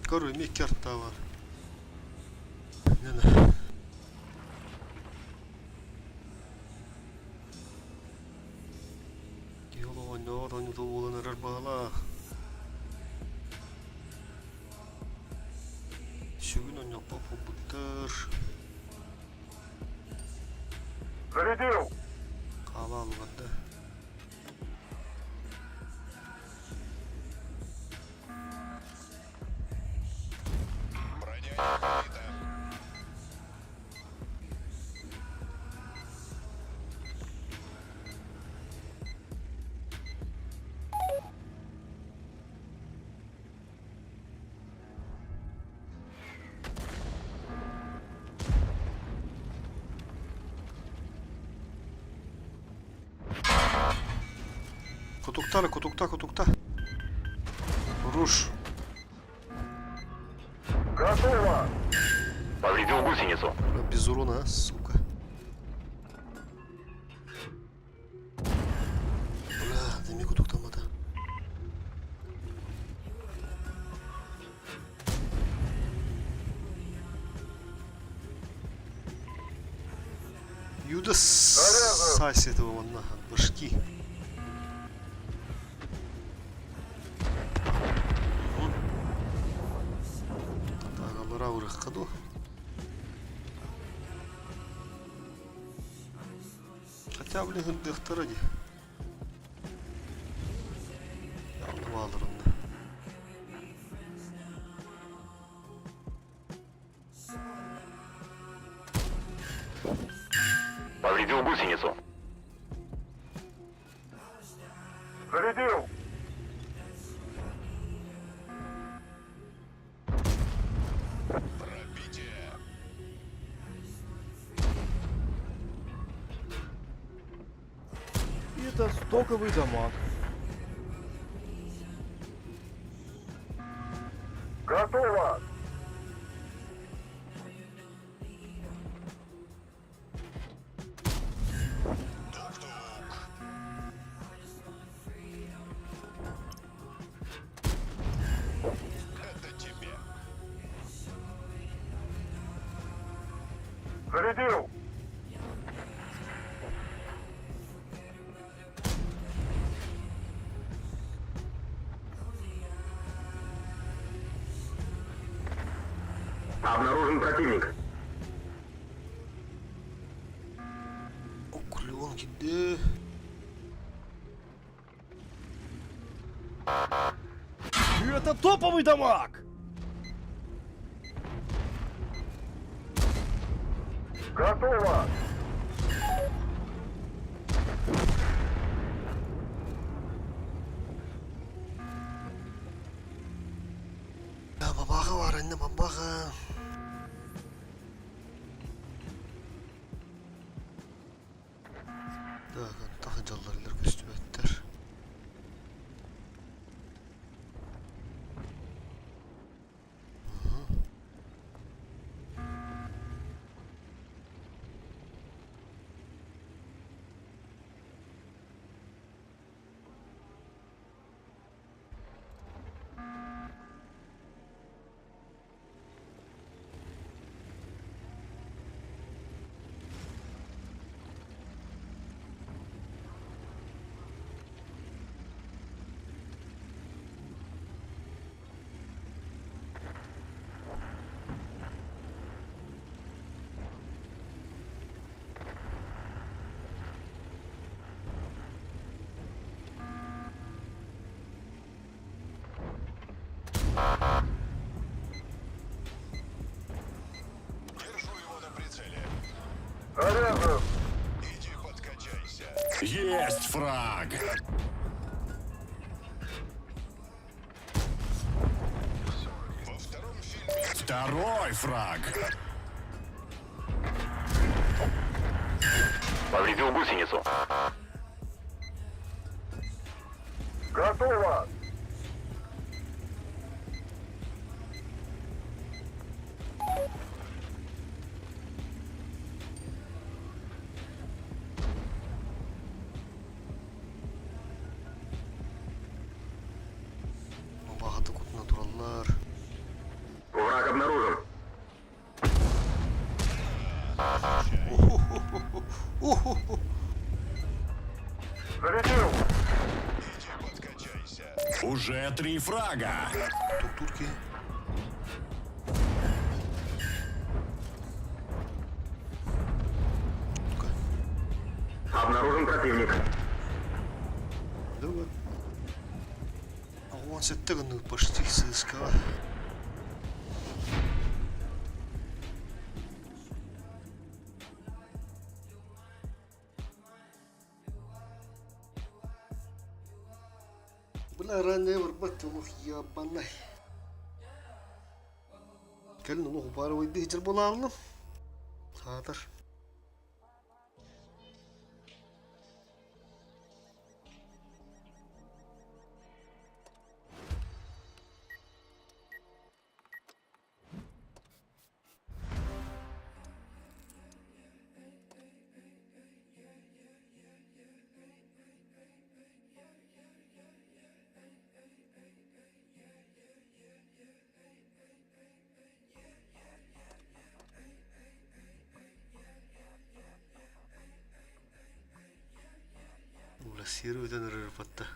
Короче, имей карта var. Не. Йолова, не орон, доволен, рарбала. Сегодня не папа бутер. Зарядил! Кала алганда. Броня открыта. Кутукта. Руш. Готово! Повредил гусеницу. Бля, без урона, а, сука. Бля, дай кутуктамада. Юда сась этого вон нахуй, от башки. Раура ходу. Хотя, блин, дыхта ради. Валорында. Повредил гусеницу. Зарядил! Это стоковый дамаг. Готово! Зарядил! Обнаружен противник. Уклонки, да. Это топовый дамаг! Готово! Ya mamaga var anne mamaga. Так, takıcılar üstüme ettiler. Заряжен! Есть фраг! Второй фраг! Повредил гусеницу. Готово! Mamaga da kutuna durarlar. Враг обнаружен. Зарядил! Уже 3 фрага! Турки. Обнаружен противник. Давай. А он сеттегнул почти ССК. Бля, ранее ворбать лох ябаный. Келин лох бар ойды хитер болалым. Хатыр. Бля, сервиден рырпатта.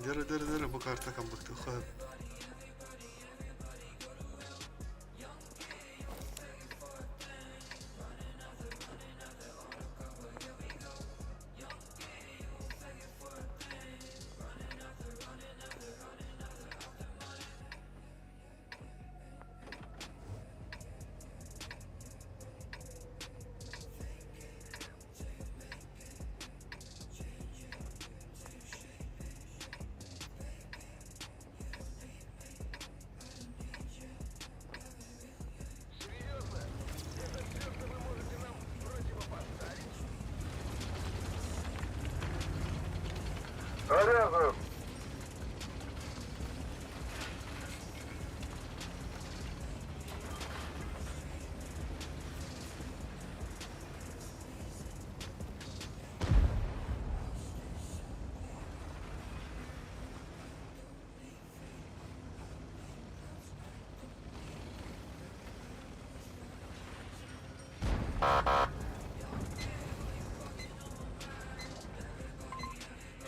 Дere bu karta kan baktı. Заряжаю.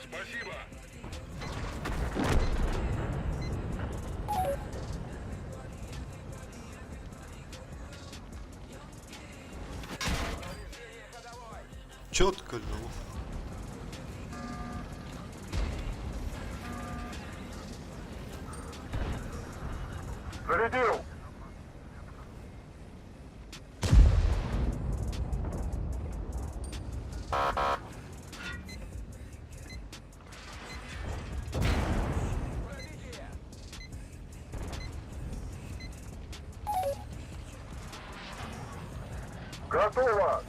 Спасибо. Четко, ну. Зарядил. Готово.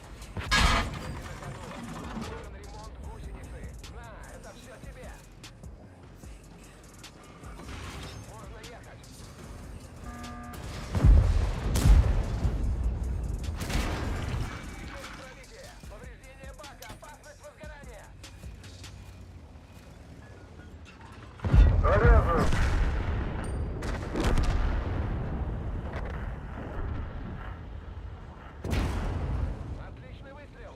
Ремонт гусеницы. На, это все тебе. Можно ехать. Пробитие. Повреждение бака. Опасность возгорания. Заряжаю. Отличный выстрел.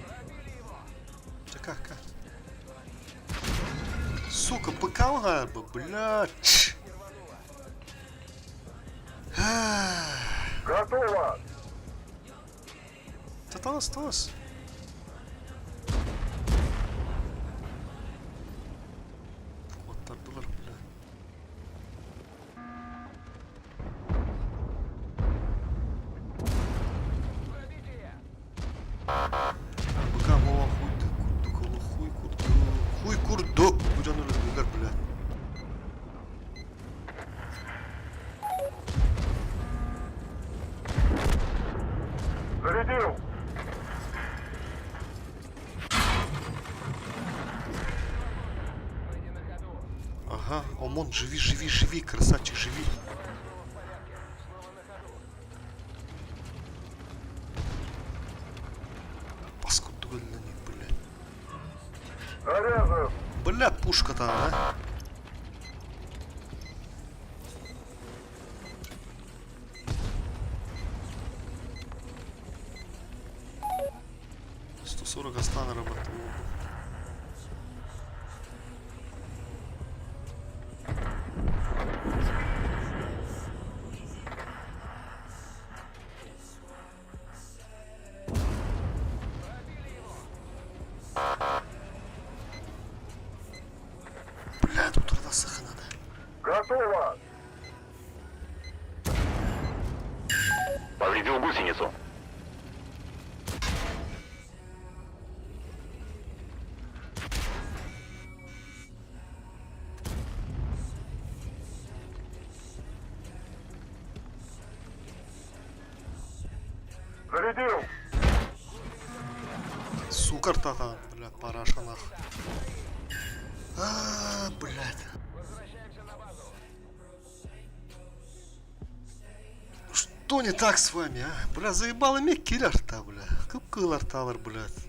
Пробили его. Как? Сука, ПК гарба, блядь. Готово. Тос. Вот так было, блядь. Пробитие. ПК мова хуй курдук. Куда нужно бегать, блядь. Зарядил. Мы не на ходу. Ага, ОМОН, живи, красавчик, живи. Снова в порядке. Снова на ходу. Паскудольный, блядь. Заряжаю. Бля, пушка-то, а? «140 Астана работает. Бля, тут радосаха надо. Готово. Повредил гусеницу. Зарядил. Сука, рта-то, бля, параша нахуй. Блядь. Возвращаемся на базу. Что не так с вами, а? Бля, заебало меня киллер-то, бля. Кылар-талар, блядь.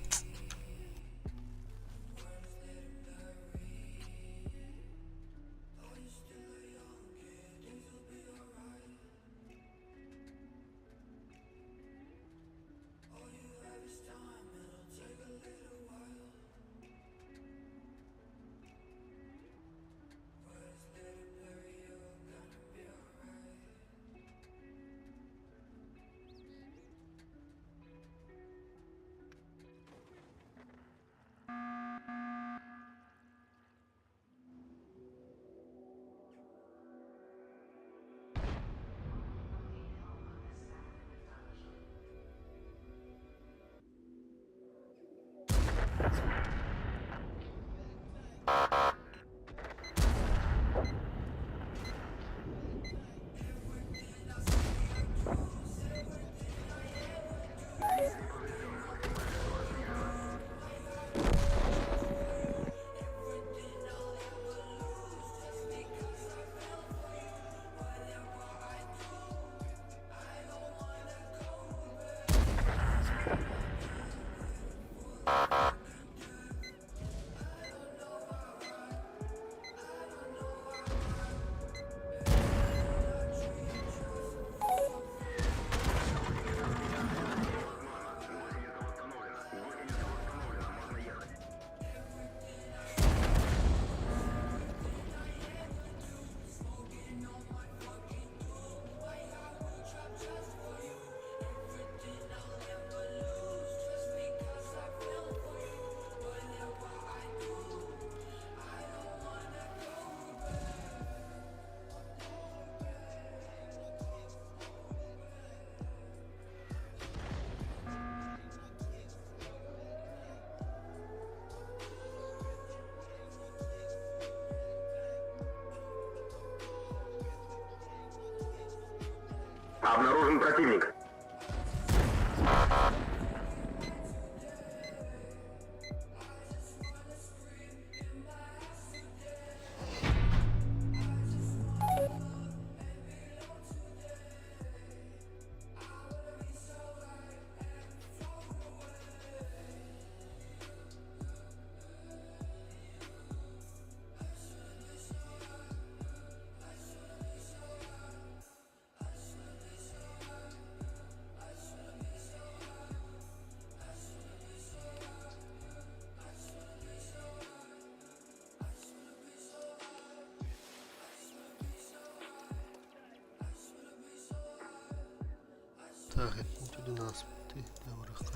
Обнаружен противник. Так, туди нас піти, де ворога.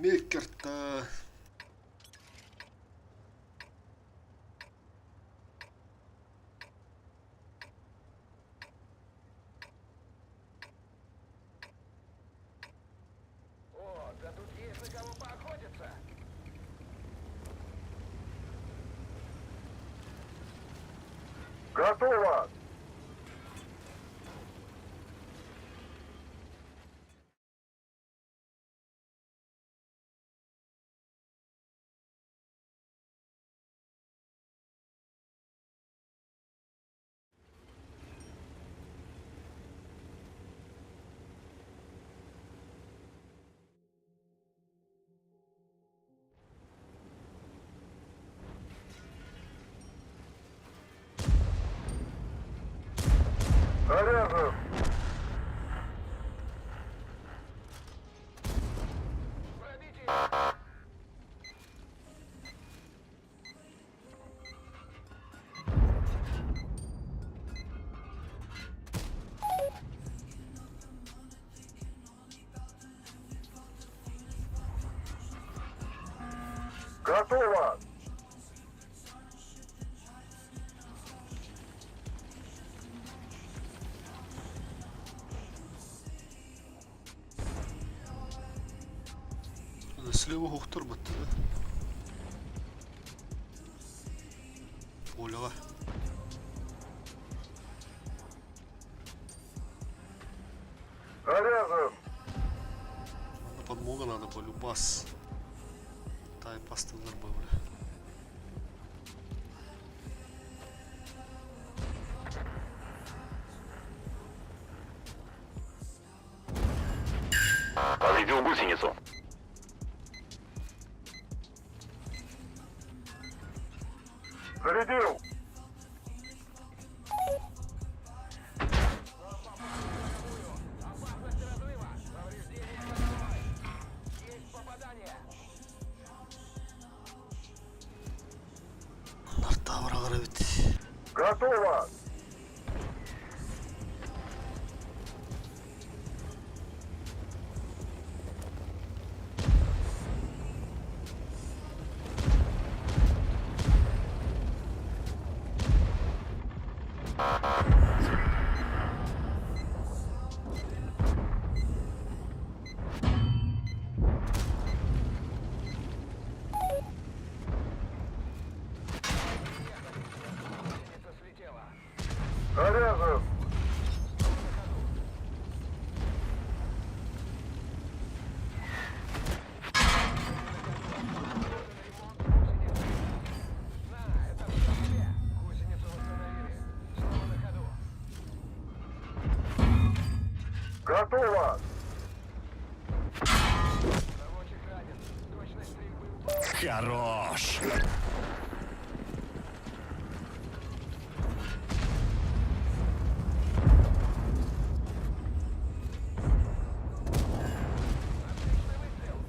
Меккер-то... О, да тут есть на кого поохотиться. Готово! Заряжен! Пробите! Готово! З лівого хто робити, да? Поняла. Заряжен! Подмога надо, полюбас. Та й пасти нормально, бля. Повредил гусеницу. Зарядил! Опасность разрыва! Повреждение головой! Есть попадание! Нарта врагары бит. Готово! Гусеница слетела! Заряжен! На, это все тебе! Гусеницу восстановили! Снова на ходу! Готово! Заводчик ранен! Точность стрельбы упала! Хорош! Отличный выстрел!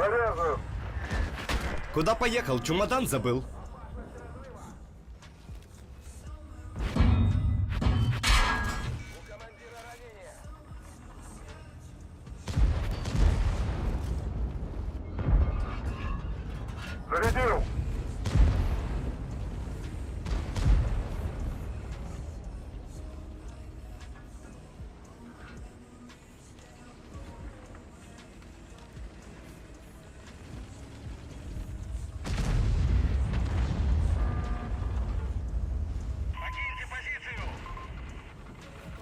Заряжен. Куда поехал? Чемодан забыл. У командира ранение. Зарядил.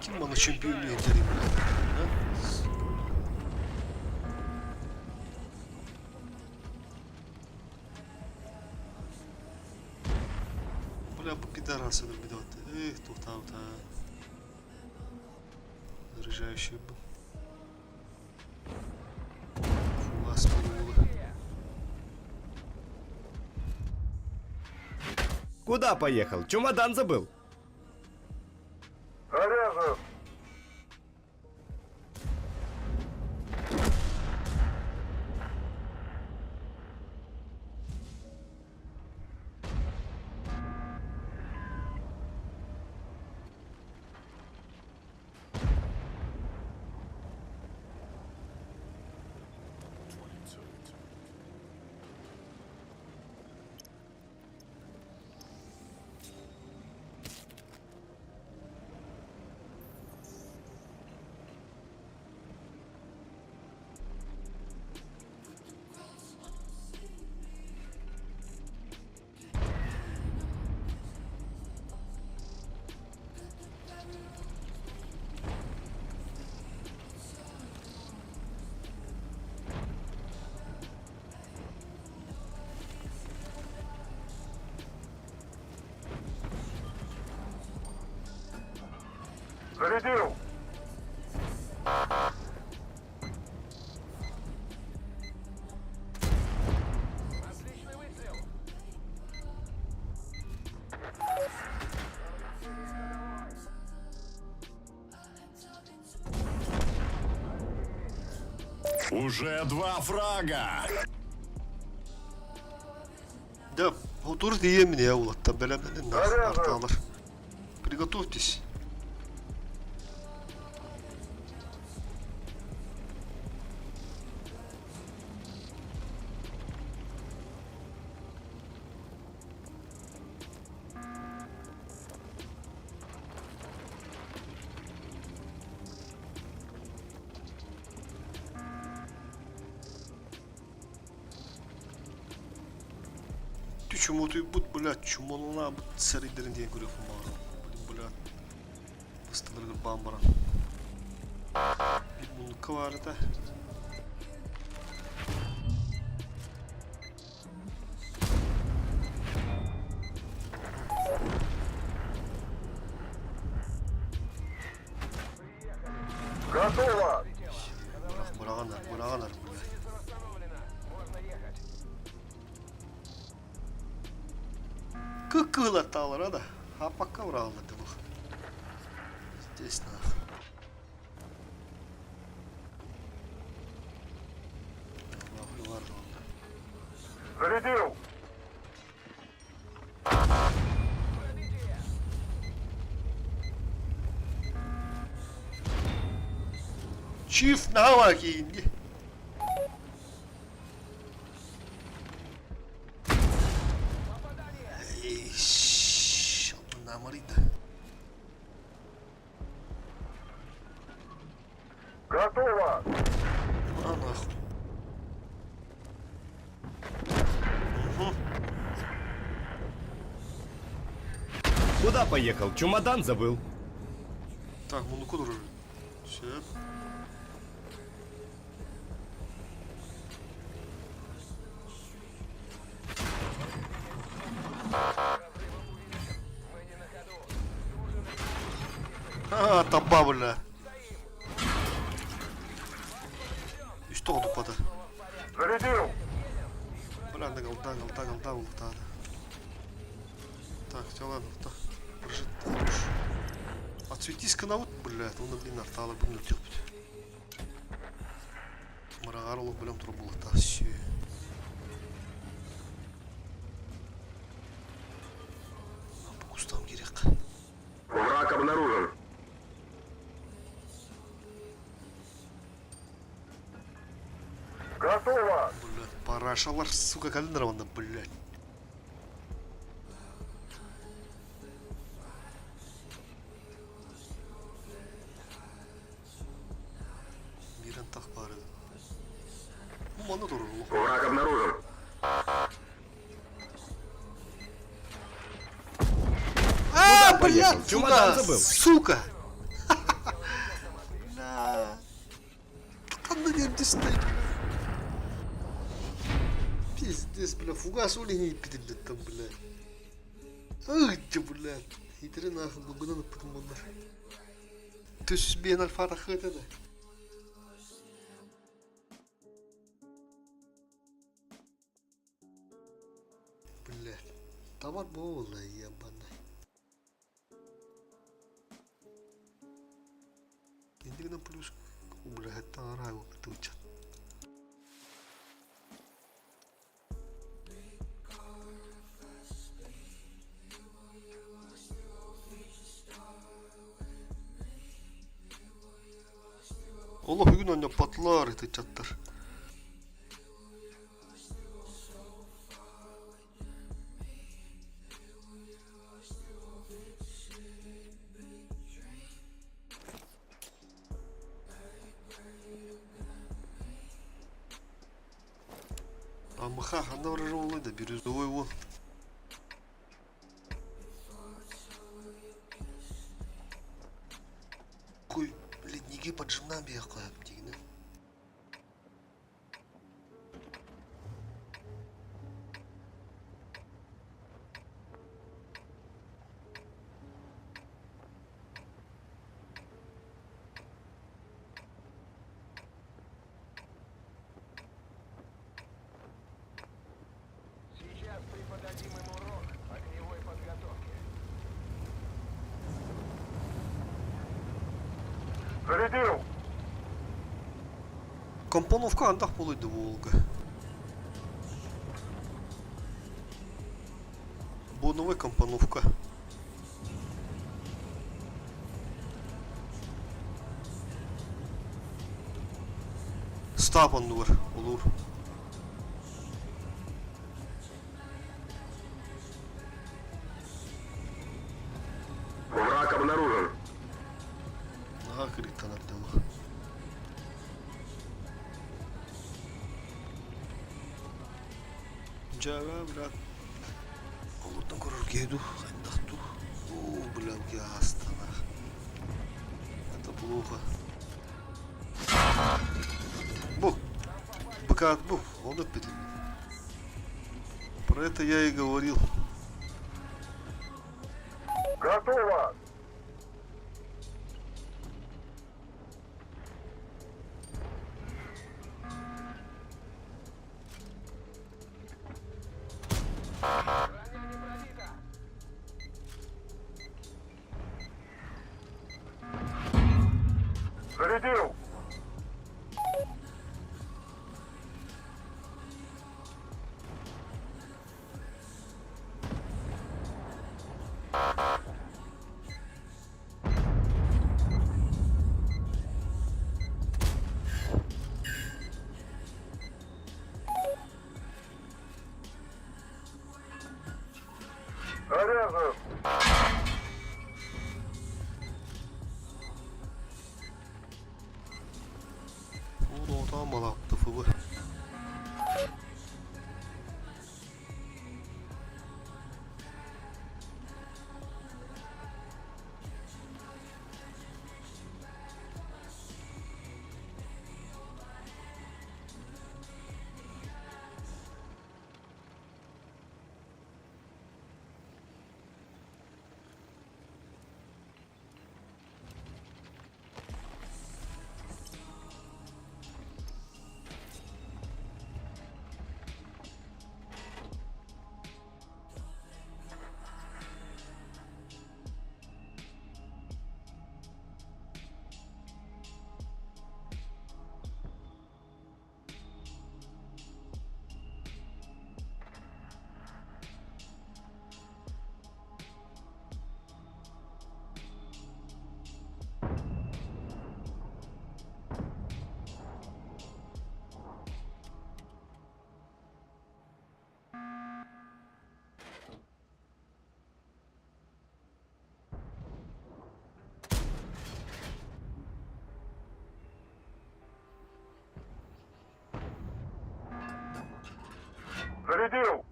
Ким бana чемпионы интерим, блядь, а? Бля, bu пидорасыdır bir de вот. Эх, туфта-туфта. Заряжающий был. Фугас был. Куда поехал? Чемодан забыл. Заряжен. Зарядил. Отличный выстрел. Уже 2 фрага. Да, otur diye mi ya ulatta belemedin de artalar. Приготовьтесь. Ты чему ты будь, блядь, чему на середине день говорю фумару. Блядь. Осталось бамбара. Ну, кварта. Готово. Мурагана, блядь. Позиция восстановлена. Можно ехать. Кыкылатал, рада? А пока врал на тылах. Здесь нахуй. Нахуй ладно. Зарядил. Чиф наваки. Эй, намарида. Готово. А нахуй. Куда поехал? Чемодан забыл. Так, ну куда же? Все. А, таба, бля. И что он упада? Зарядил. Бля, нагал. Так, все, ладно, так. Держи, хорош. Отсветись-ка на вот, блядь, он, блин, артала, блин, терпеть. Марагарлу, блин, трубу, та, все. Готово! Блядь, парашалар, сука, калинировано, блядь. Мирен так пары. Ну, мана туру. Враг обнаружен. А, поехал? блядь, Чемодан сука, забыл. сука. Бля. Там на нем стоит. Пиздец, бля, фугас улиги пидели там, блядь. Ах ты, блядь. Хитрый нахуй, благодарна потому что. Ты себе на альфа-то это, да? Блядь. Товар было, ебаный. Иди на плюс. Блядь, тараю, тучат. Allah bugün anne patlar eti çatlar. Амха, анда бір жолы да бирюзовой вон. Кой, блядь, неге поджимнам бия қоям дегені. Сейчас преподадим им урок огневой подготовки. Зарядил! Компоновка андақ болайды Волга. Боновая компоновка. Стапан var olur. Враг обнаружен. Aha kırıktan atlamak. Java, брат. Олудтан көрөргө еду, кайдакту. О, блядь, ястана. Это плохо. Бух. БК, бух, он опять. Про это я и говорил. Готово! Броня не пробита. Зарядил! Заряжен! Ну, там мало ТФВ. Зарядил!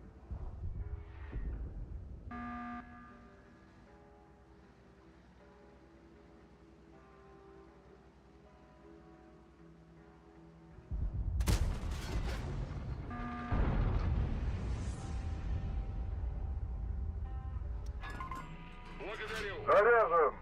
Благодарю. Заряжен!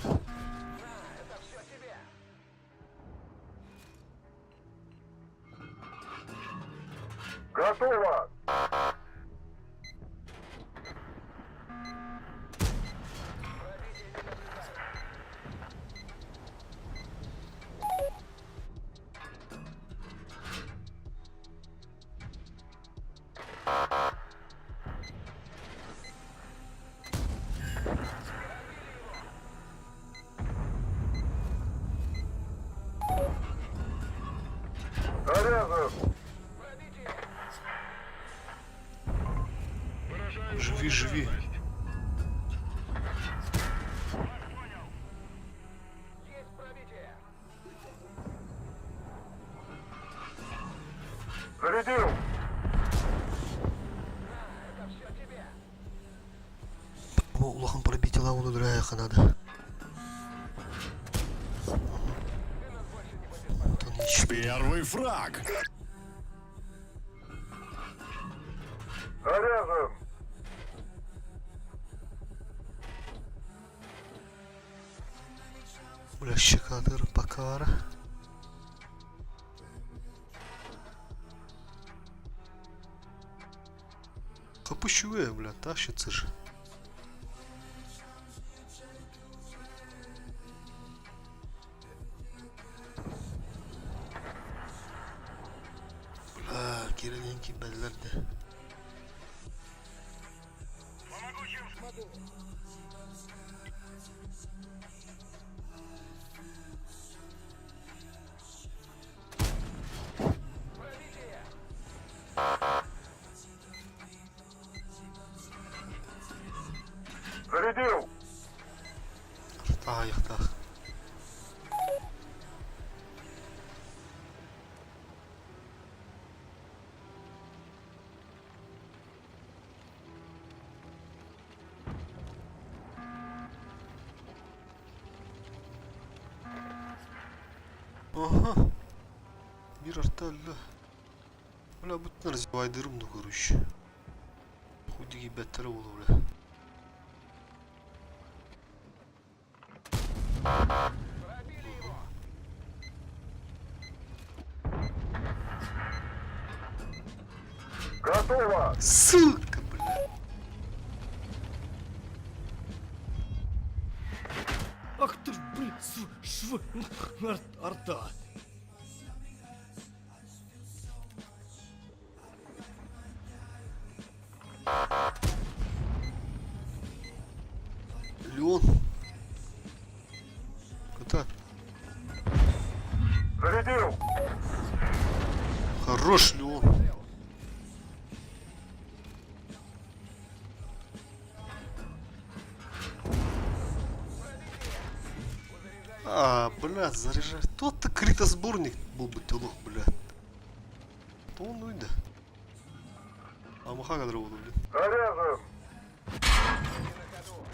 Это все тебе. Готово! Пробитие не наблюдаю. Заряжен! Пробитие. Живи, живи. Есть пробитие. Зарядил! Это все тебе. Allah'ım пробить лаву дурака надо. Вот он ищет. Первый фраг. Заряжен! Бля, щекатыр покара. Капущевые, бля, тащится же. Bля, кириленький безлерде. Пробитие. Зарядил! Ах, яхтах. Ага. Bir арталла. Бля, бүтін развивайдырымды көрүш. Худиги беттері болу, бля. Пробили его. Готово! Сука, бля. Ах ты ж, блин, арта. Леон. Куда? Зарядил! Хорош, Леон. А, бля, заряжай. Тот-то критосборник был бы тюлок, бля. То он уйдет. А маха кадр буду, блин. Заряжен! На ходу.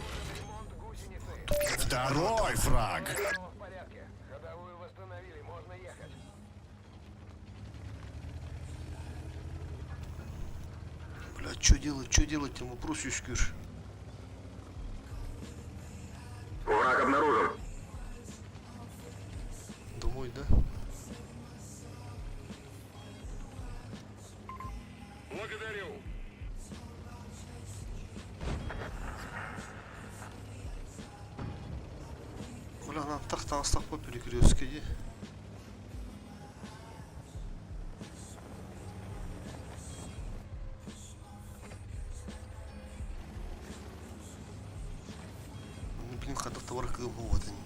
Нужен ремонт гусеницы. Второй фраг. Снова в порядке. Ходовую Что делать, там вопрос юшкюш. Враг обнаружен. Домой, да? Благодарю. Бля, нам так по перекрестке, где? Ну, блин, хода товарка, вот они.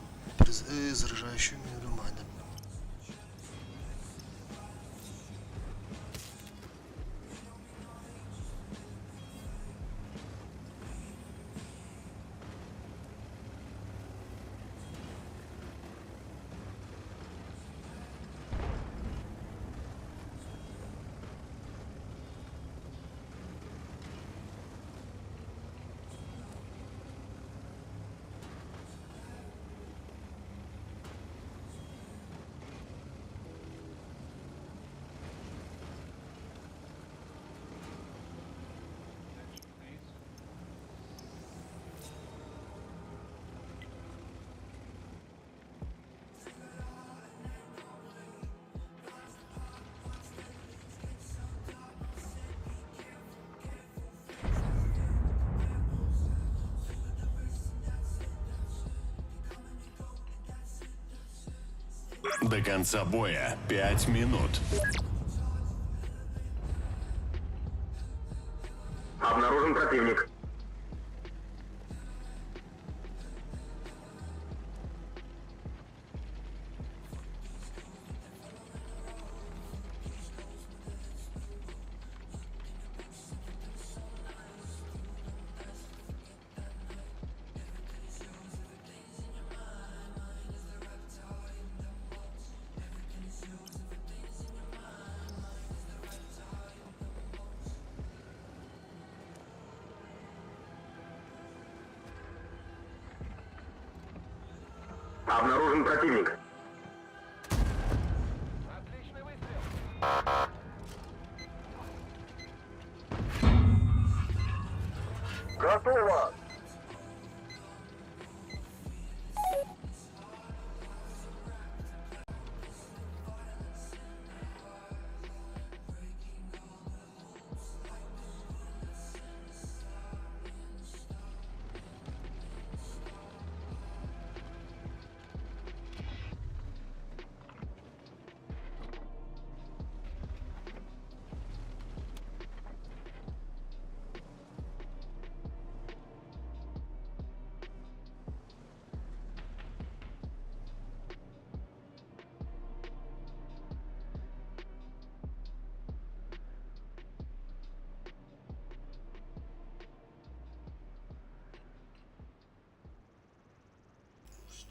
Заряжающими ремайдерами. До конца боя 5 минут. Обнаружен противник. Обнаружен противник. Отличный выстрел. Готово.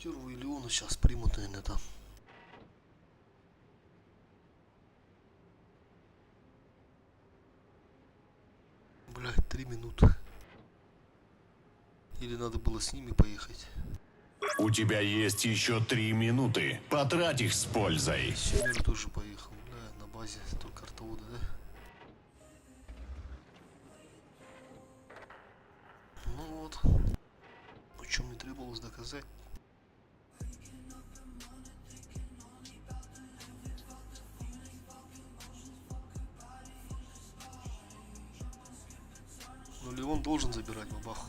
Стерву или он сейчас примут, наверное, там. Блядь, 3 минуты. Или надо было с ними поехать. У тебя есть еще 3 минуты. Потрать их с пользой. Север тоже поехал, бля, на базе только артовода, да? Ну вот. О чем мне требовалось доказать. Ну Леон должен забирать бабаху.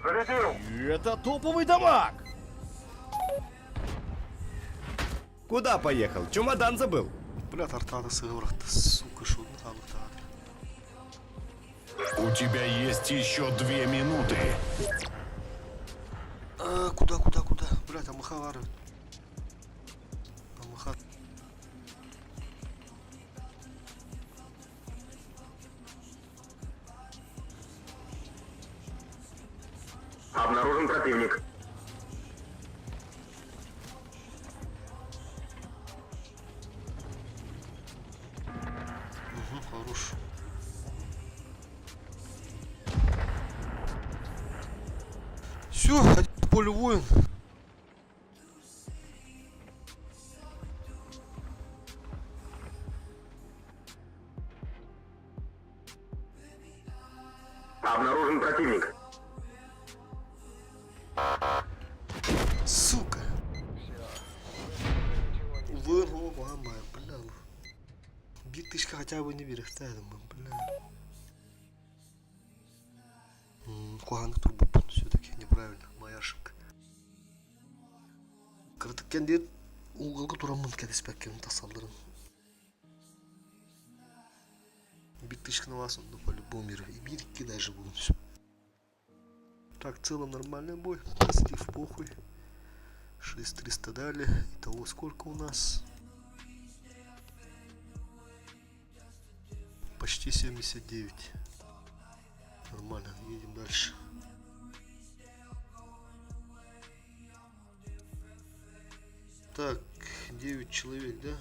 Зарядил. Это топовый дамаг! Куда поехал? Чемодан забыл. Бля, тартада сыграл, сука, шут на У тебя есть еще 2 минуты. Куда? Бля, там махавары. Там маха... Обнаружен противник. Все, поле воин. Обнаружен противник. Сука. Вырвал мама, бля. Битышка хотя бы не верит, я думаю, бля. Куанг турбопун все-таки неправильно, моя ошибка. Кыртыкен дед уголга турамын кедеспеккен тасалдырын. Битышка на вас, ну по-любому мир. И бирки даже будут все. Так, в целом нормальный бой. Стив похуй. 6300 дали. Итого сколько у нас? Почти 79. Нормально, едем дальше. Так, 9 человек, да?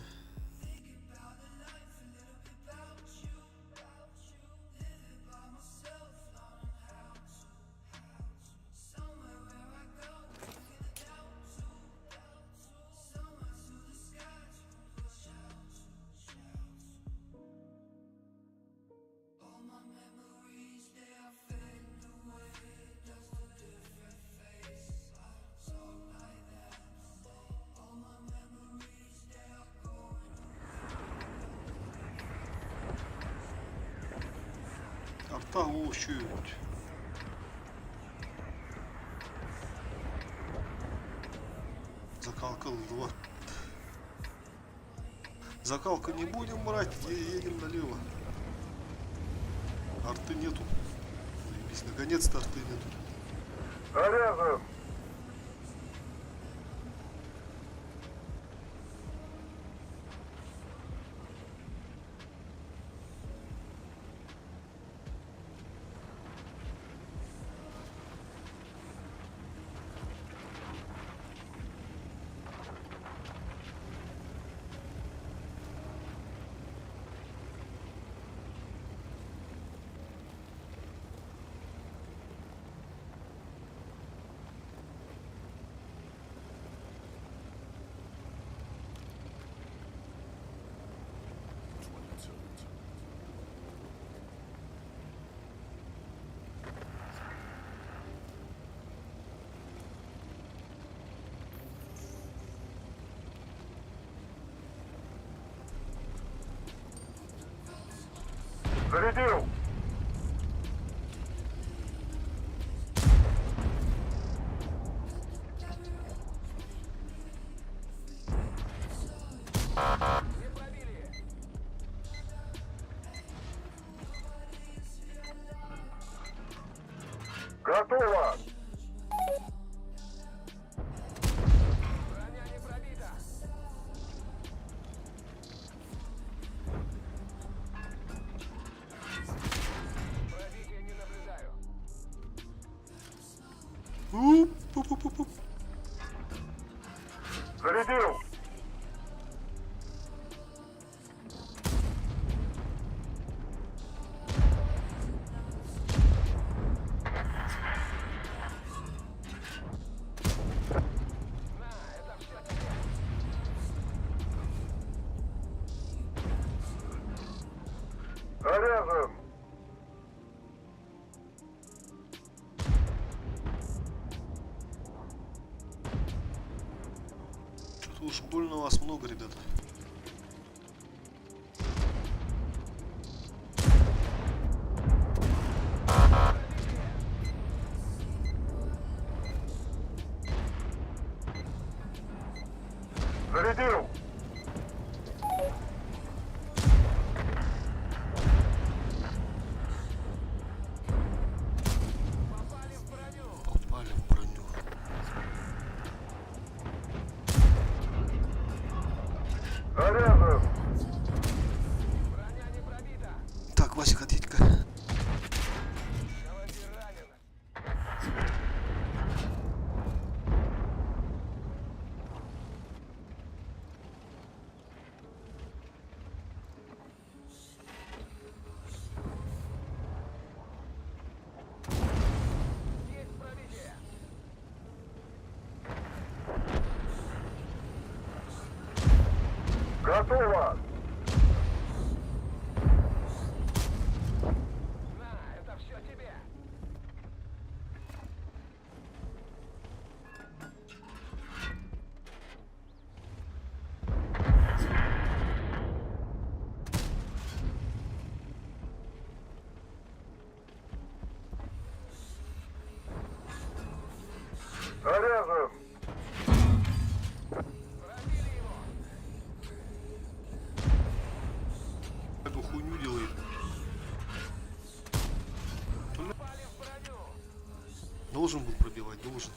Арта, о, чуть. Закалка 2. Закалка не будем брать, едем налево. Арты нету. Заебись, наконец-то арты нету. Заряжен. Зарядил. Готово. Броня не пробита. Пробития не наблюдаю. Уп-уп-уп-уп. Зарядил. Заряжен. Что-то уж больно вас много, ребята. Зарядил. Попали в броню. Готово! На, это все тебе. Заряжен! Эту хуйню делает. Должен был пробивать, должен.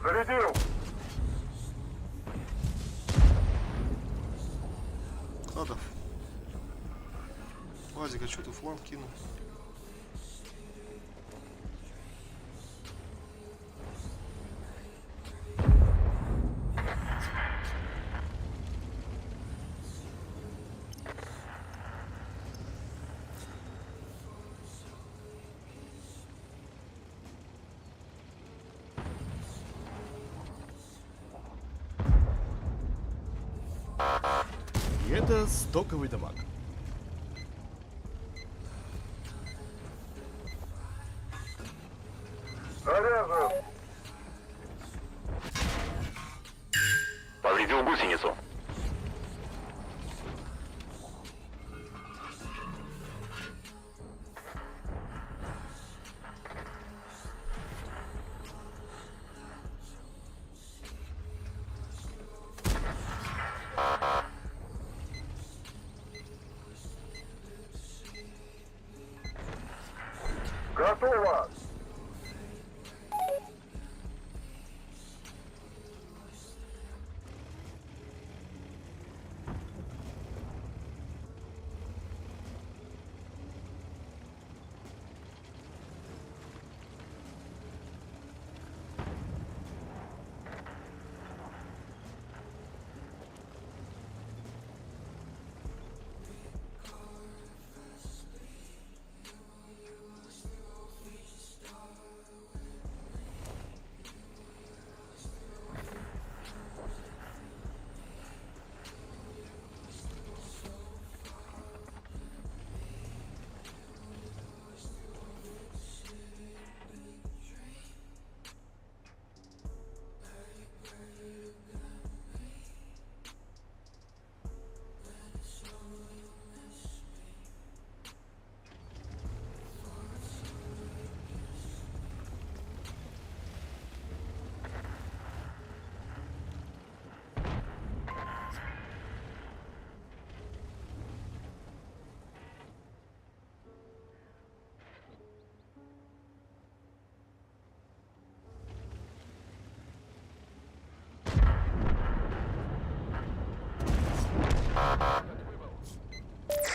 Зарядил! Кадов. Вазик, а что ты фланг кинул? И это стоковый дамаг. Заряжен! Повредил гусеницу. Готово!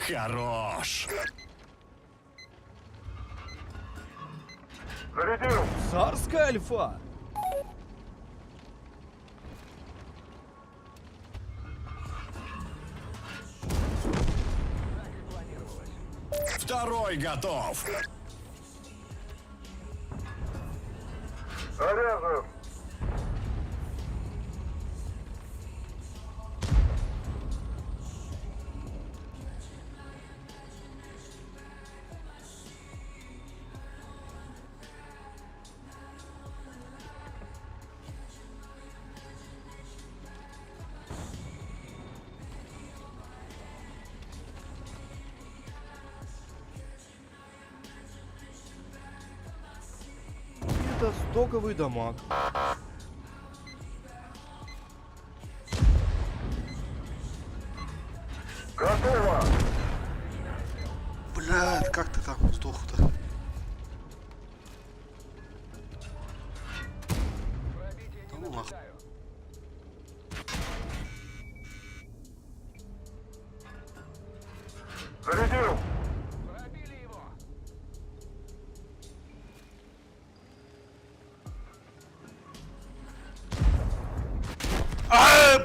Хорош. Зарядил! Царская альфа. Второй готов. Заряжен! И это стоковый дамаг. Готово! Блядь, как ты там сдох-то? Да ну нахуй. Зарядил! Пробили его.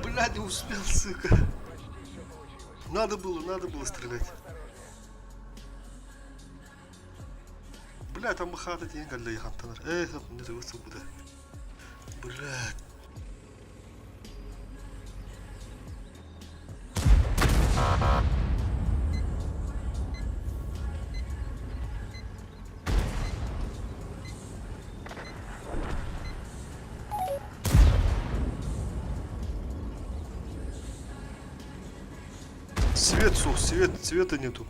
Блядь, не успел, сука. Надо было стрелять. Бля, там хата деньга для Ехантанар. Эх, не дивиться буде. Блядь. Свет сух, света нету.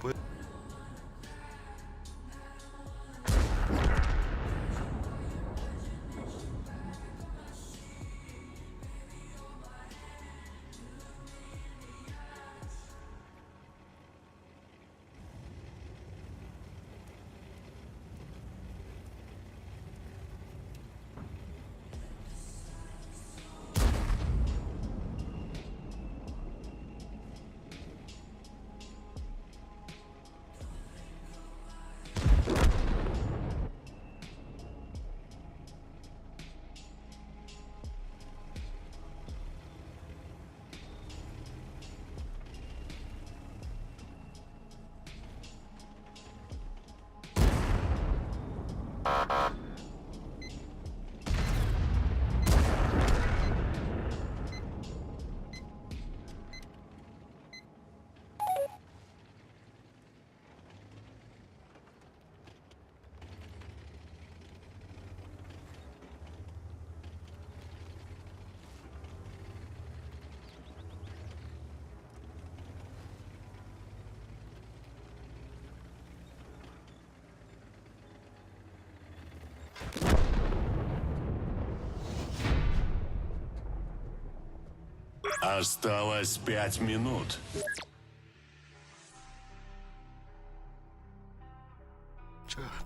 Осталось 5 минут.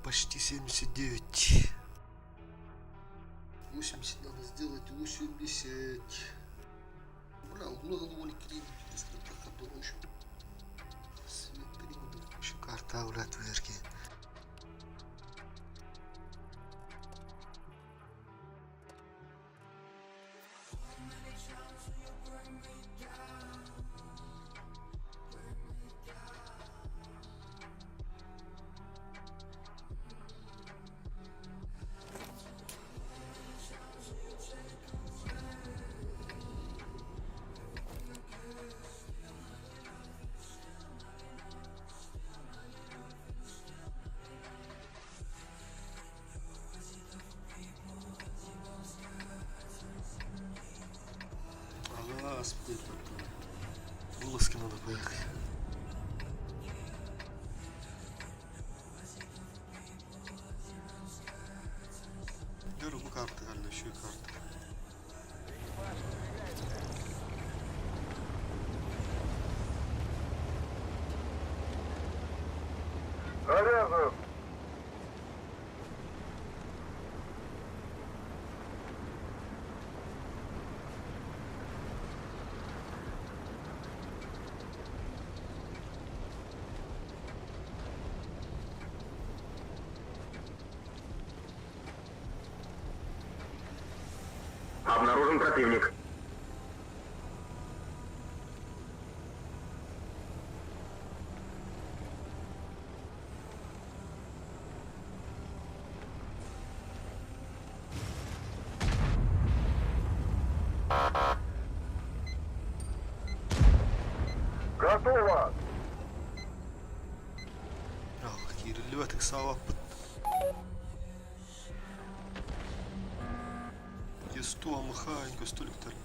Почти 79. 80 надо сделать, 80. Бля, много довольно кредит. Свет перевода. Еще карта, бля, тверки. Господи, тут Луски надо поехать. Беру карты, реально, еще и карты. Заряжен. Обнаружен противник. Готово. Какие релеватик сава. Есту, амаханько, столик торги.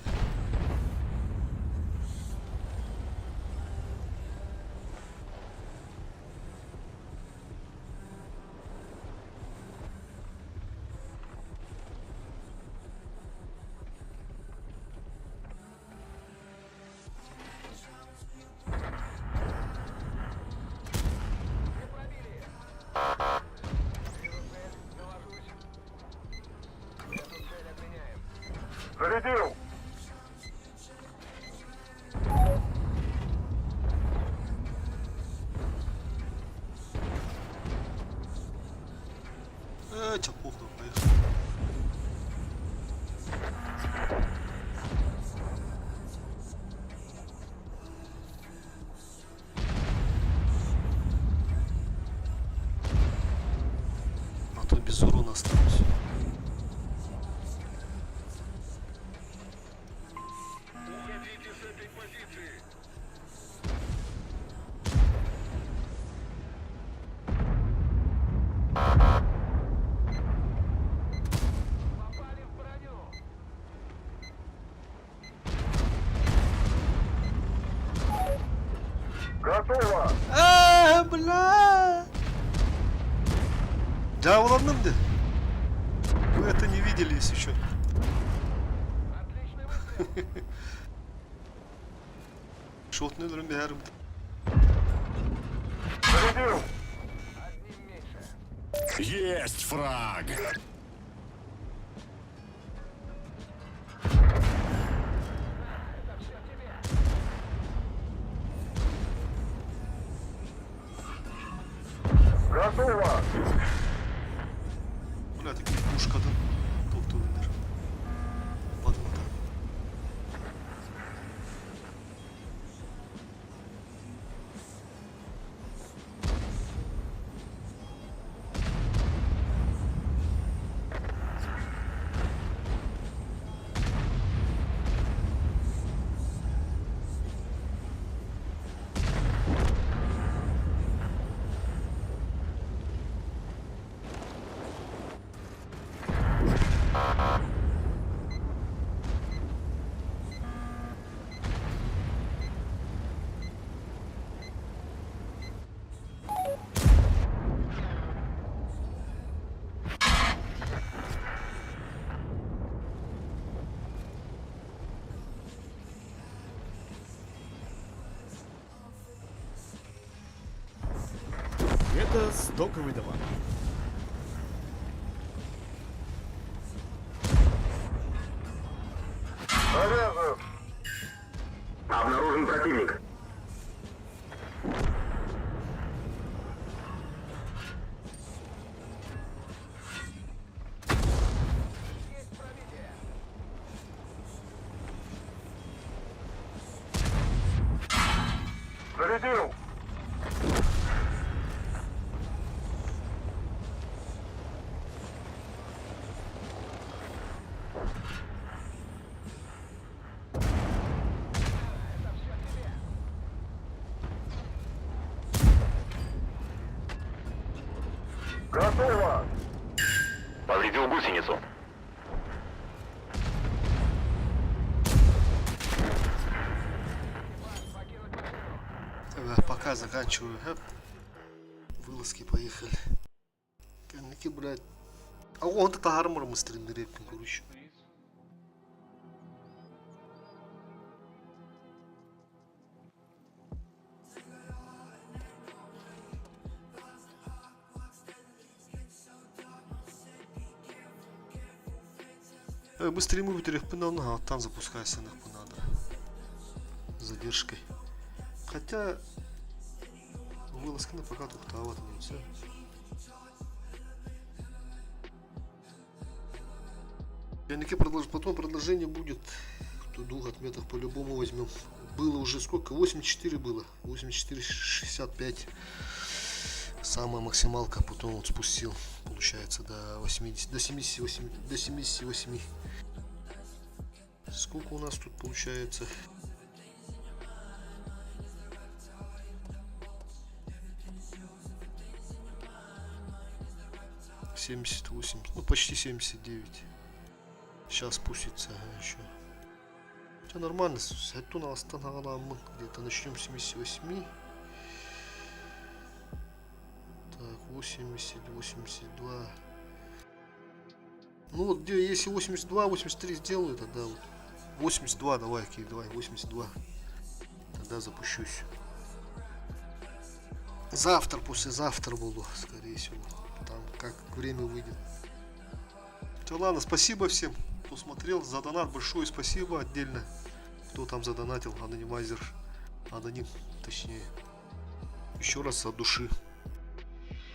Зарядил. Чапуха, поехали. А то без урона осталось. Уходите с этой позиции. Бля! Да, ладно, да. Вы это не видели, если что. Шотный дромер. Зарядил! Одним меньше. Есть фраг! Готово! Бля, такие пушка-то. Топ-тувер. Подмота. Это стоковый дамаг. Заряжен! Обнаружен противник. Зарядил! Готово! Повредил гусеницу. Пока заканчиваю. Вылазки поехали. Коньки, блядь. А вот это армор мы стреляли, короче. Быстрее мы перепинал, а там запускайся нахуй надо. С задержкой. Хотя вылазка на пока тут все. Потом продолжение будет. Тут 2 отметах по-любому возьмем. Было уже сколько? 84 было. 84,65. Самая максималка. Потом вот спустил. Получается до 80. До 78. До 78. Сколько у нас тут получается? $78, ну почти 79. Сейчас спустится еще. Хотя нормально, где-то начнем с 78. Так, 80, 82. Ну вот где, если 82, 83 сделаю, тогда вот 82, давай, давай, 82. Тогда запущусь. Завтра, послезавтра буду, скорее всего. Там как время выйдет. Все, ладно, спасибо всем, кто смотрел. За донат большое спасибо отдельно. Кто там задонатил, анонимайзер. Аноним, точнее. Еще раз от души.